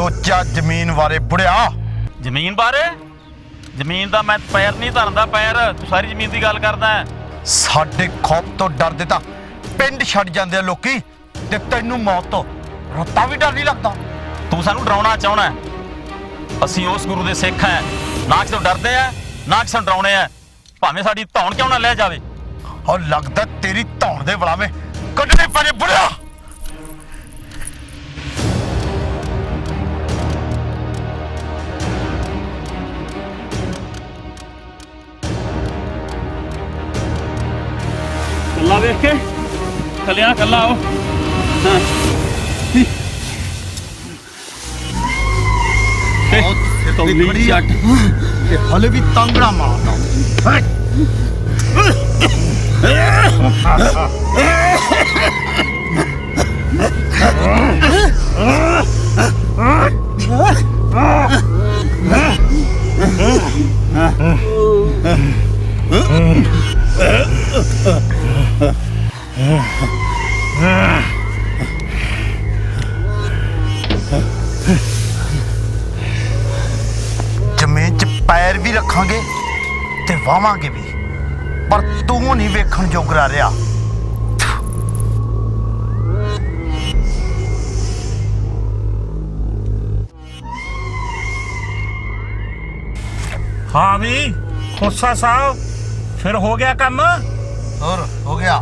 सोचा जमीन बारे बुढ़िया? ਜ਼ਮੀਨ ਬਾਰੇ? ਜ਼ਮੀਨ ਦਾ ਮੈਂ ਪੈਰ ਨਹੀਂ ਧਰਦਾ, ਪੈਰ ਤੂੰ ਸਾਰੀ ਜ਼ਮੀਨ ਦੀ ਗੱਲ ਕਰਦਾ ਹੈ। साडे खौफ तो डरदे तां पिंड छड्ड जांदे लोकी ते तैनूं मौत तो रत्ता भी डर नहीं लगदा। ਤੂੰ ਸਾਨੂੰ ਡਰਾਉਣਾ ਚਾਹੁੰਦਾ ਹੈ। ਅਸੀਂ ਉਸ ਗੁਰੂ ਦੇ ਸਿੱਖ ਹੈ, ਨਾ ਕਿਸੇ ਤੋਂ ਡਰਦੇ ਆ ਨਾ ਕਿਸੇ ਨੂੰ ਡਰਾਉਣੇ ਆ, ਭਾਵੇਂ ਸਾਡੀ ਧੌਣ ਕਿਉਂ ਨਾ ਲੈ ਜਾਵੇ। और लगदा तेरी धौण दे वलावे कड्ढने पैणे बुढ़िया। ਕੱਲਾ ਵੇਖ ਕੇ ਕੱਲਿਆਂ ਕੱਲਾ ਆਓ। हले भी तंगड़ा मारदा। जमीन च पैर भी रखांगे ते वावांगे भी, पर तू नहीं वेखण जोगरा रहा। हाँ भी खोसा साहब, फिर हो गया काम? और हो गया।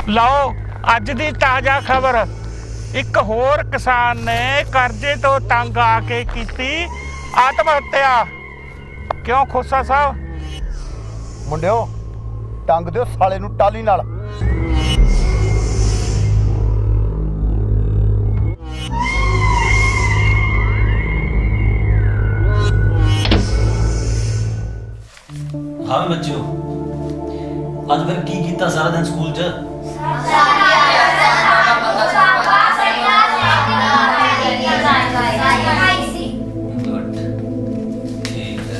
ਲਓ ਅੱਜ ਦੀ ਤਾਜ਼ਾ ਖਬਰ, ਇੱਕ ਹੋਰ ਕਿਸਾਨ ਨੇ ਕਰਜ਼ੇ ਤੋਂ ਤੰਗ ਆ ਕੇ ਕੀਤੀ ਆਤਮ ਹੱਤਿਆ। ਕਿਉਂ ਖੋਸਾ ਸਾਹਿਬ? मुंडियो टंग दिओ साले नूं टाली नाल। हाँ भी बच्चों, अज फिर की कीता सारा दिन स्कूल च? गुड, ठीक है।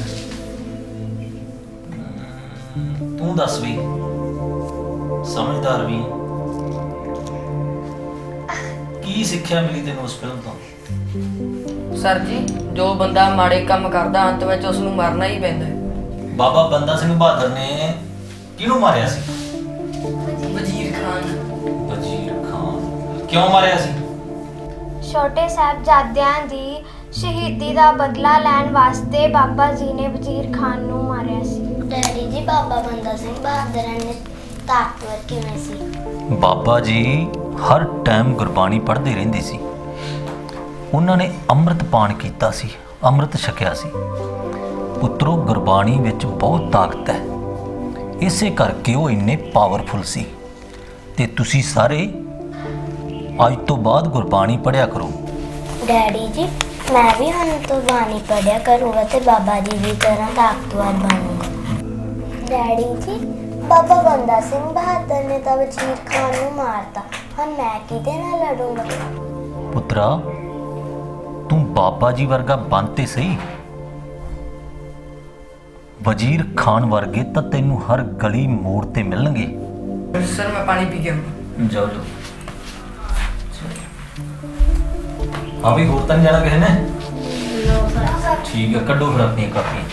तू दस भी समझदार भी की सिक्ख्या मिली तेन उस फिल्म तो? सर जी, जो बंदा माड़े काम करदा अंत विच उस नूं मरना ही पैंदा है। बाबा बंदा सिंह बहादुर ने किहनूं मारिया सी? वजीर खान। वजीर खान क्यों मारिया सी? ਛੋਟੇ ਸਾਹਿਬਜ਼ਾਦਿਆਂ ਦੀ ਸ਼ਹੀਦੀ ਦਾ ਬਦਲਾ ਲੈਣ ਵਾਸਤੇ ਬਾਬਾ ਜੀ ਨੇ ਵਜ਼ੀਰ ਖਾਨ ਨੂੰ ਮਾਰਿਆ ਸੀ। ਡੈਡੀ ਜੀ, ਬਾਬਾ ਬੰਦਾ ਸਿੰਘ ਬਹਾਦਰ ਨੇ ਤਾਕਤਵਰ ਕਿਵੇਂ ਸੀ? ਬਾਬਾ ਜੀ ਹਰ ਟਾਈਮ ਗੁਰਬਾਣੀ ਪੜ੍ਹਦੇ ਰਹਿੰਦੇ ਸੀ। ਉਹਨਾਂ ਨੇ ਅੰਮ੍ਰਿਤ ਪਾਨ ਕੀਤਾ ਸੀ, ਅੰਮ੍ਰਿਤ ਛਕਿਆ ਸੀ। ਪੁੱਤਰੋ, ਗੁਰਬਾਣੀ ਵਿੱਚ ਬਹੁਤ ਤਾਕਤ ਹੈ, ਇਸੇ ਕਰਕੇ ਉਹ ਇੰਨੇ ਪਾਵਰਫੁਲ ਸੀ। ਤੇ ਤੁਸੀਂ ਸਾਰੇ ਅੱਜ ਤੋਂ ਬਾਅਦ ਗੁਰਬਾਣੀ ਪੜ੍ਹਿਆ ਕਰੋ। ਡੈਡੀ ਜੀ, ਮੈਂ ਵੀ ਹੁਣ ਤੋਂ ਬਾਣੀ ਪੜ੍ਹਿਆ ਕਰੂੰਗਾ ਤੇ ਬਾਬਾ ਜੀ ਦੀ ਤਰ੍ਹਾਂ ਤਾਕਤਵਰ ਬਣੂੰਗਾ। ਡੈਡੀ ਜੀ, ਬਾਬਾ ਬੰਦਾ ਸਿੰਘ ਬਹਾਦਰ ਨੇ ਤਾਂ ਵਜ਼ੀਰ ਖਾਨ ਨੂੰ ਮਾਰਤਾ, ਹੁਣ ਮੈਂ ਕਿਹਦੇ ਨਾਲ ਲੜੂੰਗਾ? ਪੁੱਤਰਾ, ਤੂੰ ਬਾਬਾ ਜੀ ਵਰਗਾ ਬਣ ਤੇ ਸਹੀ। ਵਜ਼ੀਰ ਖਾਨ ਵਰਗੇ ਤਾਂ ਤੈਨੂੰ ਹਰ ਗਲੀ ਮੋੜ ਤੇ ਮਿਲਣਗੇ। सर मैं पानी पी के आऊंगा। जाओ जाओ। हाँ भी होर तो नहीं जाना किसी ने? ठीक है, कड्डो फिर अपनी कापियां।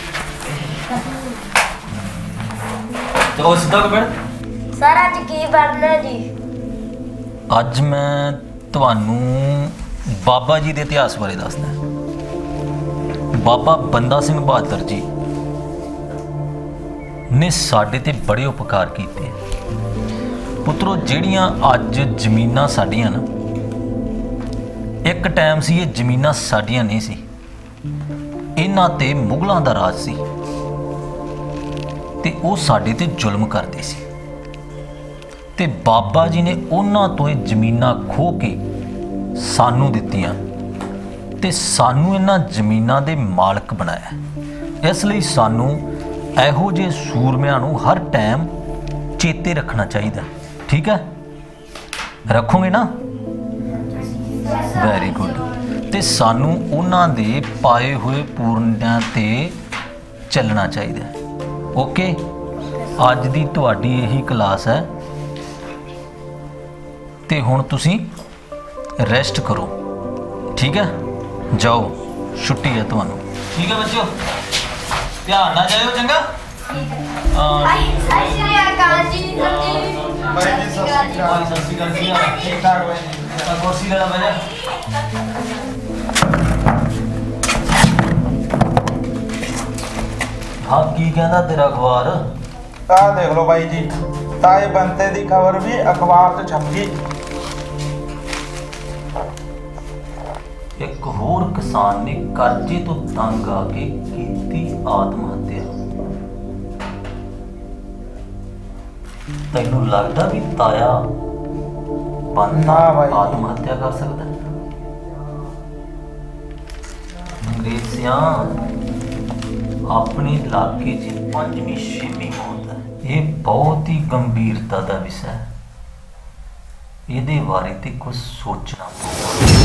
तो सीधा को बैठ। ਸਰ ਅੱਜ ਕੀ ਪੜ੍ਹਨਾ ਜੀ? ਅੱਜ ਮੈਂ ਤੁਹਾਨੂੰ ਬਾਬਾ ਜੀ ਦੇ ਇਤਿਹਾਸ ਬਾਰੇ ਦੱਸਦਾ। ਬਾਬਾ ਬੰਦਾ ਸਿੰਘ ਬਹਾਦਰ ਜੀ ਨੇ ਸਾਡੇ ਤੇ ਬੜੇ ਉਪਕਾਰ ਕੀਤੇ। ਪੁੱਤਰੋ, ਜਿਹੜੀਆਂ ਅੱਜ ਜ਼ਮੀਨਾਂ ਸਾਡੀਆਂ ਨਾ, ਇੱਕ ਟਾਈਮ ਸੀ ਇਹ ਜ਼ਮੀਨਾਂ ਸਾਡੀਆਂ ਨਹੀਂ ਸੀ, ਇਹਨਾਂ ਤੇ ਮੁਗਲਾਂ ਦਾ ਰਾਜ ਸੀ। ਤੇ ਉਹ ਸਾਡੇ ਤੇ ਜ਼ੁਲਮ ਕਰਦੇ ਸੀ ਤੇ ਬਾਬਾ ਜੀ ਨੇ ਉਹਨਾਂ ਤੋਂ ਇਹ ਜ਼ਮੀਨਾਂ ਖੋਹ ਕੇ ਸਾਨੂੰ ਦਿੱਤੀਆਂ ਤੇ ਸਾਨੂੰ ਇਹਨਾਂ ਜ਼ਮੀਨਾਂ ਦੇ ਮਾਲਕ ਬਣਾਇਆ। ਇਸ ਲਈ ਸਾਨੂੰ ਇਹੋ ਜਿਹੇ ਸੂਰਮਿਆਂ ਨੂੰ ਹਰ ਟਾਈਮ ਚੇਤੇ ਰੱਖਣਾ ਚਾਹੀਦਾ। ਠੀਕ ਹੈ, ਰੱਖੋਗੇ ਨਾ? Very good. ਤੇ ਸਾਨੂੰ ਉਹਨਾਂ ਦੇ ਪਾਏ ਹੋਏ ਪੂਰਨਿਆਂ ਤੇ ਚੱਲਣਾ ਚਾਹੀਦਾ। ਓਕੇ, ਅੱਜ ਦੀ ਤੁਹਾਡੀ ਇਹੀ ਕਲਾਸ ਹੈ ਤੇ ਹੁਣ ਤੁਸੀਂ ਰੈਸਟ ਕਰੋ। ਠੀਕ ਹੈ, ਜਾਓ, ਛੁੱਟੀ ਹੈ ਤੁਹਾਨੂੰ। ਠੀਕ ਹੈ ਬੱਚਿਓ, ਧਿਆਨ ਨਾਲ ਜਾਇਓ, ਚੰਗਾ? ਸਤਿ ਸ਼੍ਰੀ ਅਕਾਲ ਜੀ। ਸਤਿ ਸ਼੍ਰੀ ਅਕਾਲ ਜੀ। ਠੀਕ ਠਾਕ ਹੋਏ? ਕੁਰਸੀ ਲੈ ਲਾ ਬੈਠਾ। ਹਾਂ, ਕੀ ਕਹਿੰਦਾ ਤੇਰਾ ਅਖਬਾਰ? ਆਹ ਦੇਖ ਲਓ ਬਾਈ ਜੀ, ਤਾਏ ਬੰਤੇ ਦੀ ਖਬਰ ਵੀ ਅਖਬਾਰ 'ਚ ਛਪ ਗਈ। ਇੱਕ ਹੋਰ ਕਿਸਾਨ ਨੇ ਕਰਜ਼ੇ ਤੋਂ ਤੰਗ ਆ ਕੇ ਕੀਤੀ ਆਤਮ ਹੱਤਿਆ। ਤੈਨੂੰ ਲੱਗਦਾ ਵੀ ਤਾਇਆ ਬੰਦਾ ਨਾ ਬਾਈ। ਆਤਮ ਹੱਤਿਆ ਕਰ ਸਕਦਾ? ਅੰਗਰੇਜ਼ ਸਿਆਂ ਆਪਣੇ ਇਲਾਕੇ 'ਚ 5ਵੀਂ 6ਵੀਂ ਮੌਤ ਹੈ। ਇਹ ਬਹੁਤ ਹੀ ਗੰਭੀਰਤਾ ਦਾ ਵਿਸ਼ਾ ਹੈ। ਇਹਦੇ ਬਾਰੇ ਤੇ ਕੁਝ ਸੋਚਣਾ ਪਊਗਾ।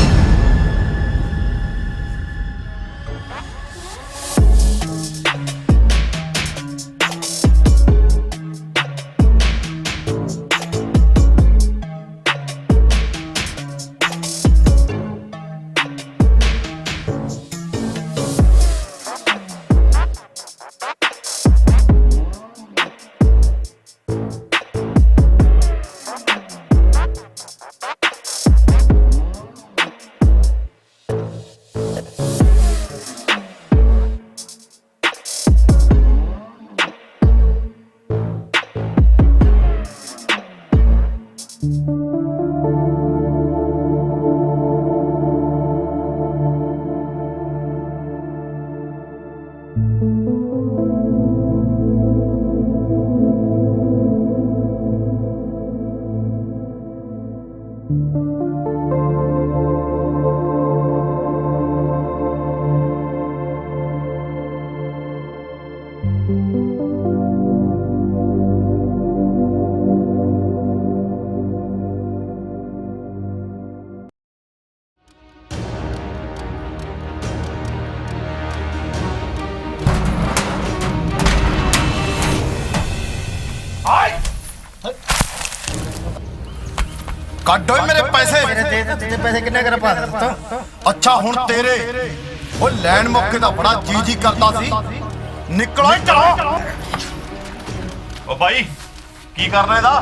ਕੱਢ ਓਏ ਮੇਰੇ ਪੈਸੇ। ਤੇ ਪੈਸੇ ਕਿੰਨੇ ਕਰ ਪਾ ਦਿੱਤਾ? ਅੱਛਾ ਹੁਣ ਤੇਰੇ ਉਹ ਲੈਣ ਮੌਕੇ ਦਾ ਬੜਾ ਜੀ ਕਰਦਾ ਸੀ। ਨਿਕਲੋ ਚਲੋ। ਓ ਬਾਈ, ਕੀ ਕਰਨਾ ਇਹਦਾ?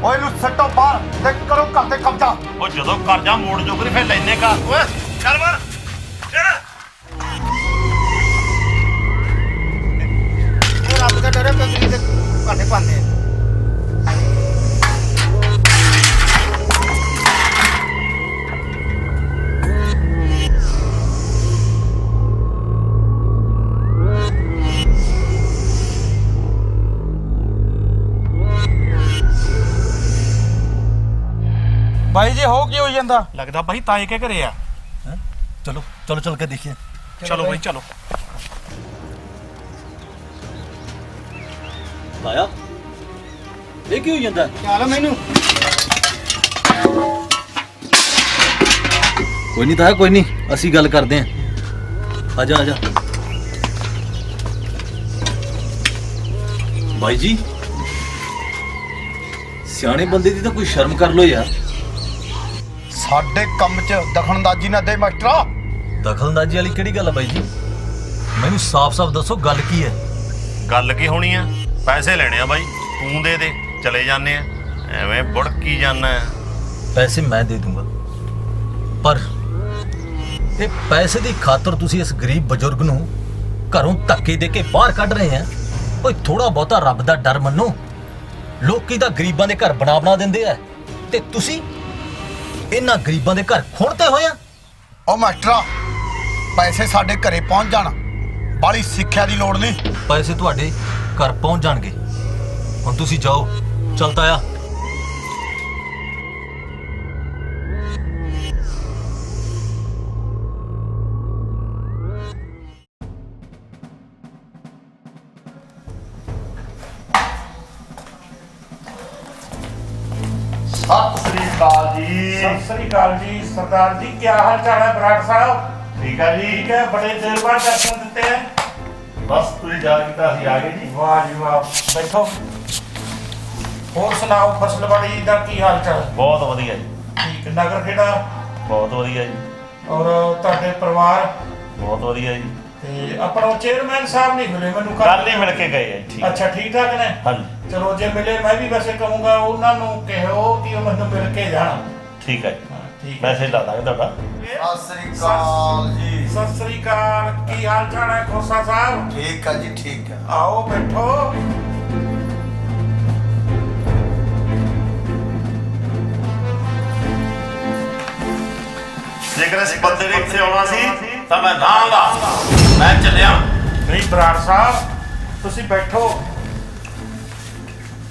ਓਏ ਇਹਨੂੰ ਸੱਟੋ ਬਾਹਰ ਤੇ ਕਰੋ ਘਰ ਤੇ ਕਬਜ਼ਾ। ਉਹ ਜਦੋਂ ਕਰਜ਼ਾ ਮੋੜ ਜੋਗਰੀ ਫਿਰ ਲੈਨੇ ਘਰ। ਓਏ ਚੱਲ ਬਾਹਰ, ਚੱਲ। ਰੱਬ ਦਾ ਡਰ ਤੁਸੀਂ ਤੇ ਭਾਂਡੇ ਪਾਉਂਦੇ ਆ। ਬਾਈ ਜੀ ਹੋ ਕੀ ਹੋਈ ਜਾਂਦਾ? ਲੱਗਦਾ ਬਾਈ ਤਾਏ ਕੇ ਘਰੇ ਆ। ਚਲੋ ਚਲੋ ਚੱਲ ਕੇ ਦੇਖੀਏ। ਚਲੋ ਬਾਈ ਚਲੋ। ਤਾਇਆ, ਇਹ ਕੀ ਹੋਈ ਜਾਂਦਾ? ਚੱਲ ਮੈਨੂੰ ਕੋਈ ਨਹੀਂ ਤਾਇਆ, ਕੋਈ ਨਹੀਂ, ਅਸੀਂ ਗੱਲ ਕਰਦੇ ਆਂ। ਆਜਾ ਆਜਾ। ਭਾਈ ਜੀ, ਸਿਆਣੇ ਬੰਦੇ ਦੀ ਤਾਂ ਕੋਈ ਸ਼ਰਮ ਕਰ ਲੋ ਯਾਰ। ਸਾਡੇ ਕੰਮ 'ਚ ਦਖਲਅੰਦਾਜ਼ੀ ਨਾ ਦੇ ਮਾਸਟਰਾ। ਦਖਲਅੰਦਾਜ਼ੀ ਵਾਲੀ ਕਿਹੜੀ ਗੱਲ ਆ ਬਾਈ ਜੀ? ਮੈਨੂੰ ਸਾਫ਼-ਸਾਫ਼ ਦੱਸੋ, ਗੱਲ ਕੀ ਹੈ? ਗੱਲ ਕੀ ਹੋਣੀ ਆ? ਪੈਸੇ ਲੈਣੇ ਆ ਬਾਈ, ਤੂੰ ਦੇ ਦੇ, ਚਲੇ ਜਾਂਦੇ ਆ। ਐਵੇਂ ਬੁੜਕੀ ਜਾਂਦਾ। ਪੈਸੇ ਮੈਂ ਦੇ ਦੂੰਗਾ, ਪਰ ਇਹ ਪੈਸੇ ਦੀ ਖਾਤਰ ਤੁਸੀਂ ਇਸ ਗਰੀਬ ਬਜ਼ੁਰਗ ਨੂੰ ਘਰੋਂ ਧੱਕੇ ਦੇ ਕੇ ਬਾਹਰ ਕੱਢ ਰਹੇ ਆ। ਓਏ ਥੋੜਾ ਬਹੁਤਾ ਰੱਬ ਦਾ ਡਰ ਮੰਨੋ। ਲੋਕੀ ਤਾਂ ਗਰੀਬਾਂ ਦੇ ਘਰ ਬਣਾ ਦਿੰਦੇ ਆ ਤੇ ਤੁਸੀਂ ਇਹਨਾਂ ਗਰੀਬਾਂ ਦੇ ਘਰ ਖੁਣਤੇ ਹੋਏ ਆ। ਓ ਮਾਸਟਰਾ, ਪੈਸੇ ਸਾਡੇ ਘਰੇ ਪਹੁੰਚ ਜਾਣ, ਬਾਲੀ ਸਿੱਖਿਆ ਦੀ ਲੋੜ ਨਹੀਂ। ਪੈਸੇ ਤੁਹਾਡੇ ਘਰ ਪਹੁੰਚ ਜਾਣਗੇ। ਹੁਣ ਤੁਸੀਂ ਜਾਓ। ਚੱਲ ਤਾਇਆ। ਸਤਿ ਸ੍ਰੀ ਅਕਾਲ ਜੀ। ਸਤਿ ਸ੍ਰੀ ਅਕਾਲ ਜੀ ਸਰਦਾਰ ਜੀ, ਕੀ ਹਾਲ ਚਾਲ ਹੈ ਬਰਾੜ ਸਾਹਿਬ? ਠੀਕ ਆ ਜੀ। ਠੀਕ ਹੈ, ਬੜੇ ਦੇਰ ਬਾਅਦ ਦਰਸ਼ਨ ਦਿੱਤੇ ਹੈ। ਬਸ ਤੁਸੀਂ ਯਾਦ ਕੀਤਾ ਅਸੀਂ ਆ ਗਏ ਜੀ। ਵਾਹ ਜੀ ਵਾਹ, ਬੈਠੋ। ਹੋਰ ਸੁਣਾਓ, ਫਸਲਬਾੜੀ ਦਾ ਕੀ ਹਾਲ ਚਾਲ? ਬਹੁਤ ਵਧੀਆ ਜੀ, ਠੀਕ, ਨਗਰ ਖੇੜਾ ਬਹੁਤ ਵਧੀਆ ਜੀ, ਔਰ ਤੁਹਾਡੇ ਪਰਿਵਾਰ ਬਹੁਤ ਵਧੀਆ ਜੀ। ਤੇ ਆਪਣਾ ਚੇਅਰਮੈਨ ਸਾਹਿਬ ਨਹੀਂ ਮਿਲੇ ਮੈਨੂੰ ਕੱਲ ਹੀ ਮਿਲ ਕੇ ਗਏ ਆ। ਠੀਕ। ਅੱਛਾ, ਠੀਕ ਠਾਕ ਨੇ? ਹਾਂਜੀ ਚਲੋ, ਜੇ ਮਿਲੇ ਮੈਂ ਵੀ ਵੈਸੇ ਕਹੂੰਗਾ ਉਹਨਾਂ ਨੂੰ ਕਿਹੋ ਕਿ ਉਹ ਮੈਨੂੰ ਮਿਲ ਕੇ ਜਾਣ। ਠੀਕ ਹੈ ਜੀ, ਹਾਂ, ਠੀਕ ਹੈ। ਮੈਸੇਜ ਲਾ ਦਾਂਗੇ ਤੁਹਾਡਾ। ਸਤਿ ਸ੍ਰੀ ਅਕਾਲ ਜੀ। ਸਤਿ ਸ੍ਰੀ ਅਕਾਲ, ਕੀ ਹਾਲ ਚਾਲ ਹੈ ਖੋਸਾ ਸਾਹਿਬ? ਠੀਕ ਆ ਜੀ, ਠੀਕ ਆ। ਆਓ ਬੈਠੋ। ਜੇਕਰ ਇਸ ਬੰਦੇ ਨੇ ਇੱਥੇ ਆਉਣਾ ਸੀ ਤਾਂ ਮੈਂ ਨਾ ਆਉਂਦਾ। ਮੈਂ ਚੱਲਿਆ। ਨਹੀਂ ਬਰਾੜ ਸਾਹਿਬ, ਤੁਸੀਂ ਬੈਠੋ।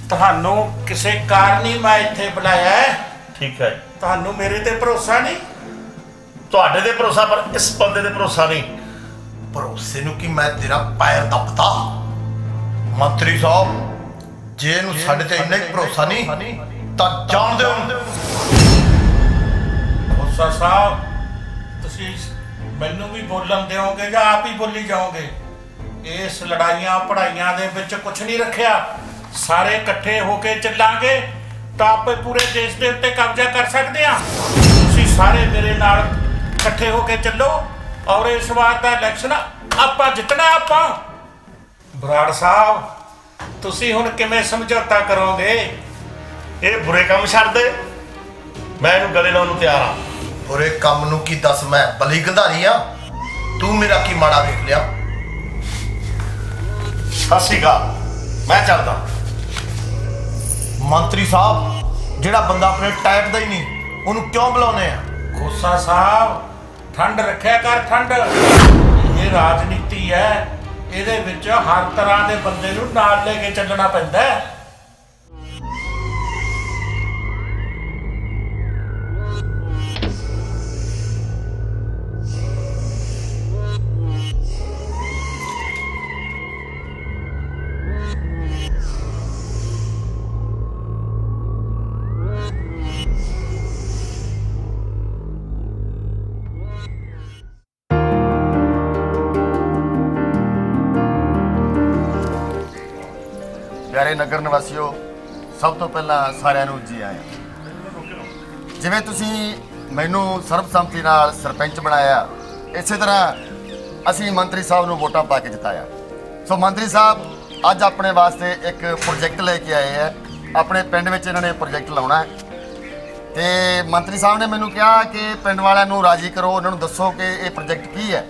ਤੁਹਾਨੂੰ ਕਿਸੇ ਕਾਰਨ ਹੀ ਮੈਂ ਇੱਥੇ ਬੁਲਾਇਆ ਹੈ। ਠੀਕ ਹੈ ਜੀ। ਤੁਹਾਨੂੰ ਮੇਰੇ ਤੇ ਭਰੋਸਾ ਨਹੀਂ? ਤੁਹਾਡੇ ਤੇ ਭਰੋਸਾ, ਪਰ ਇਸ ਬੰਦੇ ਤੇ ਭਰੋਸਾ ਨਹੀਂ। ਭਰੋਸੇ ਨੂੰ ਕਿ ਮੈਂ ਤੇਰਾ ਪੈਰ ਦੱਬਦਾ। ਮੰਤਰੀ ਸਾਹਿਬ, ਜੇ ਇਹਨੂੰ ਸਾਡੇ ਤੇ ਇੰਨਾ ਹੀ ਭਰੋਸਾ ਨਹੀਂ ਤਾਂ ਜਾਣ ਦਿਓ। ਖੋਸਾ ਸਾਹਿਬ, ਤੁਸੀਂ ਮੈਨੂੰ ਵੀ ਬੋਲਣ ਦਿਓਗੇ ਜਾਂ ਆਪ ਹੀ ਬੋਲੀ ਜਾਓਗੇ? ਇਸ ਲੜਾਈਆਂ ਪੜਾਈਆਂ ਦੇ ਵਿੱਚ ਕੁਝ ਨਹੀਂ ਰੱਖਿਆ। ਸਾਰੇ ਇਕੱਠੇ ਹੋ ਕੇ ਚੱਲਾਂਗੇ ਤਾਂ ਆਪੇ ਪੂਰੇ ਦੇਸ਼ ਦੇ ਉੱਤੇ ਕਬਜ਼ਾ ਕਰ ਸਕਦੇ ਹਾਂ। ਤੁਸੀਂ ਸਾਰੇ ਮੇਰੇ ਨਾਲ ਇਕੱਠੇ ਹੋ ਕੇ ਚੱਲੋ ਔਰ ਇਸ ਵਾਰ ਦਾ ਇਲੈਕਸ਼ਨ ਆਪਾਂ ਜਿੱਤਣਾ। ਆਪਾਂ ਬਰਾੜ ਸਾਹਿਬ, ਤੁਸੀਂ ਹੁਣ ਕਿਵੇਂ ਸਮਝੌਤਾ ਕਰੋਗੇ? ਇਹ ਬੁਰੇ ਕੰਮ ਛੱਡ ਦੇ। ਮੈਂ ਇਹਨੂੰ ਗਲੇ ਲਾਉਣ ਨੂੰ ਤਿਆਰ ਹਾਂ। ਬੁਰੇ ਕੰਮ ਨੂੰ ਕੀ ਦੱਸ, ਮੈਂ ਬਲੀ ਗੰਧਾਰੀ ਆ। ਤੂੰ ਮੇਰਾ ਕੀ ਮਾੜਾ ਵੇਖ ਲਿਆ? ਸਤਿ ਸ਼੍ਰੀ ਅਕਾਲ, ਮੈਂ ਚੱਲਦਾ। ਮੰਤਰੀ ਸਾਹਿਬ, ਜਿਹੜਾ ਬੰਦਾ ਆਪਣੇ ਟਾਈਪ ਦਾ ਹੀ ਨਹੀਂ, ਉਹਨੂੰ ਕਿਉਂ ਬੁਲਾਉਨੇ ਆ? ਖੋਸਾ ਸਾਹਿਬ, ਠੰਡ ਰੱਖਿਆ ਕਰ ਠੰਡ। ਇਹ ਰਾਜਨੀਤੀ ਹੈ, ਇਹਦੇ ਵਿੱਚ ਹਰ ਤਰ੍ਹਾਂ ਦੇ ਬੰਦੇ ਨੂੰ ਨਾਲ ਲੈ ਕੇ ਚੱਲਣਾ ਪੈਂਦਾ ਹੈ। ਪਿਆਰੇ ਨਗਰ ਨਿਵਾਸੀਓ, ਸਭ ਤੋਂ ਪਹਿਲਾਂ ਸਾਰਿਆਂ ਨੂੰ ਜੀ ਆਇਆਂ। ਜਿਵੇਂ ਤੁਸੀਂ ਮੈਨੂੰ ਸਰਬਸੰਮਤੀ ਨਾਲ ਸਰਪੰਚ ਬਣਾਇਆ, ਇਸੇ ਤਰ੍ਹਾਂ ਅਸੀਂ ਮੰਤਰੀ ਸਾਹਿਬ ਨੂੰ ਵੋਟਾਂ ਪਾ ਕੇ ਜਿਤਾਇਆ। ਸੋ ਮੰਤਰੀ ਸਾਹਿਬ ਅੱਜ ਆਪਣੇ ਵਾਸਤੇ ਇੱਕ ਪ੍ਰੋਜੈਕਟ ਲੈ ਕੇ ਆਏ ਹੈ। ਆਪਣੇ ਪਿੰਡ ਵਿੱਚ ਇਹਨਾਂ ਨੇ ਪ੍ਰੋਜੈਕਟ ਲਾਉਣਾ ਹੈ ਤੇ ਮੰਤਰੀ ਸਾਹਿਬ ਨੇ ਮੈਨੂੰ ਕਿਹਾ ਕਿ ਪਿੰਡ ਵਾਲਿਆਂ ਨੂੰ ਰਾਜੀ ਕਰੋ, ਉਹਨਾਂ ਨੂੰ ਦੱਸੋ ਕਿ ਇਹ ਪ੍ਰੋਜੈਕਟ ਕੀ ਹੈ।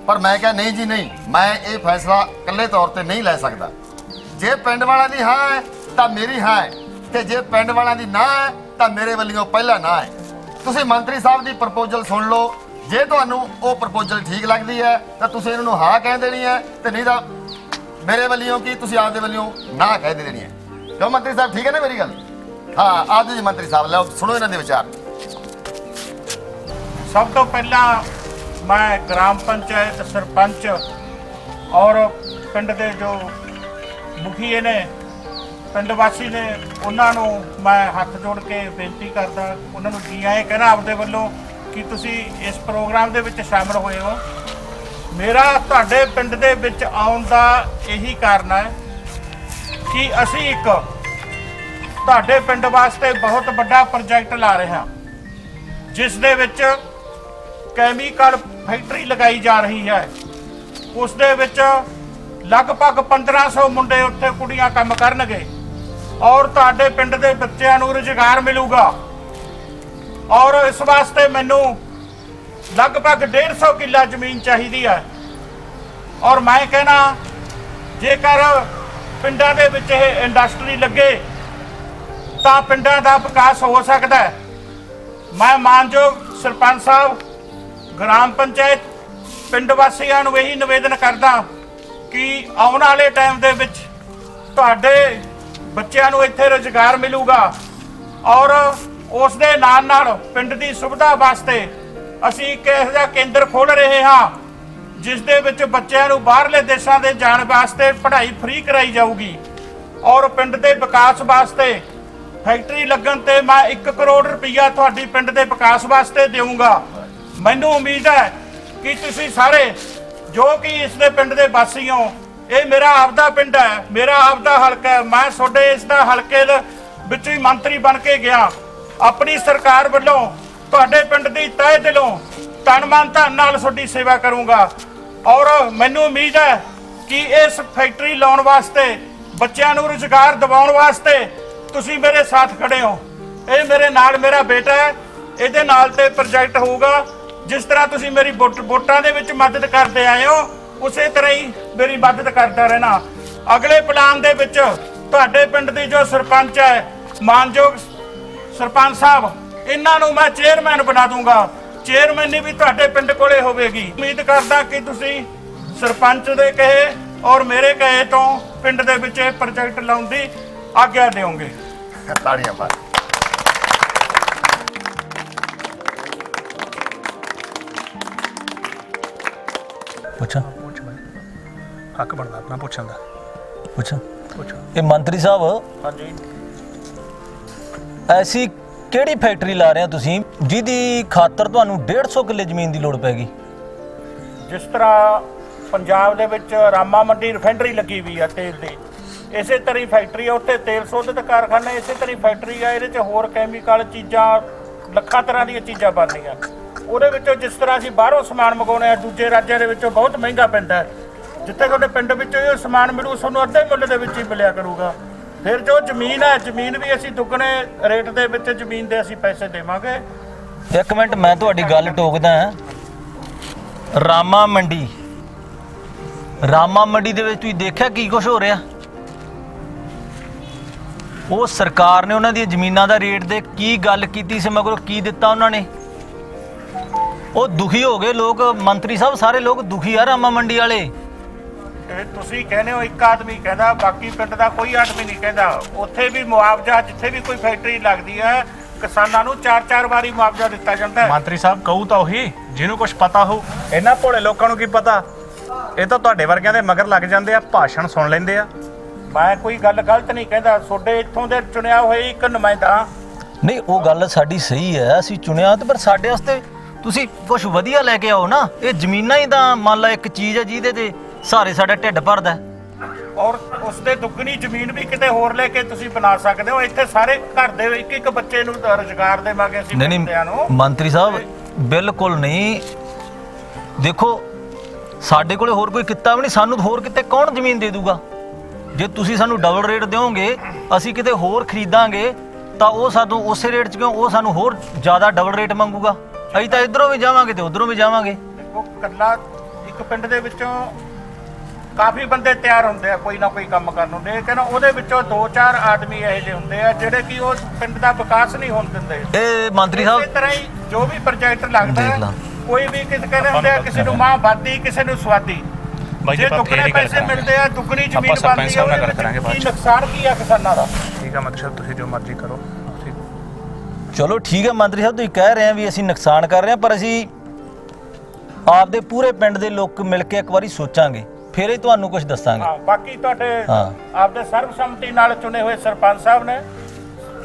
ਪਰ ਮੈਂ ਕਿਹਾ ਨਹੀਂ ਜੀ ਨਹੀਂ, ਮੈਂ ਇਹ ਫੈਸਲਾ ਇਕੱਲੇ ਤੌਰ ਤੇ ਨਹੀਂ ਲੈ ਸਕਦਾ। ਜੇ ਪਿੰਡ ਵਾਲਿਆਂ ਦੀ ਹਾਂ ਹੈ ਤਾਂ ਮੇਰੀ ਹਾਂ ਹੈ, ਤੇ ਜੇ ਪਿੰਡ ਵਾਲਿਆਂ ਦੀ ਨਾ ਹੈ ਤਾਂ ਮੇਰੇ ਵੱਲੋਂ ਪਹਿਲਾਂ ਨਾ ਹੈ। ਤੁਸੀਂ ਮੰਤਰੀ ਸਾਹਿਬ ਦੀ ਪ੍ਰਪੋਜ਼ਲ ਸੁਣ ਲਓ। ਜੇ ਤੁਹਾਨੂੰ ਉਹ ਪ੍ਰਪੋਜ਼ਲ ਠੀਕ ਲੱਗਦੀ ਹੈ ਤਾਂ ਤੁਸੀਂ ਇਹਨਾਂ ਨੂੰ ਹਾਂ ਕਹਿ ਦੇਣੀ ਹੈ, ਤੇ ਨਹੀਂ ਤਾਂ ਮੇਰੇ ਵੱਲੋਂ ਕੀ ਤੁਸੀਂ ਆਪਦੇ ਵੱਲੋਂ ਨਾ ਕਹਿ ਦੇਣੀ ਹੈ। ਕਿਉਂ ਮੰਤਰੀ ਸਾਹਿਬ, ਠੀਕ ਹੈ ਨਾ ਮੇਰੀ ਗੱਲ? ਹਾਂ, ਆਜੋ ਜੀ ਮੰਤਰੀ ਸਾਹਿਬ, ਲਓ ਸੁਣੋ ਇਹਨਾਂ ਦੇ ਵਿਚਾਰ। ਸਭ ਤੋਂ ਪਹਿਲਾਂ ਮੈਂ ਗ੍ਰਾਮ ਪੰਚਾਇਤ ਸਰਪੰਚ ਔਰ ਪਿੰਡ ਦੇ ਜੋ ਮੁਖੀਏ ਨੇ, ਪਿੰਡ ਵਾਸੀ ਨੇ, ਉਹਨਾਂ ਨੂੰ ਮੈਂ ਹੱਥ ਜੋੜ ਕੇ ਬੇਨਤੀ ਕਰਦਾ, ਉਹਨਾਂ ਨੂੰ ਜੀ ਆਏ ਕਹਿਣਾ ਆਪਦੇ ਵੱਲੋਂ ਕਿ ਤੁਸੀਂ ਇਸ ਪ੍ਰੋਗਰਾਮ ਦੇ ਵਿੱਚ ਸ਼ਾਮਲ ਹੋਏ ਹੋ। ਮੇਰਾ ਤੁਹਾਡੇ ਪਿੰਡ ਦੇ ਵਿੱਚ ਆਉਣ ਦਾ ਇਹੀ ਕਾਰਨ ਹੈ ਕਿ ਅਸੀਂ ਇੱਕ ਤੁਹਾਡੇ ਪਿੰਡ ਵਾਸਤੇ ਬਹੁਤ ਵੱਡਾ ਪ੍ਰੋਜੈਕਟ ਲਾ ਰਹੇ ਹਾਂ, ਜਿਸ ਦੇ ਵਿੱਚ ਕੈਮੀਕਲ ਫੈਕਟਰੀ ਲਗਾਈ ਜਾ ਰਹੀ ਹੈ। ਉਸ ਦੇ ਵਿੱਚ ਲਗਭਗ 1500 ਮੁੰਡੇ ਉੱਥੇ ਕੁੜੀਆਂ ਕੰਮ ਕਰਨਗੇ ਔਰ ਤੁਹਾਡੇ ਪਿੰਡ ਦੇ ਬੱਚਿਆਂ ਨੂੰ ਰੁਜ਼ਗਾਰ ਮਿਲੂਗਾ। ਔਰ ਇਸ ਵਾਸਤੇ ਮੈਨੂੰ ਲਗਭਗ 150 ਕਿੱਲਾ ਜ਼ਮੀਨ ਚਾਹੀਦੀ ਹੈ। ਔਰ ਮੈਂ ਕਹਿਣਾ, ਜੇਕਰ ਪਿੰਡਾਂ ਦੇ ਵਿੱਚ ਇਹ ਇੰਡਸਟਰੀ ਲੱਗੇ ਤਾਂ ਪਿੰਡਾਂ ਦਾ ਵਿਕਾਸ ਹੋ ਸਕਦਾ ਹੈ। ਮੈਂ ਮਾਨਯੋਗ ਸਰਪੰਚ ਸਾਹਿਬ, ਗ੍ਰਾਮ ਪੰਚਾਇਤ ਪਿੰਡ ਵਾਸੀਆਂ ਨੂੰ ਇਹੀ ਨਿਵੇਦਨ ਕਰਦਾ ਕਿ ਆਉਣ ਵਾਲੇ ਟਾਈਮ ਦੇ ਵਿੱਚ ਤੁਹਾਡੇ ਬੱਚਿਆਂ ਨੂੰ ਇੱਥੇ ਰੁਜ਼ਗਾਰ ਮਿਲੂਗਾ ਔਰ ਉਸ ਦੇ ਨਾਲ ਨਾਲ ਪਿੰਡ ਦੀ ਸੁਵਿਧਾ ਵਾਸਤੇ ਅਸੀਂ ਇੱਕ ਇਹੋ ਜਿਹਾ ਕੇਂਦਰ ਖੋਲ੍ਹ ਰਹੇ ਹਾਂ ਜਿਸ ਦੇ ਵਿੱਚ ਬੱਚਿਆਂ ਨੂੰ ਬਾਹਰਲੇ ਦੇਸ਼ਾਂ ਦੇ ਜਾਣ ਵਾਸਤੇ ਪੜ੍ਹਾਈ ਫ੍ਰੀ ਕਰਾਈ ਜਾਊਗੀ ਔਰ ਪਿੰਡ ਦੇ ਵਿਕਾਸ ਵਾਸਤੇ ਫੈਕਟਰੀ ਲੱਗਣ ਤੇ ਮੈਂ 1 ਕਰੋੜ ਰੁਪਈਆ ਤੁਹਾਡੀ ਪਿੰਡ ਦੇ ਵਿਕਾਸ ਵਾਸਤੇ ਦੇਵਾਂਗਾ। ਮੈਨੂੰ ਉਮੀਦ ਹੈ ਕਿ ਤੁਸੀਂ ਸਾਰੇ ਜੋ ਕਿ ਇਸ ਦੇ ਪਿੰਡ ਦੇ ਵਾਸੀ ਹੋ, ਇਹ ਮੇਰਾ ਆਪਦਾ ਪਿੰਡ ਹੈ, ਮੇਰਾ ਆਪਦਾ ਹਲਕਾ ਹੈ। ਮੈਂ ਤੁਹਾਡੇ ਇਸ ਦਾ ਹਲਕੇ ਦੇ ਵਿੱਚ ਹੀ ਮੰਤਰੀ ਬਣ ਕੇ ਗਿਆ। ਆਪਣੀ ਸਰਕਾਰ ਵੱਲੋਂ ਤੁਹਾਡੇ ਪਿੰਡ ਦੀ ਤਹਿ ਦਿਲੋਂ ਤਨ ਮਨ ਧਨ ਨਾਲ ਤੁਹਾਡੀ ਸੇਵਾ ਕਰੂੰਗਾ ਔਰ ਮੈਨੂੰ ਉਮੀਦ ਹੈ ਕਿ ਇਸ ਫੈਕਟਰੀ ਲਾਉਣ ਵਾਸਤੇ ਬੱਚਿਆਂ ਨੂੰ ਰੁਜ਼ਗਾਰ ਦਿਵਾਉਣ ਵਾਸਤੇ ਤੁਸੀਂ ਮੇਰੇ ਸਾਥ ਖੜੇ ਹੋ। ਇਹ ਮੇਰੇ ਨਾਲ ਮੇਰਾ ਬੇਟਾ ਹੈ, ਇਹਦੇ ਨਾਲ ਤੇ ਪ੍ਰੋਜੈਕਟ ਹੋਊਗਾ। ਜਿਸ ਤਰ੍ਹਾਂ ਤੁਸੀਂ ਮੇਰੀ ਵੋਟਾਂ ਦੇ ਵਿੱਚ ਮਦਦ ਕਰਦੇ ਆਏ ਹੋ ਉਸੇ ਤਰ੍ਹਾਂ ਹੀ ਮੇਰੀ ਮਦਦ ਕਰਦਾ ਰਹਿਣਾ। ਅਗਲੇ ਪਲਾਨ ਦੇ ਵਿੱਚ ਤੁਹਾਡੇ ਪਿੰਡ ਦੀ ਜੋ ਸਰਪੰਚ ਹੈ, ਮਾਨਯੋਗ ਸਰਪੰਚ ਸਾਹਿਬ, ਇਹਨਾਂ ਨੂੰ ਮੈਂ ਚੇਅਰਮੈਨ ਬਣਾ ਦੂੰਗਾ। ਚੇਅਰਮੈਨੀ ਵੀ ਤੁਹਾਡੇ ਪਿੰਡ ਕੋਲੇ ਹੋਵੇਗੀ। ਉਮੀਦ ਕਰਦਾ ਕਿ ਤੁਸੀਂ ਸਰਪੰਚ ਦੇ ਕਹੇ ਔਰ ਮੇਰੇ ਕਹੇ ਤੋਂ ਪਿੰਡ ਦੇ ਵਿੱਚ ਇਹ ਪ੍ਰੋਜੈਕਟ ਲਾਉਣ ਦੀ ਆਗਿਆ ਦਿਓਗੇ। ਤਾੜੀਆਂ ਮਾਰ। ਪੁੱਛਾਂ ਹੱਕ ਬਣਦਾ ਆਪਣਾ ਪੁੱਛਣ ਦਾ। ਪੁੱਛਾਂ ਇਹ ਮੰਤਰੀ ਸਾਹਿਬ, ਹਾਂਜੀ, ਐਸੀ ਕਿਹੜੀ ਫੈਕਟਰੀ ਲਾ ਰਹੇ ਹੋ ਤੁਸੀਂ ਜਿਹਦੀ ਖਾਤਰ ਤੁਹਾਨੂੰ 150 ਕਿੱਲੇ ਜ਼ਮੀਨ ਦੀ ਲੋੜ ਪੈ ਗਈ? ਜਿਸ ਤਰ੍ਹਾਂ ਪੰਜਾਬ ਦੇ ਵਿੱਚ ਰਾਮਾ ਮੰਡੀ ਰਿਫਾਈਨਰੀ ਲੱਗੀ ਵੀ ਆ ਤੇਲ ਦੀ, ਇਸੇ ਤਰ੍ਹਾਂ ਫੈਕਟਰੀ ਆ ਉੱਥੇ ਤੇਲ ਸੋਧਤ ਕਾਰਖਾਨਾ, ਇਸੇ ਤਰ੍ਹਾਂ ਫੈਕਟਰੀ ਆ, ਇਹਦੇ 'ਚ ਹੋਰ ਕੈਮੀਕਲ ਚੀਜ਼ਾਂ ਲੱਖਾਂ ਤਰ੍ਹਾਂ ਦੀਆਂ ਚੀਜ਼ਾਂ ਬਣਦੀਆਂ। ਉਹਦੇ ਵਿੱਚੋਂ ਜਿਸ ਤਰ੍ਹਾਂ ਅਸੀਂ ਬਾਹਰੋਂ ਸਮਾਨ ਮੰਗਾਉਂਦੇ ਆ ਦੂਜੇ ਰਾਜਾਂ ਦੇ ਵਿੱਚੋਂ ਬਹੁਤ ਮਹਿੰਗਾ ਪੈਂਦਾ। ਜਿੱਥੇ ਤੁਹਾਡੇ ਪਿੰਡ ਵਿੱਚੋਂ ਇਹ ਸਮਾਨ ਮਿਲੂ ਤੁਹਾਨੂੰ ਅੱਧੇ ਮੁੱਲ ਦੇ ਵਿੱਚ ਹੀ ਮਿਲਿਆ ਕਰੂਗਾ। ਫਿਰ ਜੋ ਜ਼ਮੀਨ ਹੈ, ਜ਼ਮੀਨ ਵੀ ਅਸੀਂ ਦੁੱਗਣੇ ਰੇਟ ਦੇ ਵਿੱਚ ਜ਼ਮੀਨ ਦੇ ਅਸੀਂ ਪੈਸੇ ਦੇਵਾਂਗੇ। ਇੱਕ ਮਿੰਟ, ਮੈਂ ਤੁਹਾਡੀ ਗੱਲ ਟੋਕਦਾ ਹਾਂ। ਰਾਮਾ ਮੰਡੀ ਦੇ ਵਿੱਚ ਤੁਸੀਂ ਦੇਖਿਆ ਕੀ ਕੁਝ ਹੋ ਰਿਹਾ? ਉਹ ਸਰਕਾਰ ਨੇ ਉਹਨਾਂ ਦੀਆਂ ਜ਼ਮੀਨਾਂ ਦਾ ਰੇਟ ਦੇ ਕੀ ਗੱਲ ਕੀਤੀ ਸੀ, ਮਗਰੋਂ ਕੀ ਦਿੱਤਾ ਉਹਨਾਂ ਨੇ? ਉਹ ਦੁਖੀ ਹੋ ਗਏ ਲੋਕ। ਮੰਤਰੀ ਸਾਹਿਬ, ਸਾਰੇ ਲੋਕ ਦੁਖੀ ਆ ਰਾਮਾ ਮੰਡੀ ਵਾਲੇ। ਇਹ ਤੁਸੀਂ ਕਹਿੰਦੇ ਹੋ ਇੱਕ ਆਦਮੀ ਕਹਿੰਦਾ, ਬਾਕੀ ਪਿੰਡ ਦਾ ਕੋਈ ਆਦਮੀ ਨਹੀਂ ਕਹਿੰਦਾ। ਉੱਥੇ ਵੀ ਮੁਆਵਜ਼ਾ, ਜਿੱਥੇ ਵੀ ਕੋਈ ਫੈਕਟਰੀ ਲੱਗਦੀ ਹੈ ਕਿਸਾਨਾਂ ਨੂੰ 4-4 ਵਾਰੀ ਮੁਆਵਜ਼ਾ ਦਿੱਤਾ ਜਾਂਦਾ ਹੈ। ਮੰਤਰੀ ਸਾਹਿਬ ਕਹੂ ਤਾਂ ਉਹੀ ਜਿਹਨੂੰ ਕੁਝ ਪਤਾ ਹੋ। ਇਹਨਾਂ ਭੋਲੇ ਲੋਕਾਂ ਨੂੰ ਕੀ ਪਤਾ? ਇਹ ਤਾਂ ਤੁਹਾਡੇ ਵਰਗਿਆਂ ਦੇ ਮਗਰ ਲੱਗ ਜਾਂਦੇ ਆ, ਭਾਸ਼ਣ ਸੁਣ ਲੈਂਦੇ ਆ। ਮੈਂ ਕੋਈ ਗੱਲ ਗਲਤ ਨਹੀਂ ਕਹਿੰਦਾ। ਤੁਹਾਡੇ ਇੱਥੋਂ ਦੇ ਚੁਣਿਆ ਹੋਇਆ ਇੱਕ ਨੁਮਾਇੰਦਾ। ਨਹੀਂ, ਉਹ ਗੱਲ ਸਾਡੀ ਸਹੀ ਹੈ, ਅਸੀਂ ਚੁਣਿਆ ਤੇ, ਪਰ ਸਾਡੇ ਵਾਸਤੇ ਤੁਸੀਂ ਕੁਝ ਵਧੀਆ ਲੈ ਕੇ ਆਓ ਨਾ। ਇਹ ਜ਼ਮੀਨਾਂ ਹੀ ਤਾਂ ਮੰਨ ਲਾ ਇੱਕ ਚੀਜ਼ ਹੈ ਜਿਹਦੇ ਤੇ ਸਾਰੇ ਸਾਡਾ ਢਿੱਡ ਭਰਦਾ ਔਰ ਉਸ ਦੇ ਦੁੱਗਣੀ ਜ਼ਮੀਨ ਵੀ ਕਿਤੇ ਹੋਰ ਲੈ ਕੇ ਤੁਸੀਂ ਬਣਾ ਸਕਦੇ ਹੋ। ਇੱਥੇ ਸਾਰੇ ਘਰ ਦੇ ਇੱਕ ਬੱਚੇ ਨੂੰ ਰੁਜ਼ਗਾਰ ਦੇਵਾਂਗੇ ਅਸੀਂ ਬੱਚਿਆਂ ਨੂੰ। ਮੰਤਰੀ ਸਾਹਿਬ, ਬਿਲਕੁਲ ਨਹੀਂ। ਦੇਖੋ, ਸਾਡੇ ਕੋਲੇ ਹੋਰ ਕੋਈ ਕਿੱਤਾ ਵੀ ਨਹੀਂ, ਸਾਨੂੰ ਹੋਰ ਕਿਤੇ ਕੌਣ ਜ਼ਮੀਨ ਦੇ ਦੂਗਾ? ਜੇ ਤੁਸੀਂ ਸਾਨੂੰ ਡਬਲ ਰੇਟ ਦਿਓਗੇ, ਅਸੀਂ ਕਿਤੇ ਹੋਰ ਖਰੀਦਾਂਗੇ ਤਾਂ ਉਹ ਸਾਨੂੰ ਉਸੇ ਰੇਟ 'ਚ ਕਿਉਂ, ਉਹ ਸਾਨੂੰ ਹੋਰ ਜ਼ਿਆਦਾ ਡਬਲ ਰੇਟ ਮੰਗੂਗਾ। ਅਸੀਂ ਤਾਂ ਇੱਧਰੋਂ ਵੀ ਜਾਵਾਂਗੇ ਤੇ ਉੱਧਰੋਂ ਵੀ ਜਾਵਾਂਗੇ। ਦੇਖੋ, ਇਕੱਲਾ ਇੱਕ ਪਿੰਡ ਦੇ ਵਿੱਚੋਂ ਕਾਫੀ ਬੰਦੇ ਤਿਆਰ ਹੁੰਦੇ ਆ ਕੋਈ ਨਾ ਕੋਈ ਕੰਮ ਕਰਨ ਨੂੰ, ਲੇਕਿਨ ਉਹਦੇ ਵਿੱਚੋਂ 2-4 ਆਦਮੀ ਇਹੋ ਜਿਹੇ ਹੁੰਦੇ ਆ ਜਿਹੜੇ ਕਿ ਉਹ ਪਿੰਡ ਦਾ ਵਿਕਾਸ ਨਹੀਂ ਹੋਣ ਦਿੰਦੇ। ਇਹ ਮੰਤਰੀ ਸਾਹਿਬ, ਇਸੇ ਤਰ੍ਹਾਂ ਹੀ ਜੋ ਵੀ ਪ੍ਰੋਜੈਕਟ ਲੱਗਦਾ ਹੈ, ਕੋਈ ਵੀ ਕਿਸੇ ਕਹਿੰਦੇ ਹੁੰਦੇ ਆ, ਕਿਸੇ ਨੂੰ ਮਾਂ ਵਾਦੀ, ਕਿਸੇ ਨੂੰ ਸਵਾਦੀ। ਜੇ ਦੁੱਗਣੇ ਪੈਸੇ ਮਿਲਦੇ ਆ, ਦੁੱਗਣੀ ਜ਼ਮੀਨ ਬਣਦੀ ਆ, ਕੀ ਨੁਕਸਾਨ ਕੀ ਆ ਕਿਸਾਨਾਂ ਦਾ? ਠੀਕ ਆ ਮੰਤਰੀ ਸਾਹਿਬ, ਤੁਸੀਂ ਜੋ ਮਰਜ਼ੀ ਕਰੋ। ਚਲੋ ਠੀਕ ਹੈ ਮੰਤਰੀ ਸਾਹਿਬ, ਤੁਸੀਂ ਕਹਿ ਰਹੇ ਆ ਵੀ ਅਸੀਂ ਨੁਕਸਾਨ ਕਰ ਰਹੇ ਹਾਂ, ਪਰ ਅਸੀਂ ਆਪਦੇ ਪੂਰੇ ਪਿੰਡ ਦੇ ਲੋਕ ਮਿਲ ਕੇ ਇੱਕ ਵਾਰੀ ਸੋਚਾਂਗੇ, ਫਿਰ ਹੀ ਤੁਹਾਨੂੰ ਕੁਝ ਦੱਸਾਂਗੇ। ਬਾਕੀ ਤੁਹਾਡੇ ਆਪਦੇ ਸਰਬਸੰਮਤੀ ਨਾਲ ਚੁਣੇ ਹੋਏ ਸਰਪੰਚ ਸਾਹਿਬ ਨੇ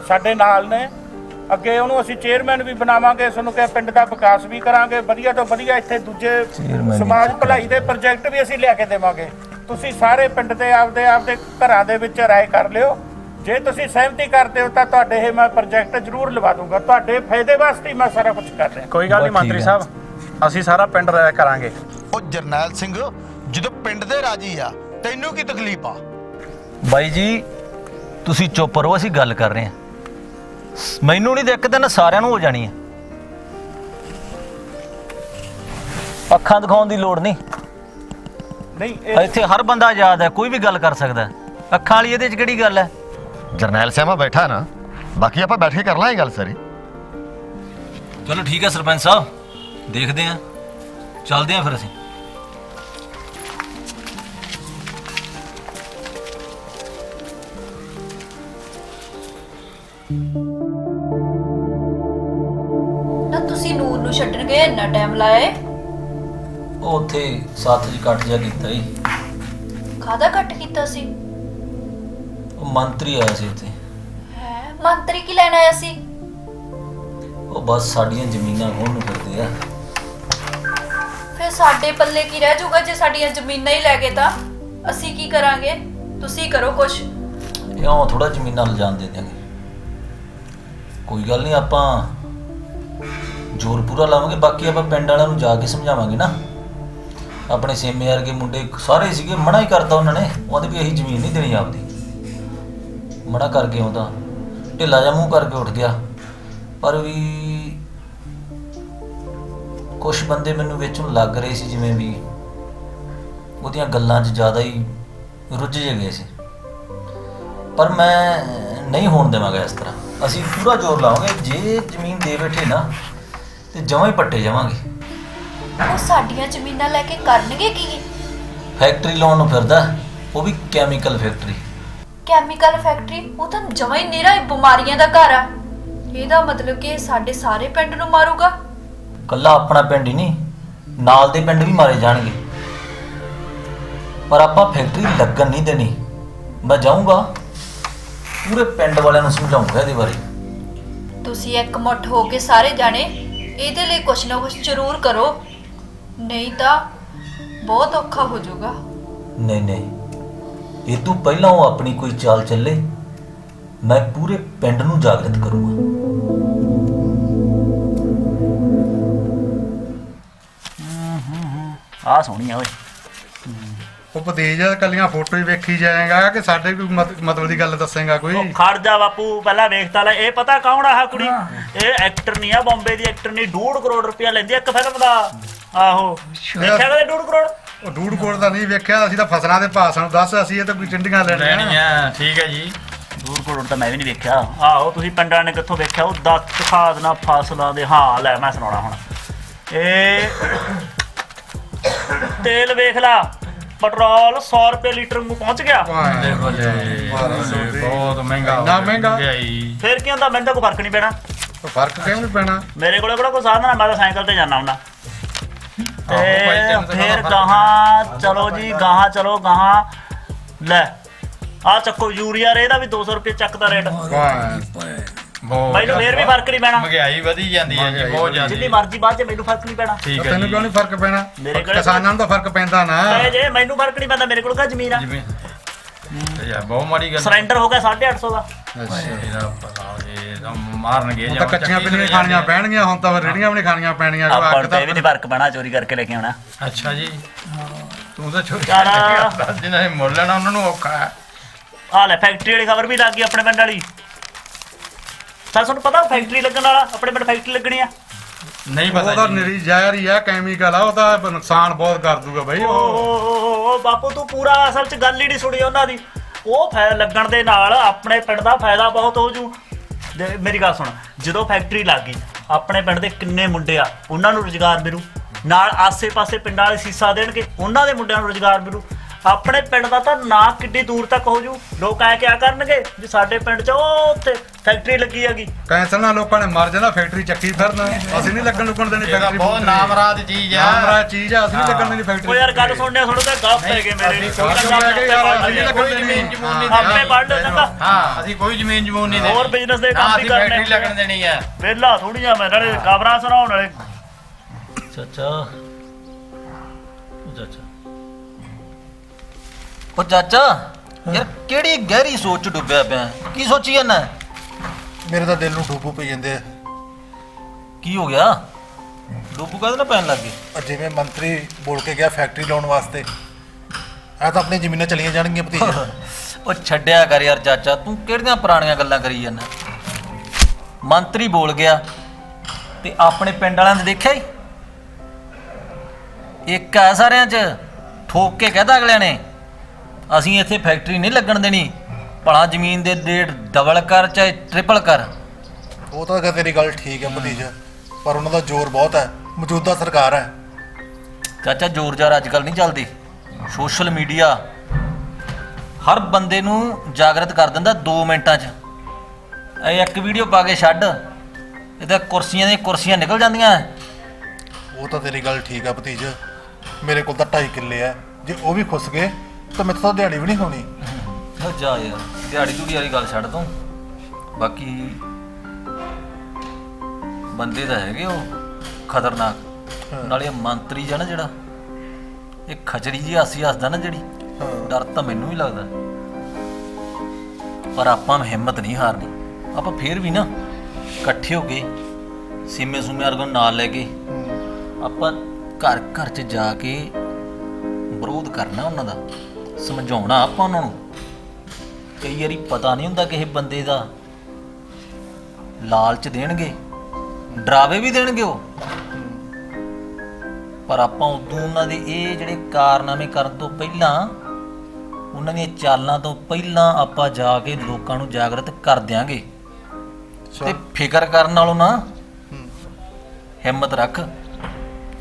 ਸਾਡੇ ਨਾਲ ਨੇ। ਅੱਗੇ ਉਹਨੂੰ ਅਸੀਂ ਚੇਅਰਮੈਨ ਵੀ ਬਣਾਵਾਂਗੇ। ਤੁਹਾਨੂੰ ਕਿਹਾ ਪਿੰਡ ਦਾ ਵਿਕਾਸ ਵੀ ਕਰਾਂਗੇ, ਵਧੀਆ ਤੋਂ ਵਧੀਆ। ਇੱਥੇ ਦੂਜੇ ਸਮਾਜ ਭਲਾਈ ਦੇ ਪ੍ਰੋਜੈਕਟ ਵੀ ਅਸੀਂ ਲਿਆ ਕੇ ਦੇਵਾਂਗੇ। ਤੁਸੀਂ ਸਾਰੇ ਪਿੰਡ ਦੇ ਆਪਦੇ ਘਰਾਂ ਦੇ ਵਿੱਚ ਰਾਏ ਕਰ ਲਿਓ। ਜੇ ਤੁਸੀਂ ਸਹਿਮਤੀ ਕਰਦੇ ਹੋ ਤਾਂ ਤੁਹਾਡੇ ਇਹ ਮੈਂ ਪ੍ਰੋਜੈਕਟ ਜ਼ਰੂਰ ਲਵਾ ਦੂੰਗਾ। ਤੁਹਾਡੇ ਫਾਇਦੇ ਵਾਸਤੇ ਮੈਂ ਸਾਰਾ ਕੁਝ ਕਰ ਰਿਹਾ। ਕੋਈ ਗੱਲ ਨਹੀਂ ਮੰਤਰੀ ਸਾਹਿਬ, ਅਸੀਂ ਸਾਰਾ ਪਿੰਡ ਰਾਇ ਕਰਾਂਗੇ। ਉਹ ਜਰਨੈਲ ਸਿੰਘ, ਜਦੋਂ ਪਿੰਡ ਦੇ ਰਾਜੀ ਆ, ਤੈਨੂੰ ਕੀ ਤਕਲੀਫ ਆ? ਬਾਈ ਜੀ, ਤੁਸੀਂ ਚੁੱਪ ਰਹੋ, ਅਸੀਂ ਗੱਲ ਕਰ ਰਹੇ ਹਾਂ। ਮੈਨੂੰ ਨਹੀਂ ਦਿੱਕਤ, ਨਾ ਸਾਰਿਆਂ ਨੂੰ ਹੋ ਜਾਣੀ ਹੈ। ਅੱਖਾਂ ਦਿਖਾਉਣ ਦੀ ਲੋੜ ਨਹੀਂ। ਇੱਥੇ ਹਰ ਬੰਦਾ ਆਜ਼ਾਦ ਹੈ, ਕੋਈ ਵੀ ਗੱਲ ਕਰ ਸਕਦਾ। ਅੱਖਾਂ ਵਾਲੀ ਇਹਦੇ 'ਚ ਕਿਹੜੀ ਗੱਲ ਹੈ? ਜਰਨੈਲ ਸਿਆਮਾ ਬੈਠਾ ਨਾ, ਬਾਕੀ ਆਪਾਂ ਬੈਠ ਕੇ ਕਰ ਲਾਂਗੇ ਗੱਲ ਸਾਰੀ। ਚਲੋ ਠੀਕ ਹੈ ਸਰਪੰਚ ਸਾਹਿਬ, ਦੇਖਦੇ ਹਾਂ। ਚੱਲਦੇ ਆ ਫਿਰ ਅਸੀਂ। ਨਾ ਤੁਸੀਂ ਨੂਰ ਨੂੰ ਛੱਡਣ ਗਏ ਇੰਨਾ ਟਾਈਮ ਲਾਇਆ ਏ? ਉਹ ਉੱਥੇ ਸਾਥ ਜੀ ਕੱਟ ਜਾ ਕੀਤਾ ਜੀ। ਕਾਹਦਾ ਕੱਟ ਕੀਤਾ ਸੀ? ਉਹ ਮੰਤਰੀ ਆਇਆ ਸੀ ਉੱਥੇ। ਹੈ ਮੰਤਰੀ ਕੀ ਲੈਣ ਆਇਆ ਸੀ? ਉਹ ਬਸ ਸਾਡੀਆਂ ਜ਼ਮੀਨਾਂ ਖੋਹਣ ਨੂੰ ਫਿਰਦੇ ਆ। ਫਿਰ ਸਾਡੇ ਪੱਲੇ ਕੀ ਰਹਿ ਜਾਊਗਾ ਜੇ ਸਾਡੀਆਂ ਜ਼ਮੀਨਾਂ ਹੀ ਲੈ ਗਏ ਤਾਂ? ਅਸੀਂ ਕੀ ਕਰਾਂਗੇ? ਤੁਸੀਂ ਕਰੋ ਕੁਛ। ਇਉਂ ਥੋੜਾ ਜ਼ਮੀਨਾਂ ਲਿਜਾਣ ਦੇ ਦਿਆਂਗੇ। ਕੋਈ ਗੱਲ ਨਹੀਂ, ਆਪਾਂ ਜ਼ੋਰ ਪੂਰਾ ਲਾਵਾਂਗੇ। ਬਾਕੀ ਆਪਾਂ ਪਿੰਡ ਵਾਲਿਆਂ ਨੂੰ ਜਾ ਕੇ ਸਮਝਾਵਾਂਗੇ ਨਾ। ਆਪਣੇ ਸੇਮੇ ਵਰਗੇ ਮੁੰਡੇ ਸਾਰੇ ਸੀਗੇ, ਮਨਾ ਹੀ ਕਰਤਾ ਉਹਨਾਂ ਨੇ। ਉਹਦੇ ਵੀ ਇਹੀ ਜ਼ਮੀਨ ਨਹੀਂ ਦੇਣੀ ਆਪਦੀ, ਮਨਾ ਕਰਕੇ ਆਉਂਦਾ ਢਿੱਲਾ ਜਿਹਾ ਮੂੰਹ ਕਰਕੇ ਉੱਠ ਗਿਆ। ਪਰ ਵੀ ਕੁਛ ਬੰਦੇ ਮੈਨੂੰ ਵਿੱਚੋਂ ਲੱਗ ਰਹੇ ਸੀ ਜਿਵੇਂ ਵੀ ਉਹਦੀਆਂ ਗੱਲਾਂ 'ਚ ਜ਼ਿਆਦਾ ਹੀ ਰੁੱਝ ਜੇ ਗਏ ਸੀ। ਪਰ ਮੈਂ ਨਹੀਂ ਹੋਣ ਦੇਵਾਂਗਾ ਇਸ ਤਰ੍ਹਾਂ। ਅਸੀਂ ਪੂਰਾ ਜ਼ੋਰ ਲਾਵਾਂਗੇ। ਜੇ ਜ਼ਮੀਨ ਦੇ ਬੈਠੇ ਨਾ ਤੇ ਜਮਾਂ ਹੀ ਪੱਟੇ ਜਾਵਾਂਗੇ। ਉਹ ਸਾਡੀਆਂ ਜ਼ਮੀਨਾਂ ਲੈ ਕੇ ਕਰਨਗੇ ਕੀ? ਫੈਕਟਰੀ ਲਾਉਣ ਨੂੰ ਫਿਰਦਾ, ਉਹ ਵੀ ਕੈਮੀਕਲ ਫੈਕਟਰੀ। Chemical factory? ਉਹ ਤਾਂ ਜਮਾਂ ਹੀ ਨਿਰਾ ਬਿਮਾਰੀਆਂ ਦਾ ਘਰ ਆ। ਇਹਦਾ ਮਤਲਬ ਕਿ ਸਾਡੇ ਸਾਰੇ ਪਿੰਡ ਨੂੰ ਮਾਰੂਗਾ? ਕੱਲਾ ਆਪਣਾ ਪਿੰਡ ਹੀ ਨਹੀਂ, ਨਾਲ ਦੇ ਪਿੰਡ ਵੀ ਮਾਰੇ ਜਾਣਗੇ। ਪਰ ਆਪਾਂ ਫੈਕਟਰੀ ਲੱਗਣ ਨਹੀਂ ਦੇਣੀ। ਮੈਂ ਜਾਊਂਗਾ, ਪੂਰੇ ਪਿੰਡ ਵਾਲਿਆਂ ਨੂੰ ਸਮਝਾਉਂਗਾ ਇਹਦੇ ਬਾਰੇ। ਤੁਸੀਂ ਇੱਕ ਮੁੱਠ ਹੋ ਕੇ ਸਾਰੇ ਜਾਣੇ ਇਹਦੇ ਲਈ ਕੁਛ ਨਾ ਕੁਛ ਜ਼ਰੂਰ ਕਰੋ, ਨਹੀਂ ਤਾਂ ਬਹੁਤ ਔਖਾ ਹੋ ਜਾਊਗਾ। ਨਹੀਂ ਨਹੀਂ, ਇਹ ਤੋਂ ਪਹਿਲਾਂ ਉਹ ਆਪਣੀ ਕੋਈ ਚਾਲ ਚੱਲੇ, ਮੈਂ ਪੂਰੇ ਪਿੰਡ ਨੂੰ ਜਾਗਰਤ ਕਰੂੰਗਾ। ਆ ਸੋਹਣੀ ਆ ਓਏ। ਉਹ ਭਤੀਜ ਕੱਲੀਆਂ ਫੋਟੋ ਹੀ ਵੇਖੀ ਜਾਏਗਾ ਕਿ ਸਾਡੇ ਕੋਈ ਮਤਲਬ ਦੀ ਗੱਲ ਦੱਸੇਗਾ ਕੋਈ? ਖੜ ਜਾ ਬਾਪੂ, ਪਹਿਲਾਂ ਵੇਖਤਾ ਲੈ। ਇਹ ਪਤਾ ਕੌਣ ਆ ਕੁੜੀ? ਇਹ ਐਕਟਰ ਨਹੀਂ ਆ, ਬੰਬੇ ਦੀ ਐਕਟਰ ਨਹੀਂ। 2.5 ਕਰੋੜ ਰੁਪਇਆ ਲੈਂਦੀ ਇੱਕ ਫਿਲਮ ਦਾ। ਆਹੋ, ਦੇਖਿਆ ਕਦੇ 2.5 ਕਰੋੜ? ਉਹ 2.5 ਕਰੋੜ ਦਾ ਨਹੀਂ ਵੇਖਿਆ। ਅਸੀਂ ਤਾਂ ਫਸਲਾਂ ਦੇ ਭਾਅ ਸਾਨੂੰ ਦੱਸ, ਅਸੀਂ ਇਹ ਤਾਂ ਕੋਈ ਚੰਡੀਆਂ ਲੈਣੀਆਂ। ਠੀਕ ਹੈ ਜੀ। 2 ਕਰੋੜ ਤਾਂ ਮੈਂ ਵੀ ਨਹੀਂ ਵੇਖਿਆ। ਆਹੋ, ਤੁਸੀਂ ਪਿੰਡਾਂ ਨੇ ਕਿੱਥੋਂ ਵੇਖਿਆ? ਉਹ ਦੱਸ ਦਿਖਾ ਦੇਣਾ ਫਸਲਾਂ ਦੇ। ਹਾਂ ਲੈ, ਮੈਂ ਸੁਣਾਉਣਾ ਹੁਣ। ਇਹ ਤੇਲ ਵੇਖ ਲਾ, ਪੈਟਰੋਲ 100 ਰੁਪਏ ਲੀਟਰ ਨੂੰ ਪਹੁੰਚ ਗਿਆ। ਬਹੁਤ ਮਹਿੰਗਾ, ਇੰਨਾ ਮਹਿੰਗਾ। ਫਿਰ ਕੀ ਹੁੰਦਾ? ਮੈਨੂੰ ਤਾਂ ਕੋਈ ਫਰਕ ਨਹੀਂ ਪੈਣਾ। ਫਰਕ ਕਿਉਂ ਨਹੀਂ ਪੈਣਾ? ਮੇਰੇ ਕੋਲੇ ਕਿਹੜਾ ਕੋਈ ਸਾਧਨ ਆ, ਮੈਂ ਤਾਂ ਸਾਈਕਲ ਤੇ ਜਾਂਦਾ ਹੁੰਦਾ। ਤੇ ਫਿਰ ਗਾਹਾਂ ਚਲੋ ਜੀ, ਗਾਹਾਂ ਚਲੋ, ਗਾਹਾਂ ਲੈ ਆ ਚੱਕੋ ਯੂਰੀਆ ਰੇ ਦਾ ਵੀ 200 ਰੁਪਏ ਚੱਕਦਾ ਰੇਟ। ਮੈਨੂੰ ਫੇਰ ਵੀ ਫਰਕ ਨਹੀਂ ਪੈਣਾ। ਮਹਿੰਗਾਈ ਵਧੀ ਜਾਂਦੀ ਹੈ ਜੀ, ਬਹੁਤ ਜ਼ਿਆਦਾ। ਜਿੰਨੀ ਮਰਜ਼ੀ ਬਾਅਦ ਚ ਮੈਨੂੰ ਫਰਕ ਨਹੀਂ ਪੈਣਾ। ਤੈਨੂੰ ਕਿਉਂ ਨਹੀਂ ਫਰਕ ਪੈਣਾ? ਕਿਸਾਨਾਂ ਨੂੰ ਤਾਂ ਫਰਕ ਪੈਂਦਾ ਨਾ। ਜੇ ਮੈਨੂੰ ਫਰਕ ਨਹੀਂ ਪੈਂਦਾ, ਮੇਰੇ ਕੋਲ ਕਾ ਜ਼ਮੀਨ ਆ। ਯਾਰ ਬਹੁਤ ਮਾੜੀ ਗੱਲ। ਸਿਲੰਡਰ ਹੋ ਗਿਆ 850 ਦਾ। ਇਹਦਾ ਪਤਾ ਇਹ ਮਾਰਨਗੇ। ਤਾਂ ਕੱਚੀਆਂ ਪਿੰਨੀਆਂ ਖਾਣੀਆਂ ਪੈਣਗੀਆਂ, ਹੁਣ ਤਾਂ ਰੇੜੀਆਂ ਵੀ ਨਹੀਂ ਖਾਣੀਆਂ ਪੈਣੀਆਂ। ਆਪਾਂ ਨੂੰ ਵੀ ਨਹੀਂ ਫਰਕ ਪੈਣਾ, ਚੋਰੀ ਕਰਕੇ ਲੈ ਕੇ ਆਉਣਾ। ਅੱਛਾ ਜੀ, ਤੂੰ ਤਾਂ ਚੋਰੀ ਕਰਕੇ ਜਿਹਨਾਂ ਨੇ ਮੁੱਲ ਲੈਣਾ ਉਹਨਾਂ ਨੂੰ ਔਖਾ ਹੈ। ਆ ਲੈ, ਫੈਕਟਰੀ ਵਾਲੀ ਖਬਰ ਵੀ ਲੱਗ ਗਈ ਆਪਣੇ ਪਿੰਡ ਵਾਲੀ। ਸਰ ਤੁਹਾਨੂੰ ਪਤਾ ਫੈਕਟਰੀ ਲੱਗਣ ਵਾਲਾ, ਆਪਣੇ ਪਿੰਡ ਫੈਕਟਰੀ ਲੱਗਣੀ ਆ? ਨਹੀਂ ਪਤਾ। ਉਹਦਾ ਨਿਰੀ ਜ਼ਹਿਰ ਹੀ ਆ, ਕੈਮੀਕਲ ਆ। ਉਹ ਤਾਂ ਨੁਕਸਾਨ ਬਹੁਤ ਕਰ ਦੂਗਾ ਬਈ। ਓ ਬਾਪੂ, ਤੂੰ ਪੂਰਾ ਅਸਲ 'ਚ ਗੱਲ ਹੀ ਨਹੀਂ ਸੁਣੀ ਉਹਨਾਂ ਦੀ। ਉਹ ਲੱਗਣ ਦੇ ਨਾਲ ਆਪਣੇ ਪਿੰਡ ਦਾ ਫਾਇਦਾ ਬਹੁਤ ਹੋ ਜੂ। ਮੇਰੀ ਗੱਲ ਸੁਣ, ਜਦੋਂ ਫੈਕਟਰੀ ਲੱਗ ਗਈ, ਆਪਣੇ ਪਿੰਡ ਦੇ ਕਿੰਨੇ ਮੁੰਡੇ ਆ, ਉਹਨਾਂ ਨੂੰ ਰੁਜ਼ਗਾਰ ਮਿਲੂ। ਨਾਲ ਆਸੇ-ਪਾਸੇ ਪਿੰਡਾਂ ਵਾਲੇ ਸੀਸਾ ਦੇਣਗੇ, ਉਹਨਾਂ ਦੇ ਮੁੰਡਿਆਂ ਨੂੰ ਰੁਜ਼ਗਾਰ ਮਿਲੂ। ਆਪਣੇ ਪਿੰਡ ਦਾ ਤਾਂ ਨਾ ਕਿੱਡੀ ਦੂਰ ਤੱਕ ਹੋ ਜੂ। ਲੋਕ ਐ ਕਿਆ ਕਰਨਗੇ ਜੇ ਸਾਡੇ ਪਿੰਡ 'ਚ ਉਹ ਉੱਥੇ ਫੈਕਟਰੀ ਲੱਗੀ ਹੈਗੀ। ਕੈਂਸਰ ਨਾਲ ਲੋਕਾਂ ਨੇ ਮਰ ਜਾਣਾ, ਫੈਕਟਰੀ ਚੱਕੀ ਫਿਰਨਾ। ਅਸੀਂ ਨਹੀਂ ਲੱਗਣ ਦੇਣੀ ਫੈਕਟਰੀ। ਬਹੁਤ ਨਾਮਰਾਦ ਚੀਜ਼ ਆ, ਨਾਮਰਾਦ ਚੀਜ਼ ਆ। ਅਸੀਂ ਨਹੀਂ ਲੱਗਣ ਦੇਣੀ ਫੈਕਟਰੀ। ਉਹ ਯਾਰ ਗੱਲ ਸੁਣਨੇ ਸੁਣੋ ਤਾਂ ਗੱਪ ਪੈ ਗਏ ਮੇਰੇ। ਕੋਈ ਜ਼ਮੀਨ ਜਮੂਨ ਨਹੀਂ ਆਪਣੇ ਪੜ੍ਹ ਲਓ ਚੰਗਾ। ਹਾਂ, ਅਸੀਂ ਕੋਈ ਜ਼ਮੀਨ ਜਮੂਨ ਨਹੀਂ ਦੇਣੀ। ਹੋਰ ਬਿਜ਼ਨਸ ਦੇ ਕੰਮ ਵੀ ਕਰਨੇ। ਫੈਕਟਰੀ ਲੱਗਣ ਦੇਣੀ ਆ। ਵਿਹਲਾ ਥੋੜੀਆਂ ਮੈਂ ਨਾਲੇ ਖਬਰਾਂ ਸੁਣਾਉਣ ਵਾਲੇ। ਚਾਚਾ, ਉਹ ਚਾਚਾ ਯਾਰ ਕਿਹੜੀ ਗਹਿਰੀ ਸੋਚ ਚ ਡੁੱਬਿਆ ਪਿਆ? ਕੀ ਸੋਚੀ ਜਾਂਦਾ? ਮੇਰੇ ਤਾਂ ਦਿਲ ਨੂੰ ਡੂਬੂ ਪਈ ਜਾਂਦੇ ਆ। ਕੀ ਹੋ ਗਿਆ? ਡੁੱਬੂ ਕਾਹਦੇ ਨਾਲ ਪੈਣ ਲੱਗ ਗਏ? ਜਿਵੇਂ ਮੰਤਰੀ ਬੋਲ ਕੇ ਗਿਆ ਫੈਕਟਰੀ ਲਾਉਣ ਵਾਸਤੇ, ਆ ਤਾਂ ਆਪਣੀਆਂ ਜ਼ਮੀਨਾਂ ਚਲੀਆਂ ਜਾਣਗੀਆਂ ਭਤੀਜਾ। ਉਹ ਛੱਡਿਆ ਕਰ ਯਾਰ ਚਾਚਾ, ਤੂੰ ਕਿਹੜੀਆਂ ਪੁਰਾਣੀਆਂ ਗੱਲਾਂ ਕਰੀ ਜਾਂਦਾ? ਮੰਤਰੀ ਬੋਲ ਗਿਆ ਤੇ ਆਪਣੇ ਪਿੰਡ ਵਾਲਿਆਂ ਨੇ ਦੇਖਿਆ ਹੀ ਇੱਕ ਆ ਸਾਰਿਆਂ 'ਚ ਠੋਕ ਕੇ ਕਹਿਦਾ ਅਗਲਿਆਂ ਨੇ, ਅਸੀਂ ਇੱਥੇ ਫੈਕਟਰੀ ਨਹੀਂ ਲੱਗਣ ਦੇਣੀ। ਭਲਾ ਜ਼ਮੀਨ ਦੇ ਰੇਟ ਡਬਲ ਕਰ ਚਾਹੇ ਟ੍ਰਿਪਲ ਕਰ। ਉਹ ਤਾਂ ਤੇਰੀ ਗੱਲ ਠੀਕ ਹੈ ਭਤੀਜਾ, ਪਰ ਉਹਨਾਂ ਦਾ ਜ਼ੋਰ ਬਹੁਤ ਹੈ। ਮੌਜੂਦਾ ਸਰਕਾਰ ਹੈ, ਚਾਚਾ ਜ਼ੋਰ ਜ਼ਾਰ ਅੱਜ ਕੱਲ੍ਹ ਨਹੀਂ ਚੱਲਦੀ। ਸੋਸ਼ਲ ਮੀਡੀਆ ਹਰ ਬੰਦੇ ਨੂੰ ਜਾਗਰਤ ਕਰ ਦਿੰਦਾ 2 ਮਿੰਟਾਂ 'ਚ। ਇਹ ਇੱਕ ਵੀਡੀਓ ਪਾ ਕੇ ਛੱਡ, ਇਹਦਾ ਕੁਰਸੀਆਂ ਦੀਆਂ ਕੁਰਸੀਆਂ ਨਿਕਲ ਜਾਂਦੀਆਂ। ਉਹ ਤਾਂ ਤੇਰੀ ਗੱਲ ਠੀਕ ਆ ਭਤੀਜ, ਮੇਰੇ ਕੋਲ ਤਾਂ 2.5 ਕਿੱਲੇ ਆ, ਜੇ ਉਹ ਵੀ ਖੁੱਸ ਗਏ ਤਾਂ ਮੈਥੋਂ ਤਾਂ ਦਿਹਾੜੀ ਵੀ ਨਹੀਂ ਹੋਣੀ। ਜਾ ਯਾਰ, ਦਿਹਾੜੀ ਦੂੜੀ ਵਾਲੀ ਗੱਲ ਛੱਡ ਤੂੰ। ਬਾਕੀ ਬੰਦੇ ਤਾਂ ਹੈਗੇ ਉਹ ਖਤਰਨਾਕ, ਨਾਲੇ ਮੰਤਰੀ ਜਾਂ ਨਾ ਜਿਹੜਾ ਇਹ ਖਚੜੀ ਜੀ ਹਾਸੀ ਹੱਸਦਾ ਨਾ ਜਿਹੜੀ, ਡਰ ਤਾਂ ਮੈਨੂੰ ਵੀ ਲੱਗਦਾ। ਪਰ ਆਪਾਂ ਹਿੰਮਤ ਨਹੀਂ ਹਾਰਨੀ। ਆਪਾਂ ਫੇਰ ਵੀ ਨਾ ਇਕੱਠੇ ਹੋ ਕੇ ਸੀਮੇ ਸੂਮੇ ਵਰਗੋਂ ਨਾਲ ਲੈ ਕੇ ਆਪਾਂ ਘਰ ਘਰ 'ਚ ਜਾ ਕੇ ਵਿਰੋਧ ਕਰਨਾ ਉਹਨਾਂ ਦਾ, ਸਮਝਾਉਣਾ ਆਪਾਂ ਉਹਨਾਂ ਨੂੰ। ਕਈ ਵਾਰੀ ਪਤਾ ਨਹੀਂ ਹੁੰਦਾ ਕਿਸੇ ਬੰਦੇ ਦਾ, ਲਾਲਚ ਦੇਣਗੇ, ਡਰਾਵੇ ਵੀ ਦੇਣਗੇ ਉਹ, ਪਰ ਆਪਾਂ ਉਦੋਂ ਉਹਨਾਂ ਦੇ ਇਹ ਜਿਹੜੇ ਕਾਰਨਾਮੇ ਕਰਨ ਤੋਂ ਪਹਿਲਾਂ, ਉਹਨਾਂ ਦੀਆਂ ਚਾਲਾਂ ਤੋਂ ਪਹਿਲਾਂ ਆਪਾਂ ਜਾ ਕੇ ਲੋਕਾਂ ਨੂੰ ਜਾਗਰਤ ਕਰ ਦਿਆਂਗੇ। ਤੇ ਫਿਕਰ ਕਰਨ ਨਾਲੋਂ ਨਾ ਹਿੰਮਤ ਰੱਖ।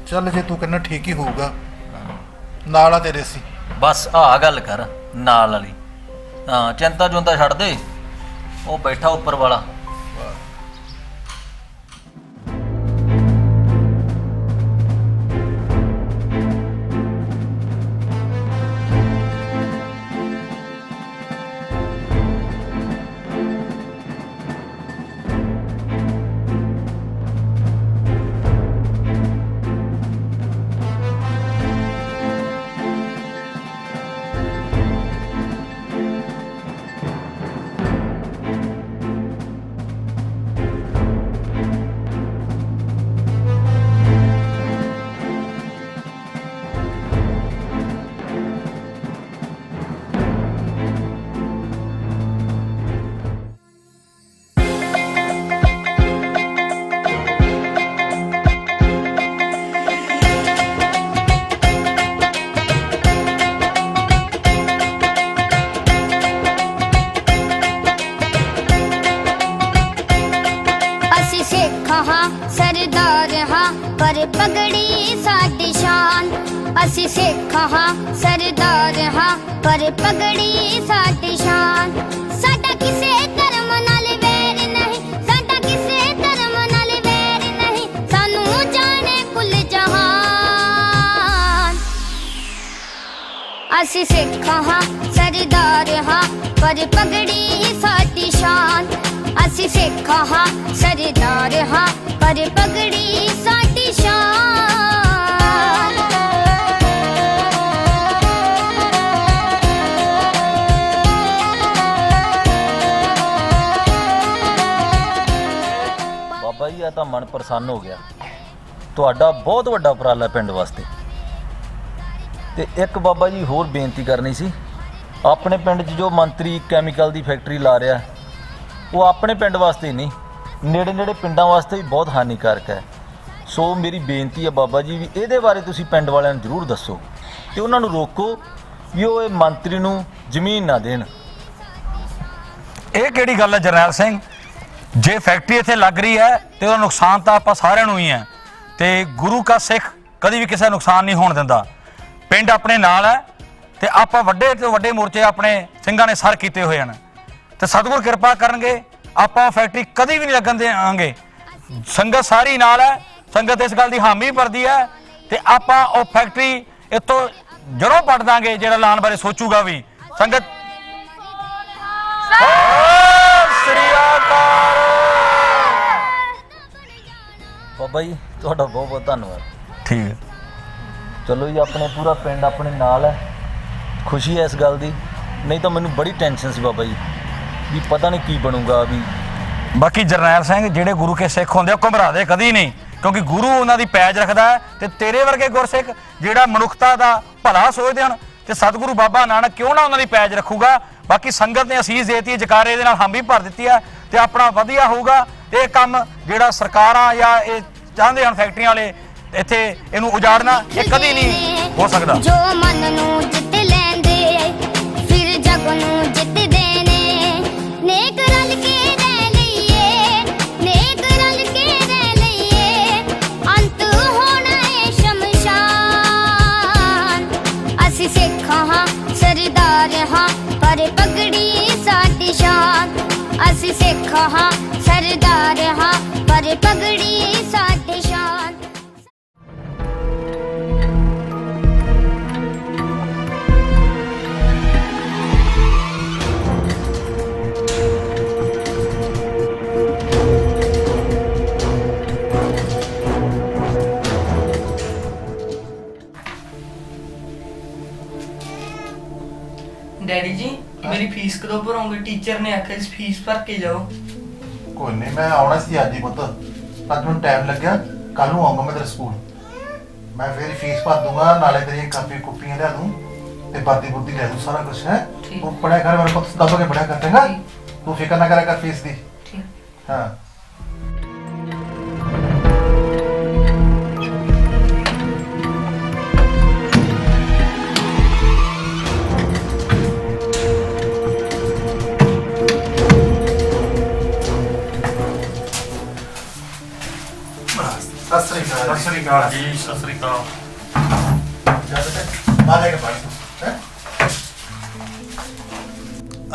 ਚੱਲ ਜੇ ਤੂੰ ਕਹਿੰਦਾ ਠੀਕ ਹੀ ਹੋਊਗਾ, ਨਾਲ ਆ ਤੇਰੇ ਸੀ। ਬਸ ਆਹ ਗੱਲ ਕਰ ਨਾਲ ਵਾਲੀ। ਹਾਂ, ਚਿੰਤਾ ਚੁੰਤਾ ਛੱਡ ਦੇ, ਉਹ ਬੈਠਾ ਉੱਪਰ ਵਾਲਾ। ਅਸੀਂ ਸਿੱਖ ਹਾਂ ਸਰਦਾਰ ਹਾਂ ਪਰ ਪਗੜੀ ਸਾਡੀ ਸ਼ਾਨ। ਸਾਡਾ ਕਿਸੇ ਧਰਮ ਨਾਲ ਵੈਰ ਨਹੀਂ, ਸਾਡਾ ਕਿਸੇ ਧਰਮ ਨਾਲ ਵੈਰ ਨਹੀਂ, ਸਾਨੂੰ ਜਾਣੇ ਕੁੱਲ ਜਹਾਨ। ਅਸੀਂ ਸਿੱਖ ਹਾਂ ਸਰਦਾਰ ਹਾਂ ਪਰ ਪਗੜੀ ਸਾਡੀ ਸ਼ਾਨ। ਅਸੀਂ ਸਿੱਖ ਹਾਂ ਸਰਦਾਰ ਹਾਂ ਪਰ ਪਗੜੀ ਸਾਡੀ ਸ਼ਾਨ। ਬਾਬਾ ਜੀ, ਆ ਤਾਂ ਮਨ ਪ੍ਰਸੰਨ ਹੋ ਗਿਆ। ਤੁਹਾਡਾ ਬਹੁਤ ਵੱਡਾ ਉਪਰਾਲਾ ਪਿੰਡ ਵਾਸਤੇ। ਤੇ ਇੱਕ ਬਾਬਾ ਜੀ ਹੋਰ ਬੇਨਤੀ ਕਰਨੀ ਸੀ। ਆਪਣੇ ਪਿੰਡ 'ਚ ਜੋ ਮੰਤਰੀ ਕੈਮੀਕਲ ਦੀ ਫੈਕਟਰੀ ਲਾ ਰਿਹਾ, ਉਹ ਆਪਣੇ ਪਿੰਡ ਵਾਸਤੇ ਨਹੀਂ, ਨੇੜੇ ਨੇੜੇ ਪਿੰਡਾਂ ਵਾਸਤੇ ਵੀ ਬਹੁਤ ਹਾਨੀਕਾਰਕ ਹੈ। ਸੋ ਮੇਰੀ ਬੇਨਤੀ ਹੈ ਬਾਬਾ ਜੀ, ਵੀ ਇਹਦੇ ਬਾਰੇ ਤੁਸੀਂ ਪਿੰਡ ਵਾਲਿਆਂ ਨੂੰ ਜ਼ਰੂਰ ਦੱਸੋ ਤੇ ਉਹਨਾਂ ਨੂੰ ਰੋਕੋ ਵੀ ਉਹ ਇਹ ਮੰਤਰੀ ਨੂੰ ਜ਼ਮੀਨ ਨਾ ਦੇਣ। ਇਹ ਕਿਹੜੀ ਗੱਲ ਹੈ ਜਰਨੈਲ ਸਿੰਘ? ਜੇ ਫੈਕਟਰੀ ਇੱਥੇ ਲੱਗ ਰਹੀ ਹੈ ਤੇ ਉਹਦਾ ਨੁਕਸਾਨ ਤਾਂ ਆਪਾਂ ਸਾਰਿਆਂ ਨੂੰ ਹੀ ਹੈ, ਤੇ ਗੁਰੂ ਕਾ ਸਿੱਖ ਕਦੀ ਵੀ ਕਿਸੇ ਦਾ ਨੁਕਸਾਨ ਨਹੀਂ ਹੋਣ ਦਿੰਦਾ। ਪਿੰਡ ਆਪਣੇ ਨਾਲ ਹੈ ਤੇ ਆਪਾਂ ਵੱਡੇ ਤੋਂ ਵੱਡੇ ਮੋਰਚੇ ਆਪਣੇ ਸਿੰਘਾਂ ਨੇ ਸਰ ਕੀਤੇ ਹੋਏ ਹਨ, ਤੇ ਸਤਿਗੁਰ ਕਿਰਪਾ ਕਰਨਗੇ ਆਪਾਂ ਫੈਕਟਰੀ ਕਦੀ ਵੀ ਨਹੀਂ ਲੱਗਣ ਦੇਵਾਂਗੇ। ਸੰਗਤ ਸਾਰੀ ਨਾਲ ਹੈ, ਸੰਗਤ ਇਸ ਗੱਲ ਦੀ ਹਾਮੀ ਭਰਦੀ ਹੈ, ਤੇ ਆਪਾਂ ਉਹ ਫੈਕਟਰੀ ਇੱਥੋਂ ਜੜੋਂ ਪੱਟ ਦਾਂਗੇ ਜਿਹੜਾ ਲਾਉਣ ਬਾਰੇ ਸੋਚੂਗਾ ਵੀ। ਸੰਗਤ ਬਾਬਾ ਜੀ ਤੁਹਾਡਾ ਬਹੁਤ ਬਹੁਤ ਧੰਨਵਾਦ। ਠੀਕ ਹੈ, ਚਲੋ ਜੀ, ਆਪਣੇ ਪੂਰਾ ਪਿੰਡ ਆਪਣੇ ਨਾਲ ਹੈ। ਖੁਸ਼ੀ ਹੈ ਇਸ ਗੱਲ ਦੀ, ਨਹੀਂ ਤਾਂ ਮੈਨੂੰ ਬੜੀ ਟੈਨਸ਼ਨ ਸੀ ਬਾਬਾ ਜੀ ਵੀ ਪਤਾ ਨਹੀਂ ਕੀ ਬਣੂਗਾ। ਵੀ ਬਾਕੀ ਜਰਨੈਲ ਸਿੰਘ, ਜਿਹੜੇ ਗੁਰੂ ਕੇ ਸਿੱਖ ਹੁੰਦੇ ਉਹ ਘਬਰਾਦੇ ਕਦੀ ਨਹੀਂ, ਕਿਉਂਕਿ ਗੁਰੂ ਉਹਨਾਂ ਦੀ ਪੈਜ ਰੱਖਦਾ ਹੈ। ਤੇ ਤੇਰੇ ਵਰਗੇ ਗੁਰਸਿੱਖ ਜਿਹੜਾ ਮਨੁੱਖਤਾ ਦਾ ਭਲਾ ਸੋਚਦੇ ਹਨ, ਤੇ ਸਤਿਗੁਰੂ ਬਾਬਾ ਨਾਨਕ ਕਿਉਂ ਨਾ ਉਹਨਾਂ ਦੀ ਪੈਜ ਰੱਖੂਗਾ। ਬਾਕੀ ਸੰਗਤ ਨੇ ਅਸੀਸ ਦੇਤੀ ਹੈ, ਜਕਾਰੇ ਦੇ ਨਾਲ ਹਾਮੀ ਭਰ ਦਿੱਤੀ ਹੈ, ਤੇ ਆਪਣਾ ਵਧੀਆ ਹੋਊਗਾ। ਤੇ ਇਹ ਕੰਮ ਜਿਹੜਾ ਸਰਕਾਰਾਂ ਜਾਂ ਇਹ ਚਾਹੁੰਦੇ ਹਨ ਫੈਕਟਰੀਆਂ ਵਾਲੇ ਇੱਥੇ ਇਹਨੂੰ ਉਜਾੜਨਾ, ਇਹ ਕਦੀ ਨਹੀਂ ਹੋ ਸਕਦਾ। ਜੋ ਮਨ ਨੂੰ ਜਿੱਤ ਲੈਂਦੇ ਫਿਰ ਜਗ ਨੂੰ ਜਿੱਤਦੇ ਨੇ। ਨੇਕ ਰਲ ਕੇ ਰਹਿ ਲਈਏ, ਨੇਕ ਰਲ ਕੇ ਰਹਿ ਲਈਏ, ਅੰਤ ਹੋਣਾ ਏ ਸ਼ਮਸ਼ਾਨ। ਅਸੀਂ ਸਿੱਖ ਹਾਂ ਸਰਦਾਰ ਹਾਂ ਪਰ ਪਗੜੀ ਸਾਡੇ ਸ਼ਾਨ। ਡੈਡੀ ਜੀ ਮੇਰੀ ਫੀਸ ਕਦੋਂ ਭਰੋਗੇ? ਟੀਚਰ ਨੇ ਆਖਿਆ ਸੀ ਫੀਸ ਭਰ ਕੇ ਜਾਓ। ਕੋਈ ਨਹੀਂ, ਮੈਂ ਆਉਣਾ ਸੀ ਅੱਜ ਹੀ ਪੁੱਤ, ਅੱਜ ਮੈਨੂੰ ਟਾਈਮ ਲੱਗਿਆ, ਕੱਲ ਨੂੰ ਆਉਂਗਾ ਮੈਂ ਤੇਰੇ ਸਕੂਲ। ਮੈਂ ਫੇਰ ਫੀਸ ਭਰ ਦੂੰਗਾ, ਨਾਲੇ ਤੇਰੀ ਕਾਪੀ ਕੁੱਪੀਆਂ ਲਿਆ ਦੂੰ ਤੇ ਵਰਦੀ ਬੁਰਦੀ ਲੈ ਦੂੰ, ਸਾਰਾ ਕੁਝ ਹੈ। ਤੂੰ ਪੜਿਆ ਕਰ, ਮੇਰੇ ਪੁੱਤ ਦੱਬ ਕੇ ਪੜਿਆ ਕਰ, ਚੰਗਾ? ਤੂੰ ਫਿਕਰ ਨਾ ਕਰਿਆ ਕਰ ਫੀਸ ਦੀ। ਹਾਂ ਸਤਿ ਸ੍ਰੀ ਅਕਾਲ। ਸਤਿ ਸ੍ਰੀ ਅਕਾਲ ਜੀ। ਸਤਿ ਸ੍ਰੀ ਅਕਾਲ।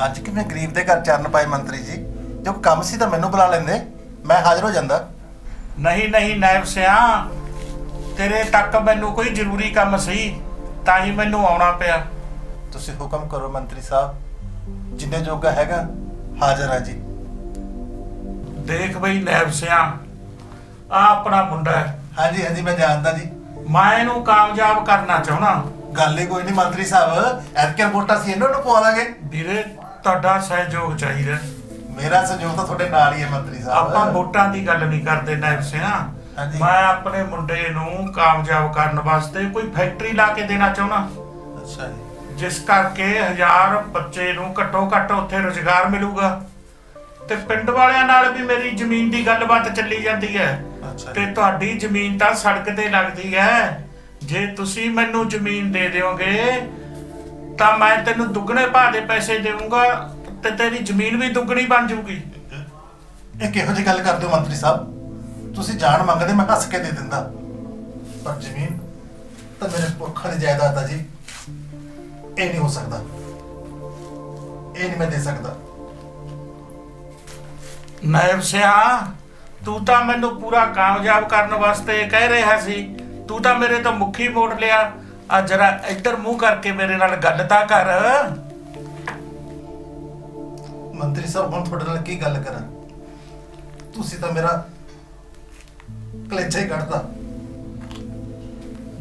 ਅੱਜ ਕਿਵੇਂ ਗਰੀਬ ਦੇ ਘਰ ਚਰਨ ਪਾਏ ਮੰਤਰੀ ਜੀ? ਜੋ ਕੰਮ ਸੀ ਤਾਂ ਮੈਨੂੰ ਬੁਲਾ ਲੈਂਦੇ, ਮੈਂ ਹਾਜ਼ਰ ਹੋ ਜਾਂਦਾ। ਨਹੀਂ ਨਹੀਂ ਨਾਇਬ ਸਿਆ, ਤੇਰੇ ਤੱਕ ਮੈਨੂੰ ਕੋਈ ਜ਼ਰੂਰੀ ਕੰਮ ਸੀ ਤਾਂ ਹੀ ਮੈਨੂੰ ਆਉਣਾ ਪਿਆ। ਤੁਸੀਂ ਹੁਕਮ ਕਰੋ ਮੰਤਰੀ ਸਾਹਿਬ, ਜਿੰਨੇ ਜੋਗਾ ਹੈਗਾ ਹਾਜ਼ਰ ਹਾਂ ਜੀ। ਦੇਖ ਬਈ ਨਾਇਬ ਸਿਆ, ਆ ਆਪਣਾ ਮੁੰਡਾ ਹੈ। ਹਾਂਜੀ ਹਾਂਜੀ ਮੈਂ ਜਾਣਦਾ ਜੀ। ਮੈਂ ਇਹਨੂੰ ਕਾਮਯਾਬ ਕਰਨਾ ਚਾਹੁੰਦਾ। ਗੱਲ ਹੀ ਕੋਈ ਨਹੀਂ ਮੰਤਰੀ ਸਾਹਿਬ, ਐਤਕੀ ਵੋਟਾਂ ਸੀ ਇਹਨਾਂ ਨੂੰ ਪਵਾ ਲਾਂਗੇ। ਵੀਰੇ ਤੁਹਾਡਾ ਸਹਿਯੋਗ ਚਾਹੀਦਾ। ਮੇਰਾ ਸਹਿਯੋਗ ਤਾਂ ਤੁਹਾਡੇ ਨਾਲ ਹੀ ਹੈ ਮੰਤਰੀ ਸਾਹਿਬ। ਆਪਾਂ ਵੋਟਾਂ ਦੀ ਗੱਲ ਨਹੀਂ ਕਰਦੇ ਨਾਇਬ ਸਿਆ, ਮੈਂ ਆਪਣੇ ਮੁੰਡੇ ਨੂੰ ਕਾਮਯਾਬ ਕਰਨ ਵਾਸਤੇ ਕੋਈ ਫੈਕਟਰੀ ਲਾ ਕੇ ਦੇਣਾ ਚਾਹੁੰਦਾ। ਅੱਛਾ ਜੀ। ਜਿਸ ਕਰਕੇ 1000 ਬੱਚੇ ਨੂੰ ਘੱਟੋ ਘੱਟ ਉੱਥੇ ਰੁਜ਼ਗਾਰ ਮਿਲੂਗਾ ਤੇ ਪਿੰਡ ਵਾਲਿਆਂ ਨਾਲ ਵੀ ਮੇਰੀ ਜ਼ਮੀਨ ਦੀ ਗੱਲਬਾਤ ਚੱਲੀ ਜਾਂਦੀ ਹੈ। ਤੇ ਤੁਹਾਡੀ ਜ਼ਮੀਨ ਤਾਂ ਸੜਕ ਤੇ ਲੱਗਦੀ ਹੈ। ਜੇ ਤੁਸੀਂ ਮੈਨੂੰ ਜ਼ਮੀਨ ਦੇ ਦਿਓਗੇ ਤਾਂ ਮੈਂ ਤੈਨੂੰ ਦੁੱਗਣੇ ਭਾਅ ਦੇ ਪੈਸੇ ਦੇਵਾਂਗਾ ਤੇ ਤੇਰੀ ਜ਼ਮੀਨ ਵੀ ਦੁੱਗਣੀ ਬਣ ਜਾਊਗੀ। ਇਹ ਕਿਹੋ ਜਿਹੀ ਗੱਲ ਕਰਦੇ ਹੋ ਮੰਤਰੀ ਸਾਹਿਬ? ਤੁਸੀਂ ਜਾਣ ਮੰਗਦੇ, ਮੈਂ ਹੱਸ ਕੇ ਦੇ ਦਿੰਦਾ, ਪਰ ਜ਼ਮੀਨ ਤਾਂ ਮੇਰੇ ਪੁਰਖਾਂ ਦੀ ਜਾਇਦਾਦ ਆ ਜੀ। ਇਹ ਨਹੀਂ ਹੋ ਸਕਦਾ, ਇਹ ਨਹੀਂ ਮੈਂ ਦੇ ਸਕਦਾ। ਨਾਇਬ ਸਿਆ, ਤੂੰ ਤਾਂ ਮੈਨੂੰ ਪੂਰਾ ਕਾਮਯਾਬ ਕਰਨ ਵਾਸਤੇ ਕਹਿ ਰਿਹਾ ਸੀ, ਤੂੰ ਤਾਂ ਮੇਰੇ ਤੋਂ ਮੁੱਖੀ ਮੋੜ ਲਿਆ। ਆ ਜਰਾ ਇੱਧਰ ਮੂੰਹ ਕਰਕੇ ਮੇਰੇ ਨਾਲ ਗੱਲ ਤਾਂ ਕਰ। ਮੰਤਰੀ ਸਾਹਿਬ ਹੁਣ ਤੁਹਾਡੇ ਨਾਲ ਕੀ ਗੱਲ ਕਰਾਂ? ਤੁਸੀਂ ਤਾਂ ਮੇਰਾ ਕਲੇਜਾ ਹੀ ਕੱਢਦਾ।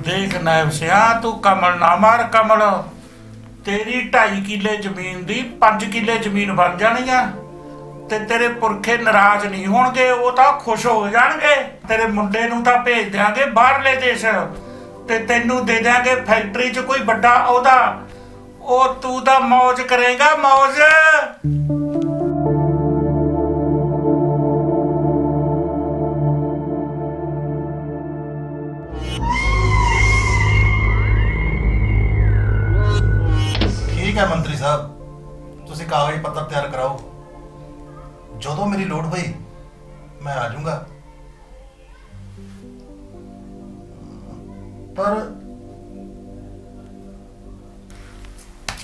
ਦੇਖ ਨਾਇਬ ਸਿਆ, ਤੂੰ ਕਮਲ ਨਾ ਮਾਰ ਕਮਲ। ਤੇਰੀ 2.5 ਕਿੱਲੇ ਜ਼ਮੀਨ ਦੀ 5 ਕਿੱਲੇ ਜ਼ਮੀਨ ਬਣ ਜਾਣੀ ਆ ਤੇ ਤੇਰੇ ਪੁਰਖੇ ਨਾਰਾਜ਼ ਨਹੀਂ ਹੋਣਗੇ, ਉਹ ਤਾਂ ਖੁਸ਼ ਹੋ ਜਾਣਗੇ। ਤੇਰੇ ਮੁੰਡੇ ਨੂੰ ਤਾਂ ਭੇਜ ਦਿਆਂਗੇ ਬਾਹਰਲੇ ਦੇਸ਼ ਤੇ ਤੈਨੂੰ ਦੇ ਦਿਆਂਗੇ ਫੈਕਟਰੀ 'ਚ ਕੋਈ ਵੱਡਾ ਅਹੁਦਾ। ਉਹ ਤੂੰ ਤਾਂ ਮौज ਕਰੇਗਾ, ਮौज। ਠੀਕ ਹੈ ਮੰਤਰੀ ਸਾਹਿਬ, ਤੁਸੀਂ ਕਾਗਜ਼ ਪੱਤਰ ਤਿਆਰ ਕਰਾਓ, ਜਦੋਂ ਮੇਰੀ ਲੋੜ ਹੋਈ ਮੈਂ ਆ ਜਾਊਂਗਾ। ਪਰ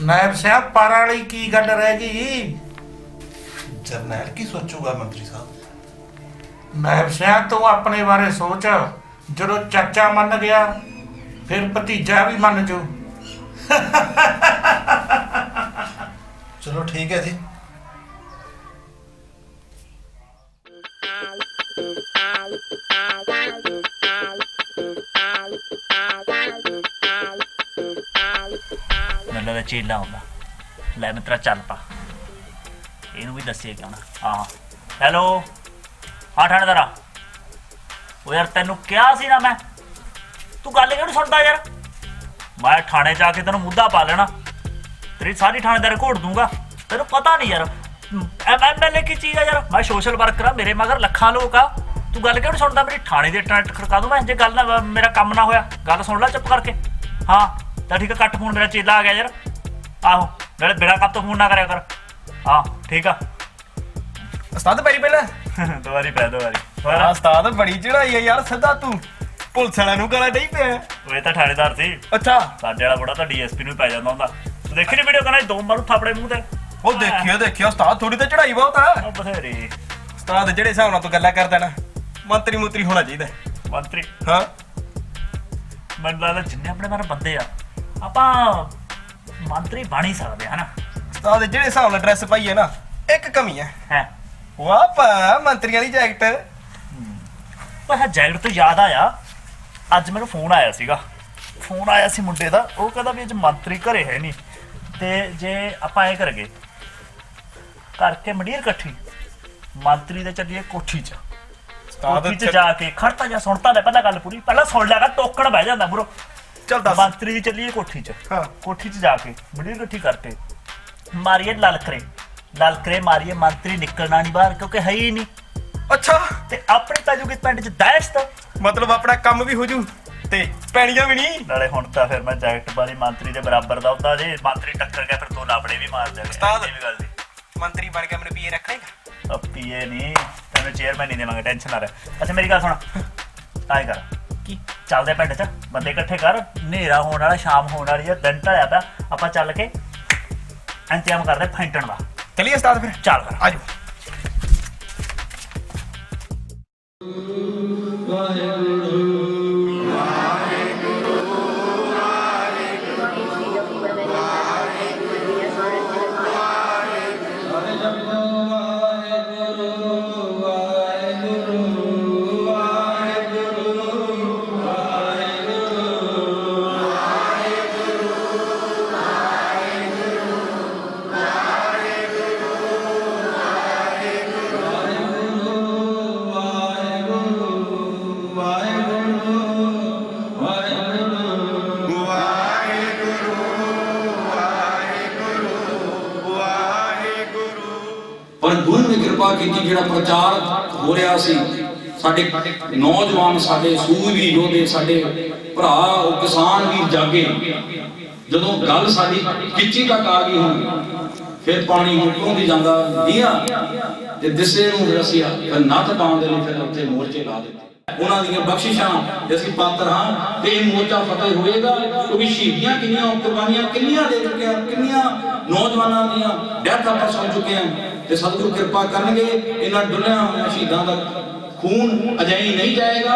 ਨਾਇਬ ਸਾਹਿਬ, ਪਰ ਵਾਲੀ ਕੀ ਗੱਲ ਰਹਿ ਗਈ? ਜਰਨੈਲ ਕੀ ਸੋਚੂਗਾ ਮੰਤਰੀ ਸਾਹਿਬ? ਨਾਇਬ ਸਾਹਿਬ, ਤੂੰ ਆਪਣੇ ਬਾਰੇ ਸੋਚ। ਜਦੋਂ ਚਾਚਾ ਮੰਨ ਗਿਆ ਫਿਰ ਭਤੀਜਾ ਵੀ ਮੰਨ ਜੂ। ਚਲੋ ਠੀਕ ਹੈ ਜੀ। ਮੈਨੂੰ ਦਾ ਚੇਲਾ ਆਉਂਦਾ, ਲੈ ਮਿੱਤਰਾ ਚੱਲ ਪਾ, ਇਹਨੂੰ ਵੀ ਦੱਸੇ ਕਿਉਂ ਨਾ। ਹਾਂ ਹੈਲੋ, ਹਾਂ ਠਾਣੇਦਾਰਾ। ਉਹ ਯਾਰ ਤੈਨੂੰ ਕਿਹਾ ਸੀ ਨਾ ਮੈਂ, ਤੂੰ ਗੱਲ ਕਿਉਂ ਨੀ ਸੁਣਦਾ ਯਾਰ? ਮੈਂ ਥਾਣੇ ਜਾ ਕੇ ਤੈਨੂੰ ਮੁੱਦਾ ਪਾ ਲੈਣਾ, ਤੇਰੀ ਸਾਰੀ ਥਾਣੇਦਾਰੀ ਘੋੜ ਦੂੰਗਾ। ਤੈਨੂੰ ਪਤਾ ਨਹੀਂ ਯਾਰ MLA ਕੀ ਚੀਜ਼ ਆ ਯਾਰ? ਮੈਂ ਸੋਸ਼ਲ ਵਰਕਰ ਆ, ਮੇਰੇ ਮਗਰ ਲੱਖਾਂ ਲੋਕ ਆ। ਤੂੰ ਗੱਲ ਕਿਉਂ ਨੀ ਸੁਣਦਾ ਮੇਰੀ? ਥਾਣੇ ਦੇ ਟਰੈਕਟ ਖੜਕਾ ਦੂੰ ਮੈਂ ਜੇ ਗੱਲ ਨਾ, ਮੇਰਾ ਕੰਮ ਨਾ ਹੋਇਆ। ਗੱਲ ਸੁਣ ਲੈ ਚੁੱਪ ਕਰਕੇ। ਹਾਂ ਤਾਂ ਠੀਕ ਆ, ਕੱਟ ਫੋਨ, ਮੇਰਾ ਚੇਲਾ ਆ ਗਿਆ ਯਾਰ। ਆਹੋ ਨਾਲੇ ਬਿਨਾਂ ਕੰਮ ਤੋਂ ਫੋਨ ਨਾ ਕਰਿਆ ਕਰ। ਹਾਂ ਠੀਕ ਆ ਉਸਤਾਦ ਪੈਰੀ ਪਹਿਲਾਂ ਦੁਬਾਰੀ ਪੈ ਦੁਬਾਰੀ। ਹਾਂ ਉਸਤਾਦ, ਬੜੀ ਚੜਾਈ ਆ ਯਾਰ। ਸਿੱਧਾ ਤੂੰ ਪੁਲਿਸ ਵਾਲਿਆਂ ਨੂੰ ਗਾਲਾਂ ਨਹੀਂ ਪਿਆ। ਉਹ ਇਹ ਤਾਂ ਥਾਣੇਦਾਰ ਸੀ। ਅੱਛਾ। ਸਾਡੇ ਵਾਲਾ ਬੜਾ ਤਾਂ DSP ਨੂੰ ਪੈ ਜਾਂਦਾ ਹੁੰਦਾ। ਤੂੰ ਦੇਖੀ ਨੀ ਵੀਡੀਓ ਕਹਿੰਦਾ 2 ਮਾਰੂ ਥਾਪੜੇ ਮੂੰਹ ਤੇ। ਉਹ ਦੇਖਿਓ ਉਸਤਾਦ ਥੋੜੀ ਤਾਂ ਚੜਾਈ ਬਹੁਤ ਆ। ਉਹ ਬਥੇਰੀ ਉਸਤਾਦ ਜਿਹੜੇ ਹਿਸਾਬ ਨਾਲ ਤੂੰ ਗੱਲਾਂ ਕਰਦਾ ਨਾ, ਮੰਤਰੀ ਹੋਣਾ ਚਾਹੀਦਾ। ਮੰਤਰੀ? ਹਾਂ, ਮੈਨੂੰ ਲੱਗਦਾ ਜਿੰਨੇ ਆਪਣੇ ਨਾਲ ਬੰਦੇ ਆ ਆਪਾਂ ਮੰਤਰੀ ਬਣ ਹੀ ਸਕਦੇ ਹਨਾ। ਉਸਤਾਦ ਜਿਹੜੇ ਹਿਸਾਬ ਨਾਲ ਡਰੈਸ ਪਾਈ ਹੈ ਨਾ, ਇੱਕ ਕਮੀ ਹੈ। ਵਾਹ ਪਾ ਮੰਤਰੀਆਂ ਦੀ ਜੈਕਟ। ਪਰ ਜੈਕਟ ਤੋਂ ਯਾਦ ਆਇਆ, ਅੱਜ ਮੈਨੂੰ ਫੋਨ ਆਇਆ ਸੀ ਮੁੰਡੇ ਦਾ। ਉਹ ਕਹਿੰਦਾ ਵੀ ਅੱਜ ਮੰਤਰੀ ਘਰੇ ਹੈ ਨਹੀਂ, ਤੇ ਜੇ ਆਪਾਂ ਇਹ ਕਰਗੇ ਕਰਕੇ ਮੰਡੀਰ ਇਕੱਠੀ ਮੰਤਰੀ ਦੇ ਚੱਲੀਏ ਕੋਠੀ 'ਚ। ਕੋਠੀ 'ਚ ਜਾ ਕੇ ਖੜਤਾ ਜਾਂ ਸੁਣਤਾ ਲੈ ਪਹਿਲਾਂ ਗੱਲ ਪੂਰੀ, ਪਹਿਲਾਂ ਸੁਣ ਲਿਆ ਕਰ, ਟੋਕਣ ਬਹਿ ਜਾਂਦਾ ਬੁਰੋ। ਚੱਲ ਦੱਸ। ਮੰਤਰੀ ਦੀ ਚੱਲੀਏ ਕੋਠੀ 'ਚ। ਕੋਠੀ 'ਚ ਜਾ ਕੇ ਮੰਡੀਰ ਇਕੱਠੀ ਕਰਕੇ ਮਾਰੀਏ ਲਲਕਰੇ ਮਾਰੀਏ। ਮੰਤਰੀ ਨਿਕਲਣਾ ਨਹੀਂ ਬਾਹਰ ਕਿਉਂਕਿ ਹੈ ਹੀ ਨਹੀਂ। ਅੱਛਾ, ਤੇ ਆਪਣੀ ਤਾਜੂਗੀ ਪਿੰਡ 'ਚ ਦਹਿਸ਼ਤ, ਮਤਲਬ ਆਪਣਾ ਕੰਮ ਵੀ ਹੋ ਜੂ ਤੇ ਪੈਣੀਆਂ ਵੀ ਨਹੀਂ ਨਾਲੇ। ਹੁਣ ਤਾਂ ਫਿਰ ਮੈਂ ਜੈਕਟ ਵਾਲੀ ਮੰਤਰੀ ਦੇ ਬਰਾਬਰ ਦਾ ਹੁੰਦਾ। ਜੇ ਮੰਤਰੀ ਟੱਕਰ ਗਿਆ ਫਿਰ ਦੋ ਲਾਪੜੇ ਵੀ ਮਾਰ ਜਾਗੇ। ਉਸਤਾਦ ਇਹ ਵੀ ਗੱਲ ਦੀ ਮੰਤਰੀ ਬਣ ਕੇ ਮੈਨੂੰ ਪੀਏ ਰੱਖਣੇਗਾ? ਪੀਏ ਨਹੀਂ, ਤੈਨੂੰ ਚੇਅਰਮੈਨ ਨਹੀਂ ਦੇਵਾਂਗੇ, ਟੈਨਸ਼ਨ ਨਾ ਲੈ। ਅੱਛਾ ਮੇਰੀ ਗੱਲ ਸੁਣ, ਆਏ ਕਰ ਕੀ ਚੱਲਦੇ ਪਿੰਡ 'ਚ ਬੰਦੇ ਇਕੱਠੇ ਕਰ। ਹਨੇਰਾ ਹੋਣ ਵਾਲਾ, ਸ਼ਾਮ ਹੋਣ ਵਾਲੀ ਹੈ, ਦਿਨ ਢਲਿਆ ਪਿਆ। ਆਪਾਂ ਚੱਲ ਕੇ ਇੰਤਜ਼ਾਮ ਕਰਦੇ ਫੈਂਟਣ ਦਾ। ਚਲੀਏ ਉਸਤਾਦ ਫਿਰ? ਚੱਲ ਫਿਰ ਆਜੋ। ਪਰ ਗੁਰੂ ਨੇ ਕਿਰਪਾ ਕੀਤੀ, ਜਿਹੜਾ ਪ੍ਰਚਾਰ ਹੋ ਰਿਹਾ ਸੀ, ਸਾਡੇ ਨੌਜਵਾਨ, ਸਾਡੇ ਸੂਰਬੀਰ ਯੋਧੇ, ਸਾਡੇ ਭਰਾ, ਉਹ ਕਿਸਾਨ ਵੀਰ ਜਾਗੇ। ਜਦੋਂ ਗੱਲ ਸਾਡੀ ਕਿੱਚੀ ਤੱਕ ਆ ਗਈ, ਹੁਣ ਫਿਰ ਪਾਣੀ ਮੁੱਕੋਂ ਦੀ ਜਾਂਦਾ ਦੀਆਂ ਤੇ ਦਿਸੇ ਨੂੰ ਫਿਰ ਅਸੀਂ ਨੱਥ ਪਾਉਣ ਦੇ ਲਈ ਫਿਰ ਉੱਥੇ ਮੋਰਚੇ ਲਾ ਦਿੱਤੇ। ਉਹਨਾਂ ਦੀਆਂ ਬਖਸ਼ਿਸ਼ਾਂ ਦੇ ਅਸੀਂ ਪਾਤਰ ਹਾਂ ਤੇ ਇਹ ਮੋਰਚਾ ਫਤਿਹ ਹੋਏਗਾ, ਕਿਉਂਕਿ ਸ਼ਹੀਦੀਆਂ ਕਿੰਨੀਆਂ, ਕੁਰਬਾਨੀਆਂ ਕਿੰਨੀਆਂ ਦੇ ਚੁੱਕੇ ਹਾਂ, ਕਿੰਨੀਆਂ ਨੌਜਵਾਨਾਂ ਦੀਆਂ ਡੈਥ ਆਪਾਂ ਸੁਣ ਚੁੱਕੇ ਹਾਂ। ਤੇ ਸਤਿਗੁਰੂ ਕਿਰਪਾ ਕਰਨਗੇ, ਇਹਨਾਂ ਡੁੱਲਿਆਂ ਹੋਈਆਂ ਸ਼ਹੀਦਾਂ ਦਾ ਖੂਨ ਅਜਾਈ ਨਹੀਂ ਜਾਏਗਾ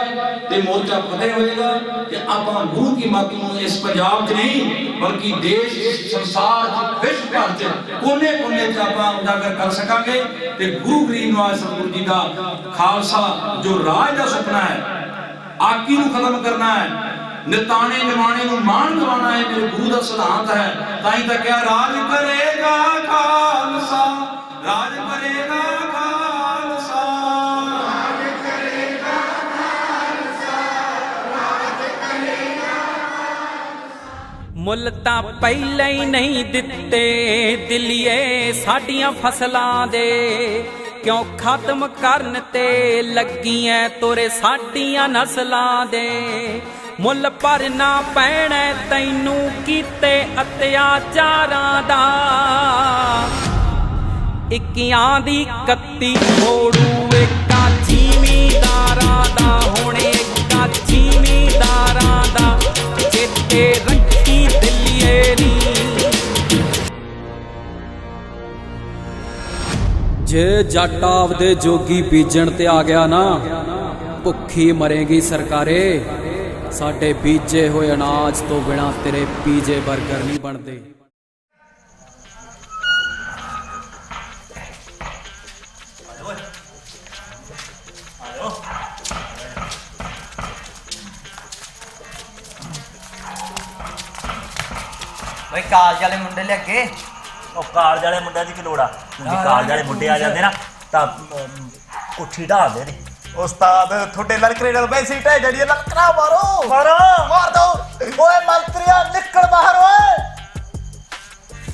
ਤੇ ਮੋਰਚਾ ਫਤਿਹ ਹੋਏਗਾ। ਤੇ ਆਪਾਂ ਗੁਰੂ ਕੀ ਮੱਤ ਨੂੰ ਇਸ ਪੰਜਾਬ 'ਚ ਨਹੀਂ ਬਲਕਿ ਦੇਸ਼, ਸੰਸਾਰ 'ਚ, ਵਿਸ਼ਵ ਭਰ 'ਚ ਕੋਨੇ-ਕੋਨੇ 'ਚ ਆਪਾਂ ਉਜਾਗਰ ਕਰ ਸਕਾਂਗੇ। ਤੇ ਗੁਰੂ ਗਰੀਬ ਨਿਵਾਜ ਸਤਿਗੁਰੂ ਜੀ ਦਾ ਖਾਲਸਾ ਜੋ ਰਾਜ ਦਾ ਸੁਪਨਾ ਹੈ, ਆਕੀ ਨੂੰ ਖਤਮ ਕਰਨਾ ਹੈ, ਨਿਤਾਣੇ ਨਿਮਾਣੇ ਨੂੰ ਮਾਣ ਦਿਵਾਉਣਾ ਹੈ, ਮੇਰੇ ਗੁਰੂ ਦਾ ਸਿਧਾਂਤ ਹੈ। ਤਾਂ ਹੀ ਤਾਂ ਕਿਹਾ ਰਾਜ ਕਰੇਗਾ ਖਾਲਸਾ, ਰਾਜ ਕਰੇਗਾ ਖਾਲਸਾ, ਰਾਜ ਕਰੇਗਾ ਖਾਲਸਾ, ਰਾਜ ਕਰੇਗਾ। ਮੁੱਲ ਤਾਂ ਪਹਿਲਾਂ ਹੀ ਨਹੀਂ ਦਿੱਤੇ ਦਿੱਲੀਏ ਸਾਡੀਆਂ ਫਸਲਾਂ ਦੇ, ਕਿਉਂ ਖਤਮ ਕਰਨ ਤੇ ਲੱਗੀਆਂ ਤੁਰੇ ਸਾਡੀਆਂ ਨਸਲਾਂ ਦੇ। ਮੁੱਲ ਭਰਨਾ ਪੈਣਾ ਤੈਨੂੰ ਕੀਤੇ ਅਤਿਆਚਾਰਾਂ ਦਾ, ਇੱਕਿਆਂ ਦੀ 31 ਮੋੜੂ ਏਕਾ ਜ਼ਿਮੀਂਦਾਰਾਂ ਦਾ, ਹੁਣ ਏਕਾ ਜ਼ਿਮੀਂਦਾਰਾਂ ਦਾ, ਚੇਤੇ ਰੱਖੀ ਦਿੱਲੀਏ ਨੀ। ਜੇ ਜੱਟ ਆਪਦੇ ਜੋਗੀ ਬੀਜਣ ਤੇ ਆ ਗਿਆ ਨਾ, ਭੁੱਖੀ ਮਰੇਗੀ ਸਰਕਾਰੇ। ਸਾਡੇ ਬੀਜੇ ਹੋਏ ਅਨਾਜ ਤੋਂ ਬਿਨਾ ਤੇਰੇ ਪੀਜੇ 버ਗਰ ਨਹੀਂ ਬਣਦੇ। ਬਈ ਕਾਲਜ ਵਾਲੇ ਮੁੰਡੇ ਲੈ ਕੇ। ਉਹ ਕਾਲਜ ਵਾਲੇ ਮੁੰਡਿਆਂ ਦੀ ਕੀ ਲੋੜ ਆ? ਜੇ ਕਾਲਜ ਵਾਲੇ ਮੁੰਡੇ ਆ ਜਾਂਦੇ ਨਾ ਤਾਂ ਕੋਠੀ ਢਾਲਦੇ ਨੇ। ਉਸਤਾਦ ਤੁਹਾਡੇ ਲਲਕਰੇ ਨਾਲ ਵੈਸੀ ਢਹਿ ਜੜੀ, ਲਲਕਰਾ ਮਾਰੋ ਮਾਰ ਦੋ। ਓਏ ਮੰਤਰੀਆ ਨਿਕਲ ਬਾਹਰ ਓਏ।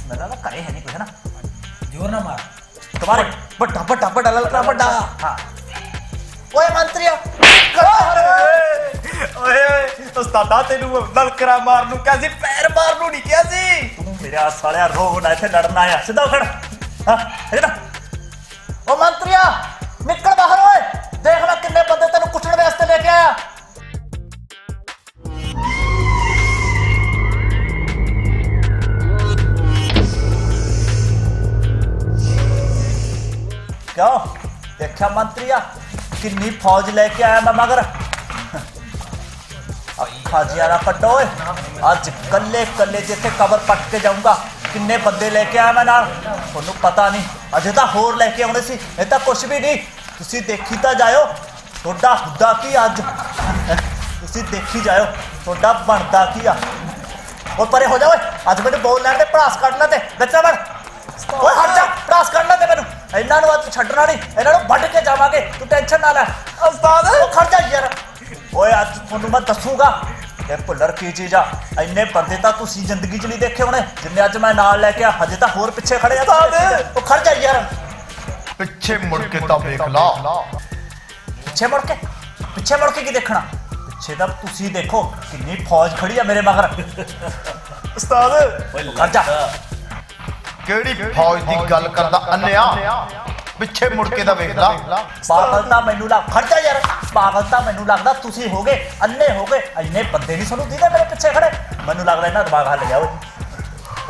ਮੈਨੂੰ ਤਾਂ ਘਰੇ ਹੈ ਨਹੀਂ ਕੁਛ ਨਾ, ਜ਼ੋਰ ਨਾ ਮਾਰ। ਤੁਹਾਡੇ ਵੱਡਾ ਲਲਕਰਾ ਵੱਡਾ। ਹਾਂ ਓਏ ਮੰਤਰੀਆ ਨਿਕਲ ਬਾਹਰ ਓਏ। ਉਸਤਾਦਾ ਤੈਨੂੰ ਲਲਕਰਾ ਮਾਰਨ ਨੂੰ ਕਿਹਾ ਸੀ, ਪੈਰ ਮਾਰਨ ਨੂੰ ਨਹੀਂ ਕਿਹਾ ਸੀ। ਤੂੰ ਮੇਰੇ ਆਸ ਵਾਲਿਆ ਰੋਗ ਨਾ ਇੱਥੇ ਲੜਨ ਆਇਆ, ਸਿੱਧਾ ਉਖੜ। ਹਾਂ ਇਹਦਾ ਓ ਮੰਤਰੀਆ ਨਿਕਲ ਬਾਹਰ ਓਏ। ਦੇਖ ਲੈ ਕਿੰਨੇ ਬੰਦੇ ਤੈਨੂੰ ਕੁੱਟਣ ਵਾਸਤੇ ਲੈ ਕੇ ਆਇਆ। क्यों देखा मंत्रिया किन्नी फौज लेके आया मैं मगर अखा जिया ना कट्टो अज कल्ले कल्ले जिथे कबर पट के जाऊंगा किन्ने बंदे लेके आया मैं नाल थोनू पता नहीं अजे तो होर लेके आने सी ये तो कुछ भी नहीं तुसी देखी तो जाओ थोड़ा हुदा की अज तुसी देखी जाओ थोड़ा बनता की आ और परे हो जाओ अज मैंने बोल लैन दे भड़ास कढ़ ले बच्चा बन ओए हट जा भड़ास कढ़ ले मैनू इन्हां नूं अज छड्डना नहीं इन्हां नूं वढ के जावांगे तू टेंशन ना लै उस्ताद ओ खड़ जा यार ओए अज थोनू मैं दसूंगा ये भुल्लर की चीज आ इन्ने बंदे तो तुसी जिंदगी च नहीं देखे होने जिन्ने अज मैं नाल लेके आ हजे तो होर पिछे खड़े आ ओ खड़ जा यार पिछे मुड़ के तो देख ला पिछे मुड़ के की देखना पिछे तो तुसी देखो कितनी फौज खड़ी है मेरे मगर उस्ताद खड़ जा केड़ी फौज दी गल करदा अन्या पिछे मुड़ के दा वेख ला पागलता मैनू लग खड़ जा यार पागलता मैनू लगदा तुसी हो गए अन्ने हो गए इन्ने बंदे नहीं सुनू दीदा मेरे पिछे खड़े मैनू लगदा इन्हां दिमाग हल गया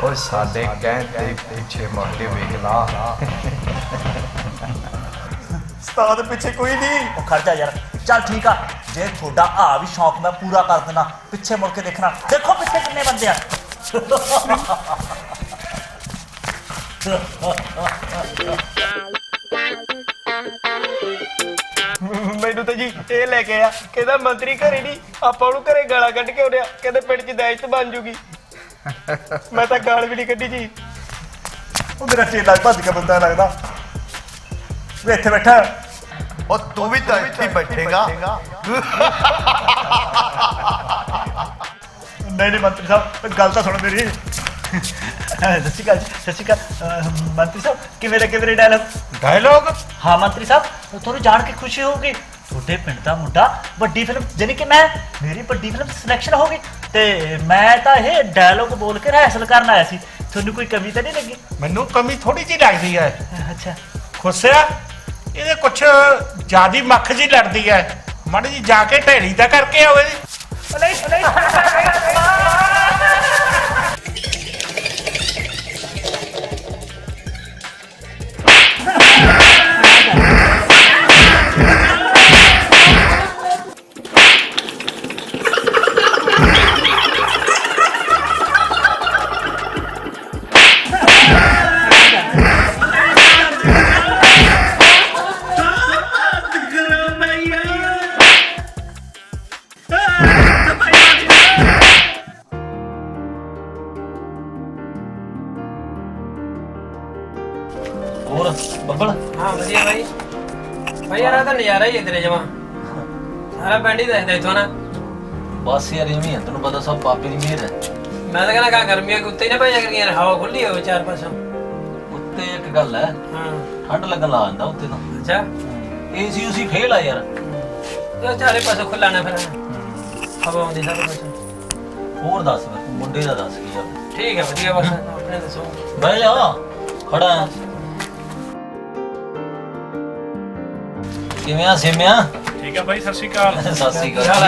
ओए साडे कहते पिछे मुड़ के वेख ला उस्ताद पिछे कोई नहीं ओ खड़ जा यार चल ठीक आ जे थोड़ा आ भी शौक मैं पूरा कर देना पिछे मुड़ के देखना देखो पिछे कितने बंदे आ ਮੈਨੂੰ ਤਾਂ ਜੀ ਇਹ ਲੈ ਕੇ ਆ ਕਹਿੰਦਾ ਮੰਤਰੀ ਘਰੇ ਨਹੀਂ ਆਪਾਂ ਉਹਨੂੰ ਘਰੇ ਗਾਲਾਂ ਕੱਢ ਕੇ ਆਉਣੇ ਆ ਕਹਿੰਦੇ ਪਿੰਡ 'ਚ ਦਹਿਸ਼ਤ ਬਣ ਜੂਗੀ ਮੈਂ ਤਾਂ ਗਾਲ ਵੀ ਨਹੀਂ ਕੱਢੀ ਜੀ ਉਹ ਮੇਰਾ ਚੇਲਾ ਭੱਜ ਕੇ ਬੰਦਾ ਲੱਗਦਾ ਵੇ ਇੱਥੇ ਬੈਠਾ ਉਹ ਤੂੰ ਵੀ ਤਾਂ ਇੱਥੇ ਬੈਠੇਗਾ नहीं मंत्री साहब गल तो सुनो मेरी सत श्री अकाल मंत्री साहब किवें डायलॉग हाँ मंत्री साहब थोड़ी जान के खुशी होगी छोटे पिंड का मुंडा वड्डी फिल्म जानी कि मैं मेरी वड्डी फिल्म सिलेक्शन हो गई ते मैं तो ये डायलॉग बोल के रिहर्सल करन आया सी थोनू कोई कमी तो नहीं लगी ਮੈਨੂੰ ਕਮੀ ਥੋੜੀ ਜਿਹੀ ਲੱਗਦੀ ਹੈ अच्छा ਖੁੱਸਿਆ ਇਹਦੇ ਕੁਛ ਜਿਆਦੀ ਮੱਖ ਜੀ ਲੜਦੀ ਹੈ ਮਾੜੀ ਜੀ ਜਾ ਕੇ ਢੇੜੀ ਦਾ ਕਰਕੇ ਆਵੇ और बब्बल हाँ बढ़िया भाई भाई यार तो नजारा ही इधर जमा सारा पिंड ही देखदा इथों ना बस यार इवें है तैनूं पता सब पापे दी मेहर है मैं तो कहना गर्मियां के उत्ते ही ना भेजा करिए यार हवा खुली हो चार पासों उत्ते एक गल है ठंड लगन ला जांदा उत्ते तो अच्छा एसी उसी फेल आ यार तो चारे पासों खुला ना फिर हवा आउंदी सारे पासों और दस फिर मुंडे दा दस की यार ठीक है बढ़िया बस अपने दसो बैठ जा खड़ा है किवें आ सिम्या ठीक है भाई सत श्री अकाल सत श्री अकाल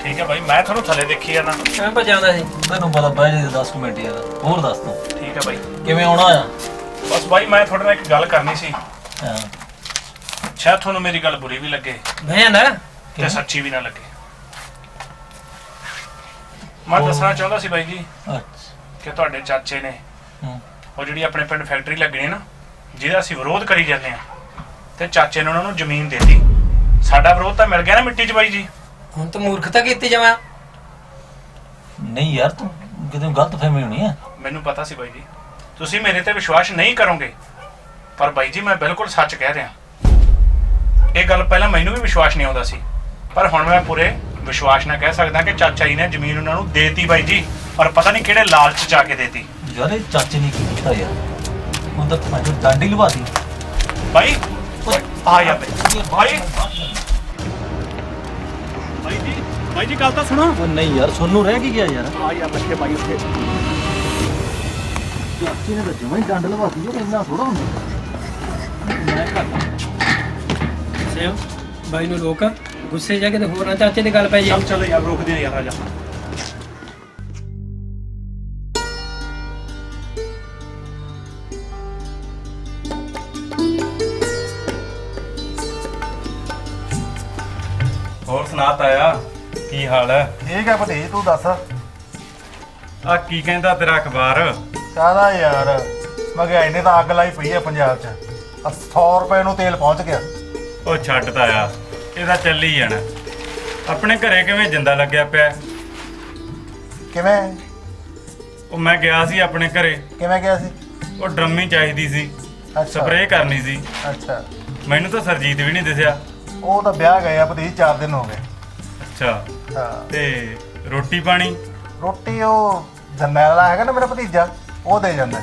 ठीक है भाई मैं थानू थले देखी है ना मैं भजांदा सी तैनूं पता बैठ जा 10 मिनट यार और दस तू ठीक है भाई किवें आउणा आ बस भाई मैं थोड़े नाल एक गल करनी सी हां शायद थानू मेरी गल बुरी भी लगे भजांदा ते सच्ची भी ना लगे मैं दसना चाहता सी भाई जी कि तुहाडे चाचे ने ਉਹ ਜਿਹੜੀ ਆਪਣੇ ਪਿੰਡ ਫੈਕਟਰੀ ਲੱਗਣੀ ਨਾ ਜਿਹਦਾ ਅਸੀਂ ਵਿਰੋਧ ਕਰੀ ਜਾਂਦੇ ਆ ਤੇ ਚਾਚੇ ਨੇ ਉਹਨਾਂ ਨੂੰ ਜ਼ਮੀਨ ਦੇ ਦਿੱਤੀ ਸਾਡਾ ਵਿਰੋਧ ਤਾਂ ਮਿਲ ਗਿਆ ਨਾ ਮਿੱਟੀ 'ਚ ਬਾਈ ਜੀ ਹੁਣ ਤਾਂ ਮੂਰਖਤਾ ਕੀਤੀ ਜਮਾ ਨਹੀਂ ਯਾਰ ਤੂੰ ਕਿਤੇ ਗਲਤ ਫਹਿਮੀ ਹੋਣੀ ਹੈ ਮੈਨੂੰ ਪਤਾ ਸੀ ਬਾਈ ਜੀ ਤੁਸੀਂ ਮੇਰੇ ਤੇ ਵਿਸ਼ਵਾਸ ਨਹੀਂ ਕਰੋਗੇ ਪਰ ਬਾਈ ਜੀ ਮੈਂ ਬਿਲਕੁਲ ਸੱਚ ਕਹਿ ਰਿਹਾ ਇਹ ਗੱਲ ਪਹਿਲਾਂ ਮੈਨੂੰ ਵੀ ਵਿਸ਼ਵਾਸ ਨਹੀਂ ਆਉਂਦਾ ਸੀ ਪਰ ਹੁਣ ਮੈਂ ਪੂਰੇ ਵਿਸ਼ਵਾਸ ਨਾਲ ਕਹਿ ਸਕਦਾ ਕਿ ਚਾਚਾ ਜੀ ਨੇ ਜ਼ਮੀਨ ਉਹਨਾਂ ਨੂੰ ਦੇਤੀ ਬਾਈ ਜੀ ਔਰ ਪਤਾ ਨਹੀਂ ਕਿਹੜੇ ਲਾਲਚ ਚ ਆ ਕੇ ਦੇਤੀ यार ये चाचे ने की किया यार वो तो आज डांडी लवा दी भाई आ यार भाई भाई जी गल तो सुनो वो नहीं यार सोनू रह की गया यार आ यार बच्चे भाई उठे चाचे ने तो जमा ही डांड लवा दी जो इतना थोड़ा ਹੁੰਦਾ मैं कर सेव भाई नु रोक गुस्से जा के ते होर ना चाचे दी गल पै जा चल यार रोक दे यार आजा ਸੁਣਾ ਤਾਇਆ, ਕੀ ਹਾਲ ਹੈ? ਠੀਕ ਹੈ ਭਤੀਜ, ਤੂੰ ਦੱਸ। ਆ ਕੀ ਕਹਿੰਦਾ ਤੇਰਾ ਅਖਬਾਰ? ਕਾਹਦਾ ਯਾਰ, ਮਹਿੰਗਾਈ ਨੇ ਤਾਂ ਅੱਗ ਲਾਈ ਪਈ ਹੈ ਪੰਜਾਬ 'ਚ। 100 ਰੁਪਏ ਨੂੰ ਤੇਲ ਪਹੁੰਚ ਗਿਆ। ਉਹ ਛੱਡ ਤਾਇਆ, ਇਹਦਾ ਚੱਲੀ ਜਾਣਾ। ਆਪਣੇ ਘਰੇ ਕਿਵੇਂ ਜਿੰਦਾ ਲੱਗਿਆ ਪਿਆ? ਕਿਵੇਂ? ਉਹ ਮੈਂ ਗਿਆ ਸੀ ਆਪਣੇ ਘਰੇ। ਕਿਵੇਂ ਗਿਆ ਸੀ? ਉਹ ਡਰਮੀ ਚਾਹੀਦੀ ਸੀ, ਅੱਛਾ। ਸਪਰੇਅ ਕਰਨੀ ਸੀ। ਅੱਛਾ। ਮੈਨੂੰ ਤਾਂ ਸਰਜੀਤ ਵੀ ਨਹੀਂ ਦਿਸਿਆ। ਉਹ ਤਾਂ ਵਿਆਹ ਗਏ ਆ ਭਤੀਜ, 4 ਦਿਨ ਹੋ ਗਏ। ਅੱਛਾ। ਹਾਂ। ਤੇ ਰੋਟੀ ਪਾਣੀ? ਰੋਟੀ ਉਹ ਜਰਨੈਲ ਵਾਲਾ ਹੈਗਾ ਨਾ ਮੇਰਾ ਭਤੀਜਾ, ਉਹ ਦੇ ਜਾਂਦਾ।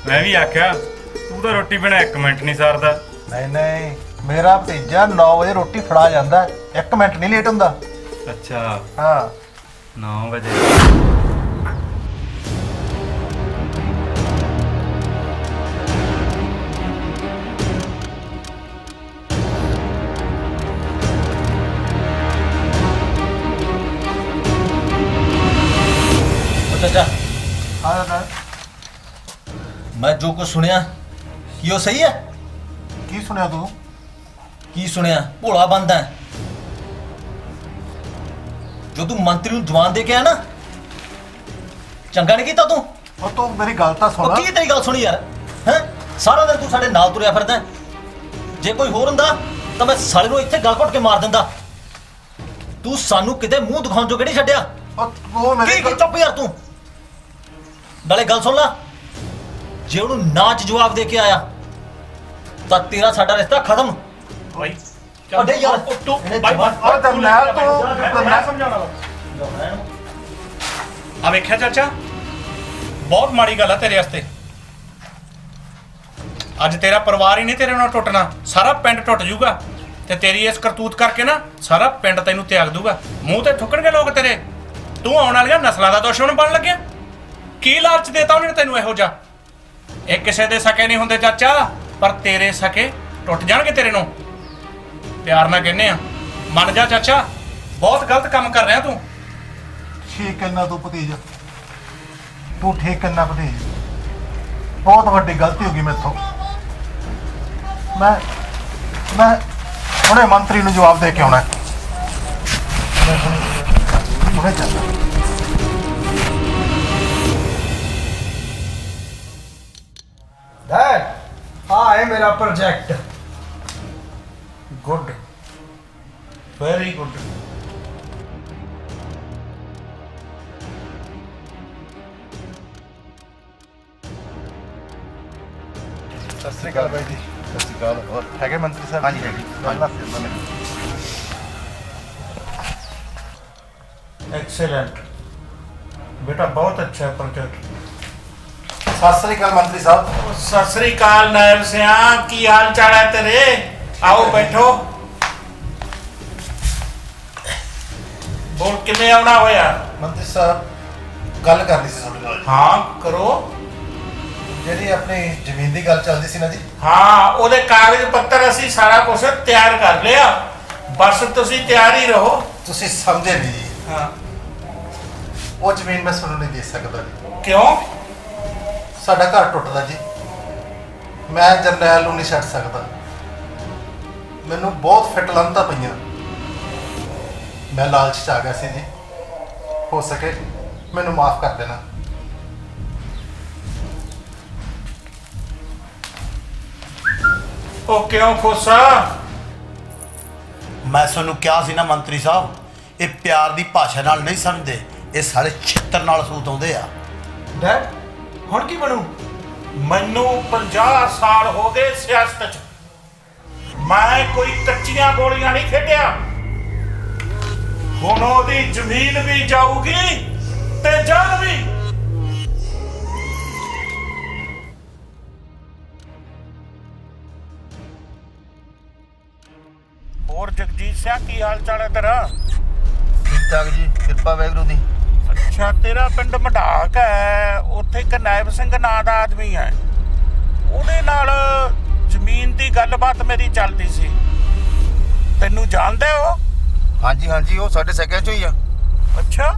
ਮੈਂ ਵੀ ਆਖਿਆ ਤੂੰ ਤਾਂ ਰੋਟੀ ਬਿਨਾਂ 1 ਮਿੰਟ ਨਹੀਂ ਸਰਦਾ। ਨਹੀਂ ਨਹੀਂ, ਮੇਰਾ ਭਤੀਜਾ 9 ਵਜੇ ਰੋਟੀ ਫੜਾ ਜਾਂਦਾ, 1 ਮਿੰਟ ਨਹੀਂ ਲੇਟ ਹੁੰਦਾ। ਅੱਛਾ। ਹਾਂ 9 ਵਜੇ। ਚਾਚਾ ਹਾਂ, ਮੈਂ ਜੋ ਕੁਝ ਸੁਣਿਆ ਕੀ ਉਹ ਸਹੀ ਹੈ? ਕੀ ਸੁਣਿਆ ਤੂੰ? ਕੀ ਸੁਣਿਆ? ਭੋਲਾ ਬੰਦਾ ਹੈ। ਜੋ ਤੂੰ ਮੰਤਰੀ ਨੂੰ ਜਵਾਨ ਦੇ ਕੇ ਆਇਆ ਨਾ, ਚੰਗਾ ਨਹੀਂ ਕੀਤਾ ਤੂੰ। ਉਹ ਤੂੰ ਮੇਰੀ ਗੱਲ ਤਾਂ ਸੁਣ। ਉਹ ਕੀ ਤੇਰੀ ਗੱਲ ਸੁਣੀ ਯਾਰ? ਹੈ ਸਾਰਾ ਦਿਨ ਤੂੰ ਸਾਡੇ ਨਾਲ ਤੁਰਿਆ ਫਿਰਦਾ। ਜੇ ਕੋਈ ਹੋਰ ਹੁੰਦਾ ਤਾਂ ਮੈਂ ਸਾਲੇ ਨੂੰ ਇੱਥੇ ਗਲ ਘੁੱਟ ਕੇ ਮਾਰ ਦਿੰਦਾ। ਤੂੰ ਸਾਨੂੰ ਕਿਤੇ ਮੂੰਹ ਦਿਖਾਉਣ ਜੋ ਕਿਹੜੀ ਛੱਡਿਆ? ਕੀ ਚੁੱਪ ਯਾਰ ਤੂੰ। ਨਾਲੇ ਗੱਲ ਸੁਣ ਲੈ, ਜੇ ਉਹਨੂੰ ਨਾਚ ਜਵਾਬ ਦੇ ਕੇ ਆਇਆ ਤਾਂ ਤੇਰਾ ਸਾਡਾ ਰਿਸ਼ਤਾ ਖਤਮ। ਭਾਈ ਅੱਡੇ ਯਾਰ ਤੂੰ ਆ ਵੇਖਿਆ ਚਾਚਾ, ਬਹੁਤ ਮਾੜੀ ਗੱਲ ਆ ਤੇਰੇ ਵਾਸਤੇ। ਅੱਜ ਤੇਰਾ ਪਰਿਵਾਰ ਹੀ ਨਹੀਂ ਤੇਰੇ ਨਾਲ ਟੁੱਟਣਾ, ਸਾਰਾ ਪਿੰਡ ਟੁੱਟ ਜਾਊਗਾ। ਤੇ ਤੇਰੀ ਇਸ ਕਰਤੂਤ ਕਰਕੇ ਨਾ ਸਾਰਾ ਪਿੰਡ ਤੈਨੂੰ ਤਿਆਗ ਦੂਗਾ। ਮੂੰਹ ਤੇ ਥੁੱਕਣਗੇ ਲੋਕ ਤੇਰੇ। ਤੂੰ ਆਉਣ ਵਾਲੀਆਂ ਨਸਲਾਂ ਦਾ ਦੁਸ਼ਮਣ ਬਣ ਲੱਗਿਆ। ਕੀ ਲਾਲਚ ਦੇਤਾ ਉਹਨੇ ਤੈਨੂੰ ਇਹੋ ਜਿਹਾ? ਇਹ ਕਿਸੇ ਦੇ ਸਕੇ ਨਹੀਂ ਹੁੰਦੇ ਚਾਚਾ, ਪਰ ਤੇਰੇ ਸਕੇ ਟੁੱਟ ਜਾਣਗੇ ਤੇਰੇ ਨੂੰ। ਪਿਆਰ ਨਾਲ ਕਹਿੰਦੇ ਆ, ਮੰਨ ਜਾ ਚਾਚਾ, ਬਹੁਤ ਗਲਤ ਕੰਮ ਕਰ ਰਿਹਾ ਤੂੰ। ਠੀਕ ਕਹਿਣਾ ਤੂੰ ਭਤੀਜ, ਤੂੰ ਠੀਕ ਕਹਿਣਾ ਭਤੀਜ। ਬਹੁਤ ਵੱਡੀ ਗਲਤੀ ਹੋ ਗਈ ਮੈਥੋਂ। ਮੈਂ ਹੁਣੇ ਮੰਤਰੀ ਨੂੰ ਜਵਾਬ ਦੇ ਕੇ ਆਉਣਾ। ਹੁਣੇ ਚੱਲ। डैड, हाँ है मेरा प्रोजेक्ट। Good, very good. ਸਤਿ ਸ਼੍ਰੀ ਅਕਾਲ ਬਾਈ ਜੀ। ਸਤਿ ਸ਼੍ਰੀ ਅਕਾਲ। ਹੋਰ ਹੈਗੇ ਮੰਤਰੀ ਸਾਹਿਬ? ਹਾਂਜੀ ਹੈਗੇ। एक्सेलेंट बेटा, बहुत अच्छा प्रोजेक्ट। ਸਤਿ ਸ਼੍ਰੀ ਅਕਾਲ ਮੰਤਰੀ ਸਾਹਿਬ। सत श्री अकाल नायब सिया, की हाल चाल है तेरे? आओ बैठो। बोल किमें आना होया? ਮੰਤਰੀ ਸਾਹਿਬ ਗੱਲ ਕਰਨੀ ਸੀ ਤੁਹਾਡੇ ਨਾਲ। हाँ करो। ਜਿਹੜੀ ਆਪਣੀ ਜ਼ਮੀਨ ਦੀ ਗੱਲ ਚੱਲਦੀ ਸੀ ਨਾ ਜੀ। हाँ, ਉਹਦੇ ਕਾਗਜ਼ ਪੱਤਰ ਅਸੀਂ ਸਾਰਾ ਕੁਝ ਤਿਆਰ ਕਰ ਲਿਆ। ਬਸ ਤੁਸੀਂ ਤਿਆਰ ਹੀ ਰਹੋ। ਤੁਸੀਂ ਸਮਝੇ ਨਹੀਂ ਜੀ। ਹਾਂ। ਉਹ ਜ਼ਮੀਨ ਮੈਂ ਤੁਹਾਨੂੰ ਨਹੀਂ ਦੇ ਸਕਦਾ ਜੀ। ਕਿਉਂ? ਸਾਡਾ ਘਰ ਟੁੱਟਦਾ ਜੀ। ਮੈਂ ਜਰਨੈਲ ਨੂੰ ਨਹੀਂ ਛੱਡ ਸਕਦਾ। ਮੈਨੂੰ ਬਹੁਤ ਫਿੱਟ ਲੰਤਾਂ ਪਈਆਂ। ਮੈਂ ਲਾਲਚ 'ਚ ਆ ਗਿਆ ਸੀ ਜੀ। ਹੋ ਸਕੇ ਮੈਨੂੰ ਮਾਫ ਕਰ ਦੇਣਾ। ਉਹ ਕਿਉਂ ਖੋਸਾ? ਮੈਂ ਤੁਹਾਨੂੰ ਕਿਹਾ ਸੀ ਨਾ ਮੰਤਰੀ ਸਾਹਿਬ, ਇਹ ਪਿਆਰ ਦੀ ਭਾਸ਼ਾ ਨਾਲ ਨਹੀਂ ਸਮਝਦੇ, ਇਹ ਸਾਰੇ ਛਿੱਤਰ ਨਾਲ ਸੂਤ ਆਉਂਦੇ ਆ। ਡੈਡ ਹੁਣ ਕੀ ਬਣੂ? ਮੈਨੂੰ 50 ਸਾਲ ਹੋ ਗਏ ਸਿਆਸਤ 'ਚ। ਮੈਂ ਕੋਈ ਕੱਚੀਆਂ ਗੋਲੀਆਂ ਨਹੀਂ ਖੇਡਿਆ। ਹੁਣ ਉਹਦੀ ਜ਼ਮੀਨ ਵੀ ਜਾਊਗੀ ਤੇ ਜਾਨ ਵੀ। ਹੋਰ ਜਗਜੀਤ ਸਿੰਘ, ਕੀ ਹਾਲ ਚਾਲ ਹੈ ਤੇਰਾ? ਠੀਕ ਠਾਕ ਜੀ, ਕਿਰਪਾ ਵਾਹਿਗੁਰੂ ਦੀ। ਅੱਛਾ, ਤੇਰਾ ਪਿੰਡ ਮਢਾਕ ਹੈ, ਉੱਥੇ ਇੱਕ ਨਾਇਬ ਸਿੰਘ ਨਾਂ ਦਾ ਆਦਮੀ ਹੈ। ਉਹਦੇ ਨਾਲ ਜ਼ਮੀਨ ਦੀ ਗੱਲਬਾਤ ਮੇਰੀ ਚੱਲਦੀ ਸੀ। ਤੈਨੂੰ ਜਾਣਦੇ ਹੋ? ਹਾਂਜੀ ਹਾਂਜੀ, ਉਹ ਸਾਡੇ ਸਕਿਆਂ ਚੋਂ ਹੀ ਆ। ਅੱਛਾ,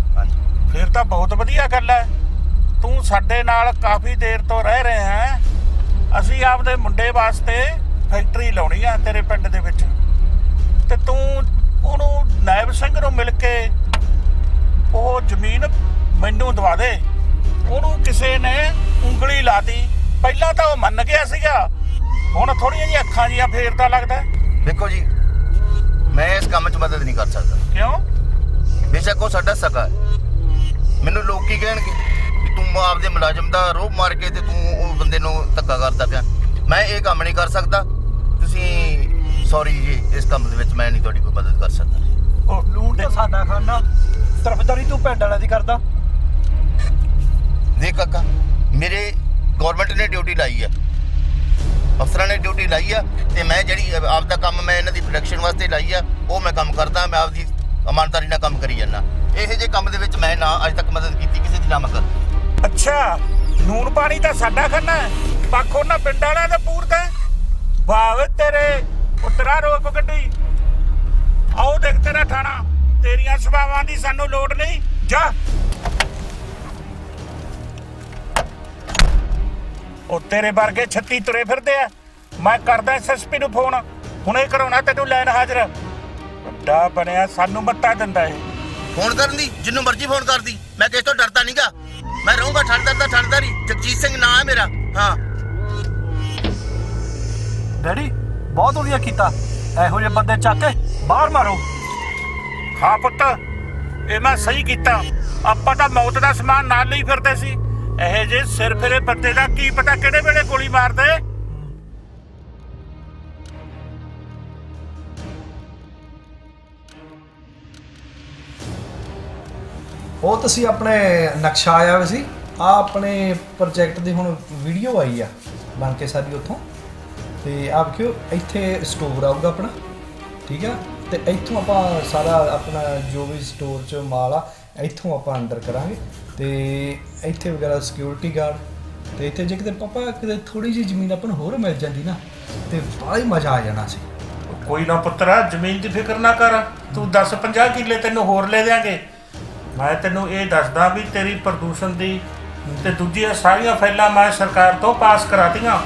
ਫਿਰ ਤਾਂ ਬਹੁਤ ਵਧੀਆ ਗੱਲ ਹੈ। ਤੂੰ ਸਾਡੇ ਨਾਲ ਕਾਫੀ ਦੇਰ ਤੋਂ ਰਹਿ ਰਹੇ ਹੈ। ਅਸੀਂ ਆਪਦੇ ਮੁੰਡੇ ਵਾਸਤੇ ਫੈਕਟਰੀ ਲਾਉਣੀ ਆ ਤੇਰੇ ਪਿੰਡ ਦੇ ਵਿੱਚ, ਤੇ ਤੂੰ ਉਹਨੂੰ ਨਾਇਬ ਸਿੰਘ ਨੂੰ ਮਿਲ ਕੇ ਉਹ ਜ਼ਮੀਨ ਮੈਨੂੰ ਦਵਾ ਦੇ। ਉਹਨੂੰ ਕਿਸੇ ਨੇ ਉਂਗਲੀ ਲਾਤੀ। ਪਹਿਲਾਂ ਤਾਂ ਉਹ ਮੰਨ ਗਿਆ ਸੀਗਾ, ਹੁਣ ਥੋੜੀਆਂ ਜਿਹੀਆਂ ਅੱਖਾਂ ਜੀਆਂ ਫੇਰਦਾ ਲੱਗਦਾ। ਦੇਖੋ ਜੀ, ਮੈਂ ਇਸ ਕੰਮ 'ਚ ਮਦਦ ਨਹੀਂ ਕਰ ਸਕਦਾ। ਕਿਉਂ? ਬੇਸ਼ੱਕ ਉਹ ਸਾਡਾ ਸਕਾ ਹੈ। ਮੈਨੂੰ ਲੋਕ ਕੀ ਕਹਿਣਗੇ ਕਿ ਤੂੰ ਆਪਦੇ ਮੁਲਾਜ਼ਮ ਦਾ ਰੋਬ ਮਾਰ ਕੇ ਤੇ ਤੂੰ ਉਹ ਬੰਦੇ ਨੂੰ ਧੱਕਾ ਕਰਦਾ ਪਿਆ। ਮੈਂ ਇਹ ਕੰਮ ਨਹੀਂ ਕਰ ਸਕਦਾ। ਤੁਸੀਂ ਸੌਰੀ ਜੀ, ਇਸ ਕੰਮ ਦੇ ਵਿੱਚ ਮੈਂ ਨਹੀਂ ਤੁਹਾਡੀ ਕੋਈ ਮਦਦ ਕਰ ਸਕਦਾ। ਉਹ ਲੂਣ ਤਾਂ ਸਾਡਾ ਖਾਨਾ, ਤਰਫਦਾਰੀ ਤੂੰ ਪਿੰਡ ਵਾਲਿਆਂ ਦੀ ਕਰਦਾ। ਦੇਖ ਕਾਕਾ, ਮੇਰੇ ਗਵਰਨਮੈਂਟ ਨੇ ਡਿਊਟੀ ਲਾਈ ਹੈ, ਅਫਸਰਾਂ ਨੇ ਡਿਊਟੀ ਲਾਈ ਆ, ਤੇ ਮੈਂ ਜਿਹੜੀ ਆਪਦਾ ਕੰਮ ਮੈਂ ਇਹਨਾਂ ਦੀ ਪ੍ਰੋਡਕਸ਼ਨ ਵਾਸਤੇ ਲਾਈ ਆ, ਉਹ ਮੈਂ ਕੰਮ ਕਰਦਾ। ਮੈਂ ਆਪਦੀ ਇਮਾਨਦਾਰੀ ਨਾਲ ਕੰਮ ਕਰੀ ਜਾਂਦਾ। ਇਹੋ ਜਿਹੇ ਕੰਮ ਦੇ ਵਿੱਚ ਮੈਂ ਨਾ ਅੱਜ ਤੱਕ ਮਦਦ ਕੀਤੀ ਕਿਸੇ ਦੀ, ਨਾ ਮੈਂ ਕਰਦੀ। ਅੱਛਾ, ਨੂਨ ਪਾਣੀ ਤਾਂ ਸਾਡਾ ਖਾਨਾ ਹੈ, ਪੱਖ ਉਹਨਾਂ ਪਿੰਡ ਵਾਲਿਆਂ ਦਾ ਪੂਰਦਾ। ਵਾਹ ਤੇਰੇ ਪੁੱਤਰਾ, ਰੋਕ ਗੱਡੀ। ਆਓ ਦੇਖ ਤੇਰਾ ਥਾਣਾ। ਤੇਰੀਆਂ ਸਭਾਵਾਂ ਦੀ ਸਾਨੂੰ ਲੋੜ ਨਹੀਂ, ਜਾ। ਉਹ ਤੇਰੇ ਵਰਗੇ 36 ਤੁਰੇ ਫਿਰਦੇ ਆ। ਮੈਂ ਕਰਦਾ ਐਸਐਸਪੀ ਨੂੰ ਫੋਨ, ਹੁਣੇ ਕਰਾਉਣਾ ਤੈਨੂੰ ਲੈਣ ਹਾਜ਼ਰ। ਵੱਡਾ ਬਣਿਆ, ਸਾਨੂੰ ਮੱਤਾ ਦਿੰਦਾ ਇਹ। ਫੋਨ ਕਰਨ ਦੀ ਜਿੰਨੂੰ ਮਰਜ਼ੀ ਫੋਨ ਕਰਦੀ, ਮੈਂ ਕਿਸੇ ਤੋਂ ਡਰਦਾ ਨਹੀਂਗਾ। ਮੈਂ ਰਹੂੰਗਾ ਠੰਡਦਾਰ ਦਾ ਠੰਡਦਾਰੀ। ਜਗਜੀਤ ਸਿੰਘ ਨਾਂ ਹੈ ਮੇਰਾ। ਹਾਂ ਡੈਡੀ, ਬਹੁਤ ਵਧੀਆ ਕੀਤਾ। ਇਹੋ ਜਿਹੇ ਬੰਦੇ ਚੱਕ ਕੇ ਬਾਹਰ ਮਾਰੋ। ਹਾਂ ਪੁੱਤ, ਇਹ ਮੈਂ ਸਹੀ ਕੀਤਾ। ਆਪਾਂ ਤਾਂ ਮੌਤ ਦਾ ਸਮਾਨ ਨਾਲ ਲਈ ਫਿਰਦੇ ਸੀ। ਇਹ ਜੇ ਸਿਰ ਫਿਰੇ ਬੰਦੇ ਦਾ ਕੀ ਪਤਾ ਕਿਹੜੇ ਵੇਲੇ ਗੋਲੀ ਮਾਰ ਦੇ। ਉਹ ਤੁਸੀਂ ਆਪਣੇ ਨਕਸ਼ਾ ਆਇਆ ਹੋਇਆ ਸੀ, ਆ ਆਪਣੇ ਪ੍ਰੋਜੈਕਟ ਦੀ ਹੁਣ ਵੀਡੀਓ ਆਈ ਆ ਬਣ ਕੇ ਸਾਰੀ ਉੱਥੋਂ। ਤੇ ਆਪ ਕਿਉਂ ਇੱਥੇ ਸਟੋਰ ਆਊਗਾ ਆਪਣਾ, ਠੀਕ ਆ। ਤੇ ਇੱਥੋਂ ਆਪਾਂ ਸਾਰਾ ਆਪਣਾ ਜੋ ਵੀ ਸਟੋਰ 'ਚ ਮਾਲ ਆ ਇੱਥੋਂ ਆਪਾਂ ਅੰਦਰ ਕਰਾਂਗੇ। ਤੇ ਇੱਥੇ ਵਗੈਰਾ ਸਿਕਿਉਰਿਟੀ ਗਾਰਡ। ਤੇ ਇੱਥੇ ਜੇ ਕਿਤੇ ਪਾਪਾ ਕਿਤੇ ਥੋੜੀ ਜਿਹੀ ਜ਼ਮੀਨ ਆਪਾਂ ਨੂੰ ਹੋਰ ਮਿਲ ਜਾਂਦੀ ਨਾ, ਤੇ ਬੜਾ ਹੀ ਮਜ਼ਾ ਆ ਜਾਣਾ ਸੀ। ਕੋਈ ਨਾ ਪੁੱਤਰਾ, ਜ਼ਮੀਨ ਦੀ ਫਿਕਰ ਨਾ ਕਰ ਤੂੰ। 10-50 ਕਿੱਲੇ ਤੈਨੂੰ ਹੋਰ ਲੈ ਦਿਆਂਗੇ। ਮੈਂ ਤੈਨੂੰ ਇਹ ਦੱਸਦਾ ਵੀ ਤੇਰੀ ਪ੍ਰਦੂਸ਼ਣ ਦੀ ਤੇ ਦੂਜੀਆਂ ਸਾਰੀਆਂ ਫਾਈਲਾਂ ਮੈਂ ਸਰਕਾਰ ਤੋਂ ਪਾਸ ਕਰਾਤੀਆਂ।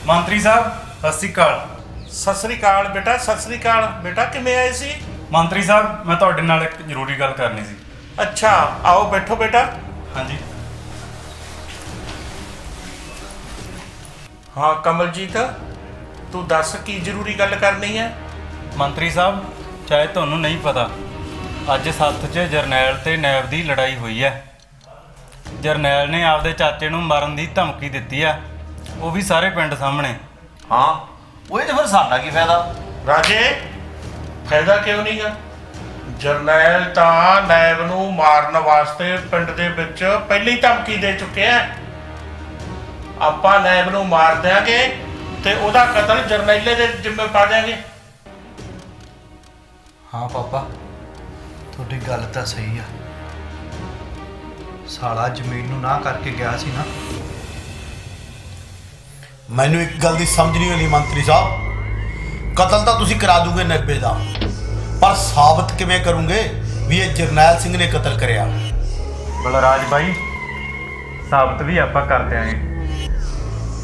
ਮੰਤਰੀ ਸਾਹਿਬ, ਸਤਿ ਸ਼੍ਰੀ ਅਕਾਲ। ਸਤਿ ਸ੍ਰੀ ਅਕਾਲ ਬੇਟਾ, ਸਤਿ ਸ੍ਰੀ ਅਕਾਲ। ਬੇਟਾ ਕਿਵੇਂ ਆਏ ਸੀ? ਮੰਤਰੀ ਸਾਹਿਬ, ਮੈਂ ਤੁਹਾਡੇ ਨਾਲ ਇੱਕ ਜ਼ਰੂਰੀ ਗੱਲ ਕਰਨੀ ਸੀ। ਅੱਛਾ, ਆਓ ਬੈਠੋ ਬੇਟਾ। ਹਾਂਜੀ। ਹਾਂ ਕਮਲਜੀਤ, ਤੂੰ ਦੱਸ ਕੀ ਜ਼ਰੂਰੀ ਗੱਲ ਕਰਨੀ ਹੈ? ਮੰਤਰੀ ਸਾਹਿਬ, ਚਾਹੇ ਤੁਹਾਨੂੰ ਨਹੀਂ ਪਤਾ, ਅੱਜ ਸੱਥ 'ਚ ਜਰਨੈਲ ਤੇ ਨਾਇਬ ਦੀ ਲੜਾਈ ਹੋਈ ਹੈ। ਜਰਨੈਲ ਨੇ ਆਪਦੇ ਚਾਚੇ ਨੂੰ ਮਾਰਨ ਦੀ ਧਮਕੀ ਦਿੱਤੀ ਆ, ਉਹ ਵੀ ਸਾਰੇ ਪਿੰਡ ਸਾਹਮਣੇ। ਹਾਂ, ਉਹ ਤੇ ਫਿਰ ਸਾਡਾ ਕੀ ਫਾਇਦਾ? ਰਾਜੇ, ਫਾਇਦਾ ਕਿਉਂ ਨਹੀਂ ਗਾ? ਜਰਨੈਲ ਤਾਂ ਨਾਇਬ ਨੂੰ ਮਾਰਨ ਵਾਸਤੇ ਪਿੰਡ ਦੇ ਵਿੱਚ ਪਹਿਲੀ ਧਮਕੀ ਦੇ ਚੁੱਕਿਆ। ਆਪਾਂ ਨਾਇਬ ਨੂੰ ਮਾਰ ਦਿਆਂਗੇ ਤੇ ਉਹਦਾ ਕਤਲ ਜਰਨੈਲੇ ਦੇ ਜ਼ਿੰਮੇ ਪਾ ਦਿਆਂਗੇ। ਹਾਂ ਪਾਪਾ, ਤੁਹਾਡੀ ਗੱਲ ਤਾਂ ਸਹੀ ਆ। ਸਾਲਾ ਜ਼ਮੀਨ ਨੂੰ ਨਾ ਕਰਕੇ ਗਿਆ ਸੀ ਨਾ। ਮੈਨੂੰ ਇੱਕ ਗੱਲ ਦੀ ਸਮਝ ਨਹੀਂ ਆਉਂਦੀ ਮੰਤਰੀ ਸਾਹਿਬ। ਕਤਲ ਤਾਂ ਤੁਸੀਂ ਕਰਾ ਦੂਗੇ ਨਾਇਬੇ ਦਾ, ਪਰ ਸਾਬਤ ਕਿਵੇਂ ਕਰੋਗੇ ਵੀ ਇਹ ਜਰਨੈਲ ਸਿੰਘ ਨੇ ਕਤਲ ਕਰਿਆ? ਬਲਰਾਜ ਬਾਈ, ਸਾਬਤ ਵੀ ਆਪਾਂ ਕਰ ਦਿਆਂਗੇ।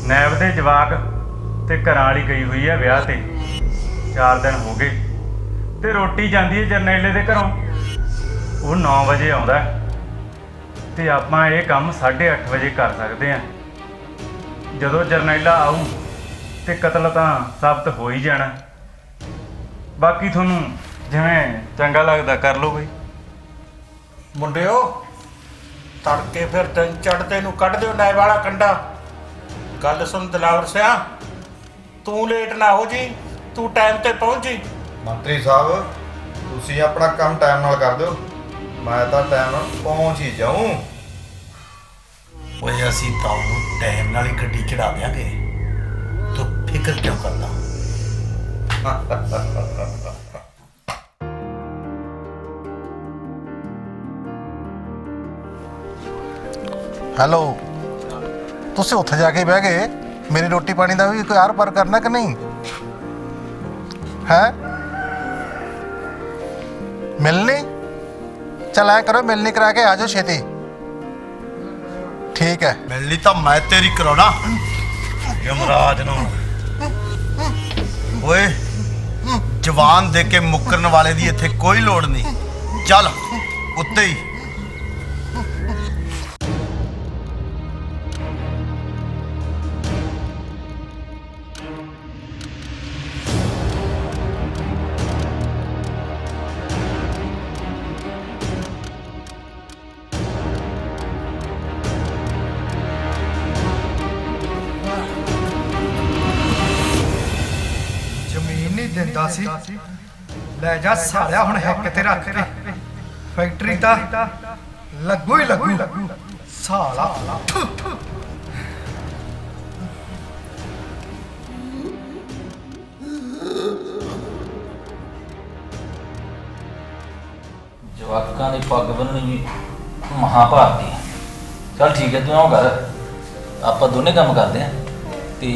ਨਾਇਬ ਦੇ ਜਵਾਕ ਤੇ ਘਰਾਂ ਵਾਲੀ ਗਈ ਹੋਈ ਹੈ ਵਿਆਹ ਤੇ, 4 ਦਿਨ ਹੋ ਗਏ, ਤੇ ਰੋਟੀ ਜਾਂਦੀ ਹੈ ਜਰਨੈਲੇ ਦੇ ਘਰੋਂ। ਉਹ 9 ਵਜੇ ਆਉਂਦਾ ਤੇ ਆਪਾਂ ਇਹ ਕੰਮ 8:30 ਵਜੇ ਕਰ ਸਕਦੇ ਹਾਂ। ਜਦੋਂ ਜਰਨੈਲਾ ਆਊ ਤੇ ਕਤਲ ਤਾਂ ਸਾਬਤ ਹੋ ਹੀ ਜਾਣਾ। ਬਾਕੀ ਤੁਹਾਨੂੰ ਜਿਵੇਂ ਚੰਗਾ ਲੱਗਦਾ ਕਰ ਲਓ ਬਈ। ਮੁੰਡਿਓ, ਤੜਕੇ ਫਿਰ ਦਿਨ ਚੜ੍ਹਦੇ ਨੂੰ ਕੱਢ ਦਿਓ ਨਾਇਬ ਵਾਲਾ ਕੰਡਾ। ਗੱਲ ਸੁਣ ਦਿਲਾਵਰ ਸਿਆ, ਤੂੰ ਲੇਟ ਨਾ ਹੋ ਜੀ, ਤੂੰ ਟਾਈਮ ਤੇ ਪਹੁੰਚ ਜੀ। ਮੰਤਰੀ ਸਾਹਿਬ, ਤੁਸੀਂ ਆਪਣਾ ਕੰਮ ਟਾਈਮ ਨਾਲ ਕਰ ਦਿਓ, ਮੈਂ ਤਾਂ ਟਾਈਮ ਨਾਲ ਪਹੁੰਚ ਹੀ ਜਾਊਂ। ਓਏ ਅਸੀਂ ਤਾਂ ਉਹਨੂੰ ਟਾਈਮ ਨਾਲ ਹੀ ਗੱਡੀ ਚੜਾ ਦਿਆਂਗੇ, ਤੂੰ ਫਿਕਰ ਕਿਉਂ ਕਰਦਾ? ਹੈਲੋ, ਤੁਸੀਂ ਉੱਥੇ ਜਾ ਕੇ ਬਹਿ ਗਏ, ਮੇਰੀ ਰੋਟੀ ਪਾਣੀ ਦਾ ਵੀ ਕੋਈ ਆਰ ਪਾਰ ਕਰਨਾ ਕਿ ਨਹੀਂ ਹੈ? ਮਿਲਣੀ? ਚੱਲ ਐ ਕਰੋ, ਮਿਲਣੀ ਕਰਾ ਕੇ ਆ ਜਾਓ ਛੇਤੀ। ਠੀਕ ਹੈ। ਮਿਲਣੀ ਤਾਂ ਮੈਂ ਤੇਰੀ ਕਰਾਉਣਾ ਯਮਰਾਜ ਨੂੰ। ਓਏ ਜਵਾਨ ਦੇ ਕੇ ਮੁੱਕਰਨ ਵਾਲੇ ਦੀ ਇੱਥੇ ਕੋਈ ਲੋੜ ਨਹੀਂ। ਚੱਲ ਉੱਤੇ ਹੀ। ਜ਼ਮੀਨ ਨਹੀਂ ਦਿੰਦਾ ਸੀ, ਲੈ ਜਾ ਸਾਲਿਆ ਹੁਣ ਹਿੱਕ ਤੇ ਰੱਖ ਤੇ। ਫੈਕਟਰੀ ਤਾਂ ਲੱਗੂ ਹੀ ਲੱਗੂ ਸਾਲਾ। ਜਵਾਕਾਂ ਦੀ ਪੱਗ ਬੰਨ੍ਹਣੀ ਵੀ ਮਹਾਭਾਰਤੀ ਹੈ। ਚੱਲ ਠੀਕ ਹੈ, ਤੂੰ ਆਉਂ ਕਰ, ਆਪਾਂ ਦੋਨੇ ਕੰਮ ਕਰਦੇ ਆਂ ਤੇ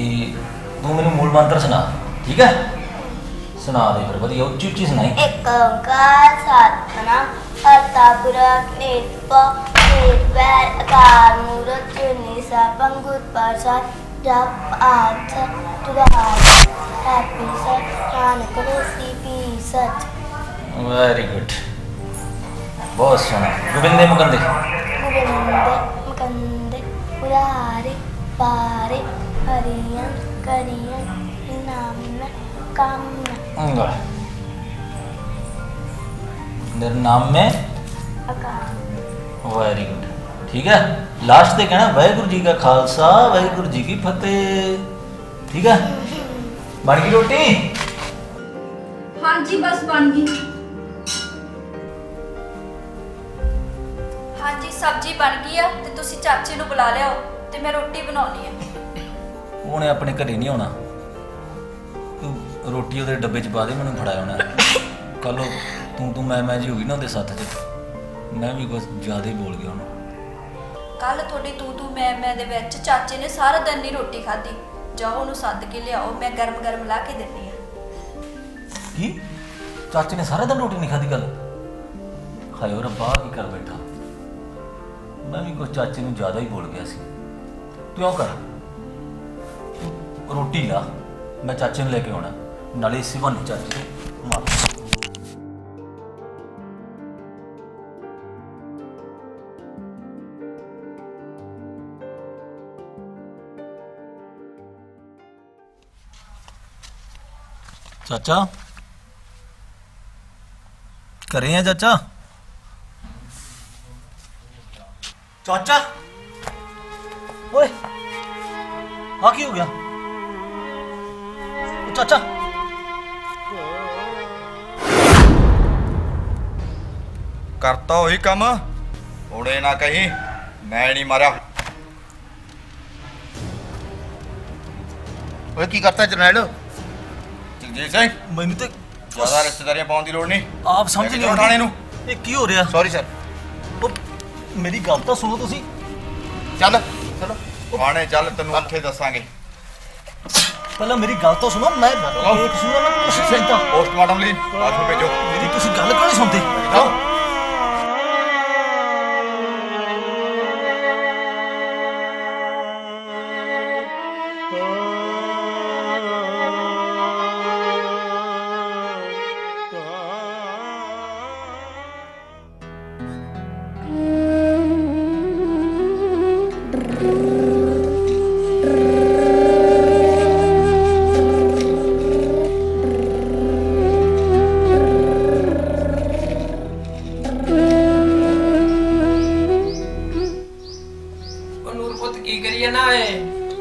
ਤੂੰ ਮੈਨੂੰ ਮੂਲ ਮੰਤਰ ਸੁਣਾ, ਠੀਕ ਹੈ? ਸੁਣਾ ਦੇ ਫਿਰ, ਵਧੀਆ ਉੱਚੀ ਉੱਚੀ ਸੁਣਾਈ। ਇੱਕ ਓਂਕਾਰ ਸਤਿਨਾਮ ਕਰਤਾ ਪੁਰਖ ਨਿਰਭੈ ਅਕਾਲ ਮੂਰਤ ਅਜੂਨੀ ਸੈਭੰ ਗੁਰ ਪ੍ਰਸਾਦਿ ਜਪ ਆਦਿ ਸਚ ਜੁਗਾਦਿ ਹੈਪੀ ਸਚ ਨਾਨਕ ਹੋਸੀ ਪੀ ਸਚ। ਵੈਰੀ ਗੁੱਡ, ਬਹੁਤ ਸੋਹਣਾ। ਗੋਬਿੰਦੇ ਮੁਕੰਦੇ ਗੋਬਿੰਦੇ ਮੁਕੰਦੇ ਮੁਰਾਰੇ ਪਾਰੇ ਹਰੀਆਂ ਕਰੀਆਂ ਨਾਮ ਕੰਮ ਨਿਰਨਾਮ में ਅਕਾਲ। ਵੈਰੀ ਗੁੱਡ, ਠੀਕ ਹੈ। ਲਾਸਟ ਤੇ ਕਹਿਣਾ ਵਾਹਿਗੁਰੂ ਜੀ ਕਾ ਖਾਲਸਾ ਵਾਹਿਗੁਰੂ ਜੀ ਕੀ ਫਤਿਹ, ਠੀਕ ਹੈ? ਬਣ ਗਈ ਰੋਟੀ? ਹਾਂਜੀ ਬਸ ਬਣ ਗਈ। ਹਾਂਜੀ ਸਬਜ਼ੀ ਬਣ ਗਈ ਆ ਤੇ ਤੁਸੀਂ ਚਾਚੇ ਨੂੰ ਬੁਲਾ ਲਿਆਓ ਤੇ ਮੈਂ ਰੋਟੀ ਬਣਾਉਣੀ ਆ। ਉਹਨੇ ਆਪਣੇ ਘਰੇ ਨਹੀਂ ਆਉਣਾ, ਤੂੰ ਰੋਟੀ ਉਹਦੇ ਡੱਬੇ 'ਚ ਪਾ ਦੇ, ਮੈਨੂੰ ਫੜਾਇਆ ਹੋਣਾ। ਕੱਲ ਤੂੰ ਮੈਂ ਜੀ ਹੋ ਗਈ ਨਾ ਉਹਦੇ ਸੱਥ 'ਚ, ਮੈਂ ਵੀ ਕੁਝ ਜ਼ਿਆਦਾ ਹੀ ਬੋਲ ਗਿਆ ਉਹਨੂੰ। ਕੱਲ ਤੁਹਾਡੀ ਤੂੰ ਮੈਂ ਦੇ ਵਿੱਚ ਚਾਚੇ ਨੇ ਸਾਰਾ ਦਿਨ ਨਹੀਂ ਰੋਟੀ ਖਾਧੀ। ਜਾਓ ਉਹਨੂੰ ਸੱਦ ਕੇ ਲਿਆਓ, ਮੈਂ ਗਰਮ ਗਰਮ ਲਾ ਕੇ ਦਿੰਦੀ ਆ। ਕੀ ਚਾਚੇ ਨੇ ਸਾਰਾ ਦਿਨ ਰੋਟੀ ਨਹੀਂ ਖਾਧੀ ਕੱਲ? ਹਾਏ ਓ ਰੱਬਾ, ਕੀ ਕਰ ਬੈਠਾ ਮੈਂ ਵੀ ਕੁਝ ਚਾਚੇ ਨੂੰ ਜ਼ਿਆਦਾ ਹੀ ਬੋਲ ਗਿਆ ਸੀ। ਤੂੰ ਆਉਂ ਕਰ, ਤੂੰ ਰੋਟੀ ਲਾ, ਮੈਂ ਚਾਚੇ ਨੂੰ ਲੈ ਕੇ ਆਉਣਾ, ਨਾਲੇ ਇਸੇ ਬਹਾਨੇ ਚਾਚੇ ਨੂੰ ਮਾਰ। ਚਾਚਾ ਘਰੇ ਆ? ਚਾਚਾ ਚਾਚਾ ਓਏ ਆ ਕੀ ਹੋ ਗਿਆ? ਚਾਚਾ ਕਰਤਾ ਉਹੀ ਕੰਮ, ਹੁਣੇ ਨਾ ਕਹੀਂ ਮੈਂ ਨਹੀਂ ਮਾਰਿਆ। ਓਏ ਕੀ ਕਰਤਾ ਜਰਨੈਲ? ਜਗਜੀਤ ਸਿੰਘ, ਮੈਨੂੰ ਤੇ ਜ਼ਿਆਦਾ ਰਿਸ਼ਤੇਦਾਰੀਆਂ ਪਾਉਣ ਦੀ ਲੋੜ ਨਹੀਂ। ਆਪ ਸਮਝ ਨਹੀਂ ਆਉਂਦੀ ਥਾਣੇ ਨੂੰ। ਇਹ ਕੀ ਹੋ ਰਿਹਾ? Sorry sir. ਮੇਰੀ ਗੱਲ ਤਾਂ ਸੁਣੋ ਤੁਸੀਂ। ਚੱਲ ਚਲੋ ਥਾਣੇ ਚੱਲ, ਤੈਨੂੰ ਉੱਥੇ ਦੱਸਾਂਗੇ। ਪਹਿਲਾਂ ਮੇਰੀ ਗੱਲ ਤਾਂ ਸੁਣੋ, ਮੈਂ ਬੇਕਸੂਰ ਨਾ ਕੁਛ ਨਹੀਂ ਕੀਤਾ। ਪੋਸਟਮਾਰਟਮ ਲਈ ਬਾਥਰੂਮ ਭੇਜੋ। ਮੇਰੀ ਤੁਸੀਂ ਗੱਲ ਕਿਉਂ ਨਹੀਂ ਸੁਣਦੇ?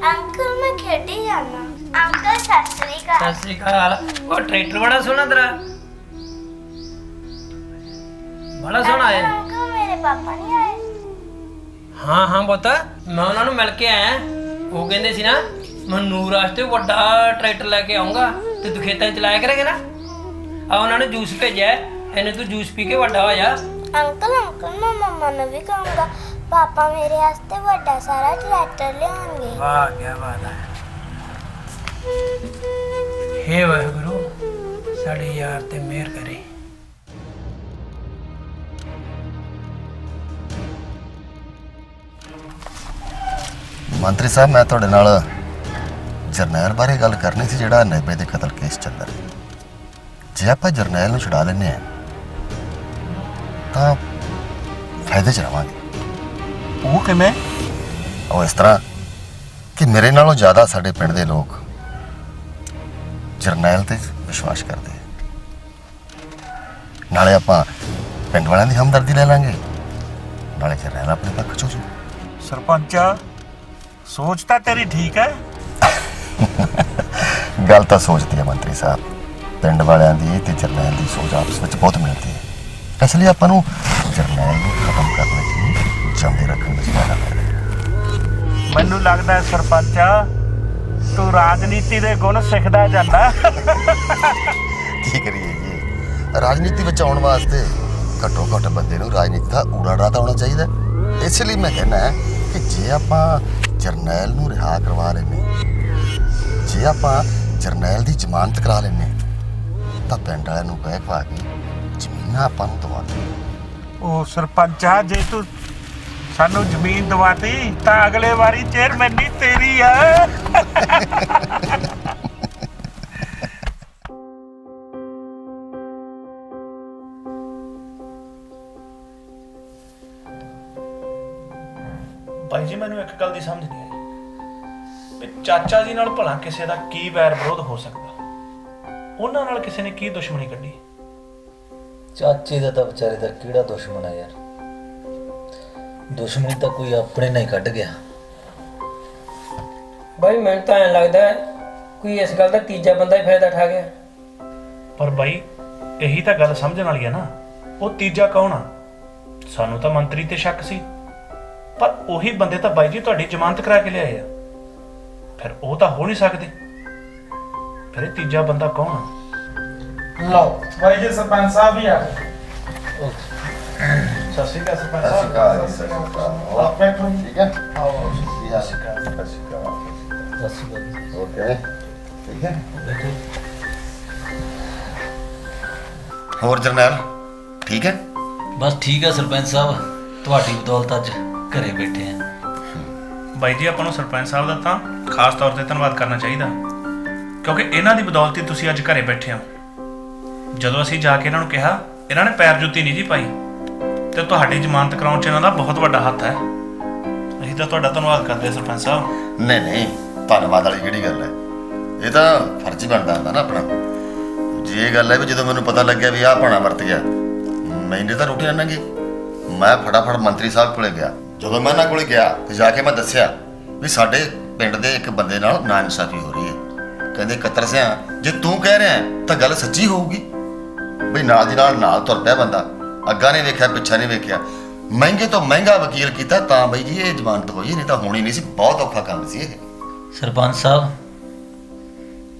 ਅੰਕਲ ਮੈਂ ਖੇਡੀ ਜਾਣਾ। ਅੰਕਲ ਸਤਿ ਸ੍ਰੀ ਅਕਾਲ। ਸਤਿ ਸ੍ਰੀ ਅਕਾਲ। ਉਹ ਟਰੈਕਟਰ ਬੜਾ ਸੋਹਣਾ ਤੇਰਾ, ਬੜਾ ਸੋਹਣਾ ਹੈ। ਅੰਕਲ ਮੇਰੇ ਪਾਪਾ ਨਹੀਂ ਆਏ? ਹਾਂ ਹਾਂ ਪੁੱਤ, ਮੈਂ ਉਹਨਾਂ ਨੂੰ ਮਿਲ ਕੇ ਆਇਆ। ਉਹ ਕਹਿੰਦੇ ਸੀ ਨਾ ਮੈਂ ਨੂਰ ਵਾਸਤੇ ਵੱਡਾ ਟਰੈਕਟਰ ਲੈ ਕੇ ਆਉਂਗਾ ਤੇ ਤੂੰ ਖੇਤਾਂ 'ਚ ਚਲਾਇਆ ਕਰੇਗਾ ਨਾ। ਆ ਉਹਨਾਂ ਨੇ ਜੂਸ ਭੇਜਿਆ, ਇਹਨੇ ਤੂੰ ਜੂਸ ਪੀ ਕੇ ਵੱਡਾ ਹੋ ਜਾ। ਅੰਕਲ ਮੈਂ ਮੰਮਾ ਨੂੰ ਵੀ ਕਹੂੰਗਾ ਪਾਪਾ ਮੇਰੇ ਵਾਸਤੇ ਵੱਡਾ ਸਾਰਾ ਟਰੈਕਟਰ ਲਿਆਉਣਗੇ। ਵਾਹ ਕੀ ਬਾਤ ਹੈ। ਹੇ ਵਾਹਿਗੁਰੂ, ਸਾਡੇ ਯਾਰ ਤੇ ਮਿਹਰ ਕਰੇ। ਮੰਤਰੀ ਸਾਹਿਬ, ਮੈਂ ਤੁਹਾਡੇ ਨਾਲ ਜਰਨੈਲ ਬਾਰੇ ਗੱਲ ਕਰਨੀ ਸੀ, ਜਿਹੜਾ 90 ਦੇ ਕਤਲ ਕੇਸ ਚੱਲ ਰਿਹਾ। ਜੇ ਆਪਾਂ ਜਰਨੈਲ ਨੂੰ ਛੁਡਾ ਲੈਂਦੇ ਆ ਤਾਂ ਫਾਇਦੇ 'ਚ ਰਵਾਂਗੇ। ਉਹ ਕਿਵੇਂ? ਉਹ ਇਸ ਤਰ੍ਹਾਂ ਕਿ ਮੇਰੇ ਨਾਲੋਂ ਜ਼ਿਆਦਾ ਸਾਡੇ ਪਿੰਡ ਦੇ ਲੋਕ ਜਰਨੈਲ ਤੇ ਵਿਸ਼ਵਾਸ ਕਰਦੇ ਆ। ਨਾਲੇ ਆਪਾਂ ਪਿੰਡ ਵਾਲਿਆਂ ਦੀ ਹਮਦਰਦੀ ਲੈ ਲਾਂਗੇ, ਨਾਲੇ ਜਰਨੈਲ ਆਪਣੇ ਪੱਖ 'ਚ ਹੋ ਜੂ। ਸਰਪੰਚਾ, ਸੋਚ ਤਾਂ ਤੇਰੀ ਠੀਕ ਹੈ। ਗੱਲ ਤਾਂ ਸੋਚਦੀ ਹੈ ਮੰਤਰੀ ਸਾਹਿਬ, ਪਿੰਡ ਵਾਲਿਆਂ ਦੀ ਤੇ ਜਰਨੈਲ ਦੀ ਸੋਚ ਆਪਸ ਵਿੱਚ ਬਹੁਤ ਮਿਲਦੀ ਹੈ। ਇਸ ਲਈ ਆਪਾਂ ਨੂੰ ਜਰਨੈਲ ਨੂੰ ਖਤਮ ਕਰਨ ਦੀ ਜੰਦੇ ਰੱਖਣ ਵਿੱਚ ਜ਼ਿਆਦਾ ਫਾਇਦਾ। ਮੈਨੂੰ ਲੱਗਦਾ ਸਰਪੰਚਾ ਤੂੰ ਰਾਜਨੀਤੀ ਦੇ ਗੁਣ ਸਿੱਖਦਾ ਜਾਂਦਾ। ਕੀ ਕਰੀਏ ਜੀ, ਰਾਜਨੀਤੀ ਵਿੱਚ ਆਉਣ ਵਾਸਤੇ ਘੱਟੋ ਘੱਟ ਬੰਦੇ ਨੂੰ ਰਾਜਨੀਤੀ ਦਾ ਊੜਾ ਤਾਂ ਆਉਣਾ ਚਾਹੀਦਾ। ਇਸ ਲਈ ਮੈਂ ਕਹਿੰਦਾ ਕਿ ਜੇ ਆਪਾਂ ਜਰਨੈਲ ਨੂੰ ਰਿਹਾ ਕਰਵਾ ਲੈਂਦੇ, ਜੇ ਆਪਾਂ ਜਰਨੈਲ ਦੀ ਜ਼ਮਾਨਤ ਕਰਾ ਲੈਂਦੇ ਤਾਂ ਪਿੰਡ ਵਾਲਿਆਂ ਨੂੰ ਕਹਿ ਪਾ ਕੇ ਜ਼ਮੀਨਾਂ ਆਪਾਂ ਨੂੰ ਦਵਾ ਦੇ। ਉਹ ਸਰਪੰਚਾ, ਜੇ ਤੂੰ ਸਾਨੂੰ ਜ਼ਮੀਨ ਦਵਾਤੀ ਤਾਂ ਅਗਲੇ ਵਾਰੀ ਚੇਅਰਮੈਨੀ ਤੇਰੀ ਆ। ਭਾਈ ਜੀ ਮੈਨੂੰ ਇੱਕ ਗੱਲ ਦੀ ਸਮਝ ਨਹੀਂ ਆਈ ਵੀ ਚਾਚਾ ਜੀ ਨਾਲ ਭਲਾ ਕਿਸੇ ਦਾ ਕੀ ਵੈਰ ਵਿਰੋਧ ਹੋ ਸਕਦਾ? ਉਹਨਾਂ ਨਾਲ ਕਿਸੇ ਨੇ ਕੀ ਦੁਸ਼ਮਣੀ ਕੱਢੀ? ਚਾਚੇ ਦਾ ਤਾਂ ਵਿਚਾਰੇ ਦਾ ਕਿਹੜਾ ਦੁਸ਼ਮਣ ਆ ਯਾਰ, ਦੁਸ਼ਮਣੀ ਤਾਂ ਕੋਈ ਆਪਣੇ ਨਾਲ ਹੀ ਕੱਢ ਗਿਆ। ਬਾਈ ਮੈਨੂੰ ਤਾਂ ਐਂ ਲੱਗਦਾ ਹੈ ਕੋਈ ਇਸ ਗੱਲ ਦਾ ਤੀਜਾ ਬੰਦਾ ਹੀ ਫਾਇਦਾ ਉਠਾ ਗਿਆ। ਪਰ ਬਾਈ ਇਹੀ ਤਾਂ ਗੱਲ ਸਮਝਣ ਵਾਲੀ ਆ ਨਾ, ਉਹ ਤੀਜਾ ਕੌਣ ਆ? ਸਾਨੂੰ ਤਾਂ ਮੰਤਰੀ ਤੇ ਸ਼ੱਕ ਸੀ, ਪਰ ਉਹੀ ਬੰਦੇ ਤਾਂ ਬਾਈ ਜੀ ਤੁਹਾਡੀ ਜ਼ਮਾਨਤ ਕਰਾ ਕੇ ਲਿਆਏ ਆ। ਫਿਰ ਉਹ ਤਾਂ ਹੋ ਨਹੀਂ ਸਕਦੇ। ਫਿਰ ਇਹ ਤੀਜਾ ਬੰਦਾ ਕੌਣ ਆ? ਲਓ ਬਾਈ ਜੀ, ਸਰਪੰਚ ਸਾਹਿਬ ਵੀ ਆ ਗਏ। ਸਤਿ ਸ਼੍ਰੀ ਅਕਾਲ ਸਰਪੰਚ ਸਾਹਿਬ। ਆਪ ਬੈਠੋ ਜੀ। ਠੀਕ ਹੈ, ਆਓ ਜੀ। ਸਤਿ ਸ਼੍ਰੀ ਅਕਾਲ। ਓਕੇ, ਠੀਕ ਹੈ। ਹੋਰ ਜਰਨੈਲ ਠੀਕ ਹੈ? ਬਸ ਠੀਕ ਹੈ ਸਰਪੰਚ ਸਾਹਿਬ, ਤੁਹਾਡੀ ਬਦੌਲਤ ਅੱਜ ਘਰੇ ਬੈਠੇ ਆ। ਬਾਈ ਜੀ ਆਪਾਂ ਨੂੰ ਸਰਪੰਚ ਸਾਹਿਬ ਦਾ ਤਾਂ ਖਾਸ ਤੌਰ ਤੇ ਧੰਨਵਾਦ ਕਰਨਾ ਚਾਹੀਦਾ, ਕਿਉਂਕਿ ਇਹਨਾਂ ਦੀ ਬਦੌਲਤ ਹੀ ਤੁਸੀਂ ਅੱਜ ਘਰੇ ਬੈਠੇ ਹੋ। ਜਦੋਂ ਅਸੀਂ ਜਾ ਕੇ ਇਹਨਾਂ ਨੂੰ ਕਿਹਾ, ਇਹਨਾਂ ਨੇ ਪੈਰ ਜੁੱਤੀ ਨਹੀਂ ਜੀ ਪਾਈ, ਤੇ ਤੁਹਾਡੀ ਜ਼ਮਾਨਤ ਕਰਾਉਣ 'ਚ ਇਹਨਾਂ ਦਾ ਬਹੁਤ ਵੱਡਾ ਹੱਥ ਹੈ। ਅਸੀਂ ਤਾਂ ਤੁਹਾਡਾ ਧੰਨਵਾਦ ਕਰਦੇ ਹਾਂ ਸਰਪੰਚ ਸਾਹਿਬ। ਨਹੀਂ ਨਹੀਂ, ਧੰਨਵਾਦ ਵਾਲੀ ਕਿਹੜੀ ਗੱਲ ਹੈ, ਇਹ ਤਾਂ ਫਰਜ਼ ਹੀ ਬਣਦਾ ਹੁੰਦਾ ਨਾ ਆਪਣਾ। ਜੇ ਇਹ ਗੱਲ ਹੈ ਵੀ ਜਦੋਂ ਮੈਨੂੰ ਪਤਾ ਲੱਗਿਆ ਵੀ ਆਹ ਭਾਣਾ ਵਰਤ ਗਿਆ, ਮੈਨੇ ਤਾਂ ਰੋਟੀ ਆਣਾਂਗੀ। ਮੈਂ ਫਟਾਫਟ ਮੰਤਰੀ ਸਾਹਿਬ ਕੋਲੇ ਗਿਆ। ਜਦੋਂ ਮੈਂ ਇਹਨਾਂ ਕੋਲੇ ਗਿਆ ਤੇ ਜਾ ਕੇ ਮੈਂ ਦੱਸਿਆ ਵੀ ਸਾਡੇ ਪਿੰਡ ਦੇ ਇੱਕ ਬੰਦੇ ਨਾਲ ਨਾਇਨਸਾਫੀ ਹੋ ਰਹੀ ਹੈ। ਕਹਿੰਦੇ ਕਤਰ ਸਿਆ, ਜੇ ਤੂੰ ਕਹਿ ਰਿਹਾ ਤਾਂ ਗੱਲ ਸੱਚੀ ਹੋਊਗੀ। ਬਈ ਨਾਲ ਦੀ ਨਾਲ ਤੁਰ ਪਿਆ ਬੰਦਾ, ਅੱਗਾ ਨਹੀਂ ਵੇਖਿਆ ਪਿੱਛਾ ਨਹੀਂ ਵੇਖਿਆ, ਮਹਿੰਗੇ ਤੋਂ ਮਹਿੰਗਾ ਵਕੀਲ ਕੀਤਾ ਤਾਂ ਬਈ ਜੀ ਇਹ ਜ਼ਮਾਨਤ ਹੋਈ, ਨਹੀਂ ਤਾਂ ਹੋਣੀ ਨਹੀਂ ਸੀ। ਬਹੁਤ ਔਖਾ ਕੰਮ ਸੀ ਇਹ। ਸਰਪੰਚ ਸਾਹਿਬ,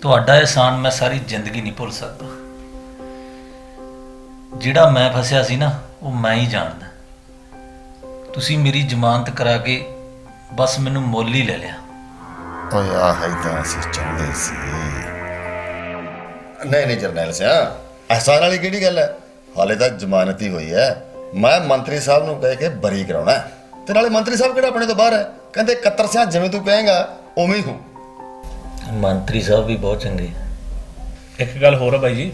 ਤੁਹਾਡਾ ਇਹਸਾਨ ਮੈਂ ਸਾਰੀ ਜ਼ਿੰਦਗੀ ਨਹੀਂ ਭੁੱਲ ਸਕਦਾ। ਜਿਹੜਾ ਮੈਂ ਫਸਿਆ ਸੀ ਨਾ, ਉਹ ਮੈਂ ਹੀ ਜਾਣਦਾ। ਤੁਸੀਂ ਮੇਰੀ ਜ਼ਮਾਨਤ ਕਰਾ ਕੇ ਬਸ ਮੈਨੂੰ ਮੁੱਲ ਹੀ ਲੈ ਲਿਆ। ਓਏ ਆਹ ਹੀ ਤਾਂ ਅਸੀਂ ਚਾਹੁੰਦੇ ਸੀ। ਨਹੀਂ ਜਰਨੈਲ ਸਿਆ, ਅਹਿਸਾਨ ਵਾਲੀ ਕਿਹੜੀ ਗੱਲ ਹੈ? ਹਾਲੇ ਤਾਂ ਜ਼ਮਾਨਤ ਹੀ ਹੋਈ ਹੈ। ਮੈਂ ਮੰਤਰੀ ਸਾਹਿਬ ਨੂੰ ਕਹਿ ਕੇ ਬਰੀ ਕਰਾਉਣਾ, ਤੇ ਨਾਲੇ ਮੰਤਰੀ ਸਾਹਿਬ ਕਿਹੜਾ ਆਪਣੇ ਤੋਂ ਬਾਹਰ ਹੈ। ਕਹਿੰਦੇ ਕਤਰ ਸਿਆ ਜਿਵੇਂ ਤੂੰ ਕਹੇਗਾ ਉਵੇਂ ਹੀ ਹੋ। ਮੰਤਰੀ ਸਾਹਿਬ ਵੀ ਬਹੁਤ ਚੰਗੇ। ਇੱਕ ਗੱਲ ਹੋਰ ਹੈ ਬਾਈ ਜੀ,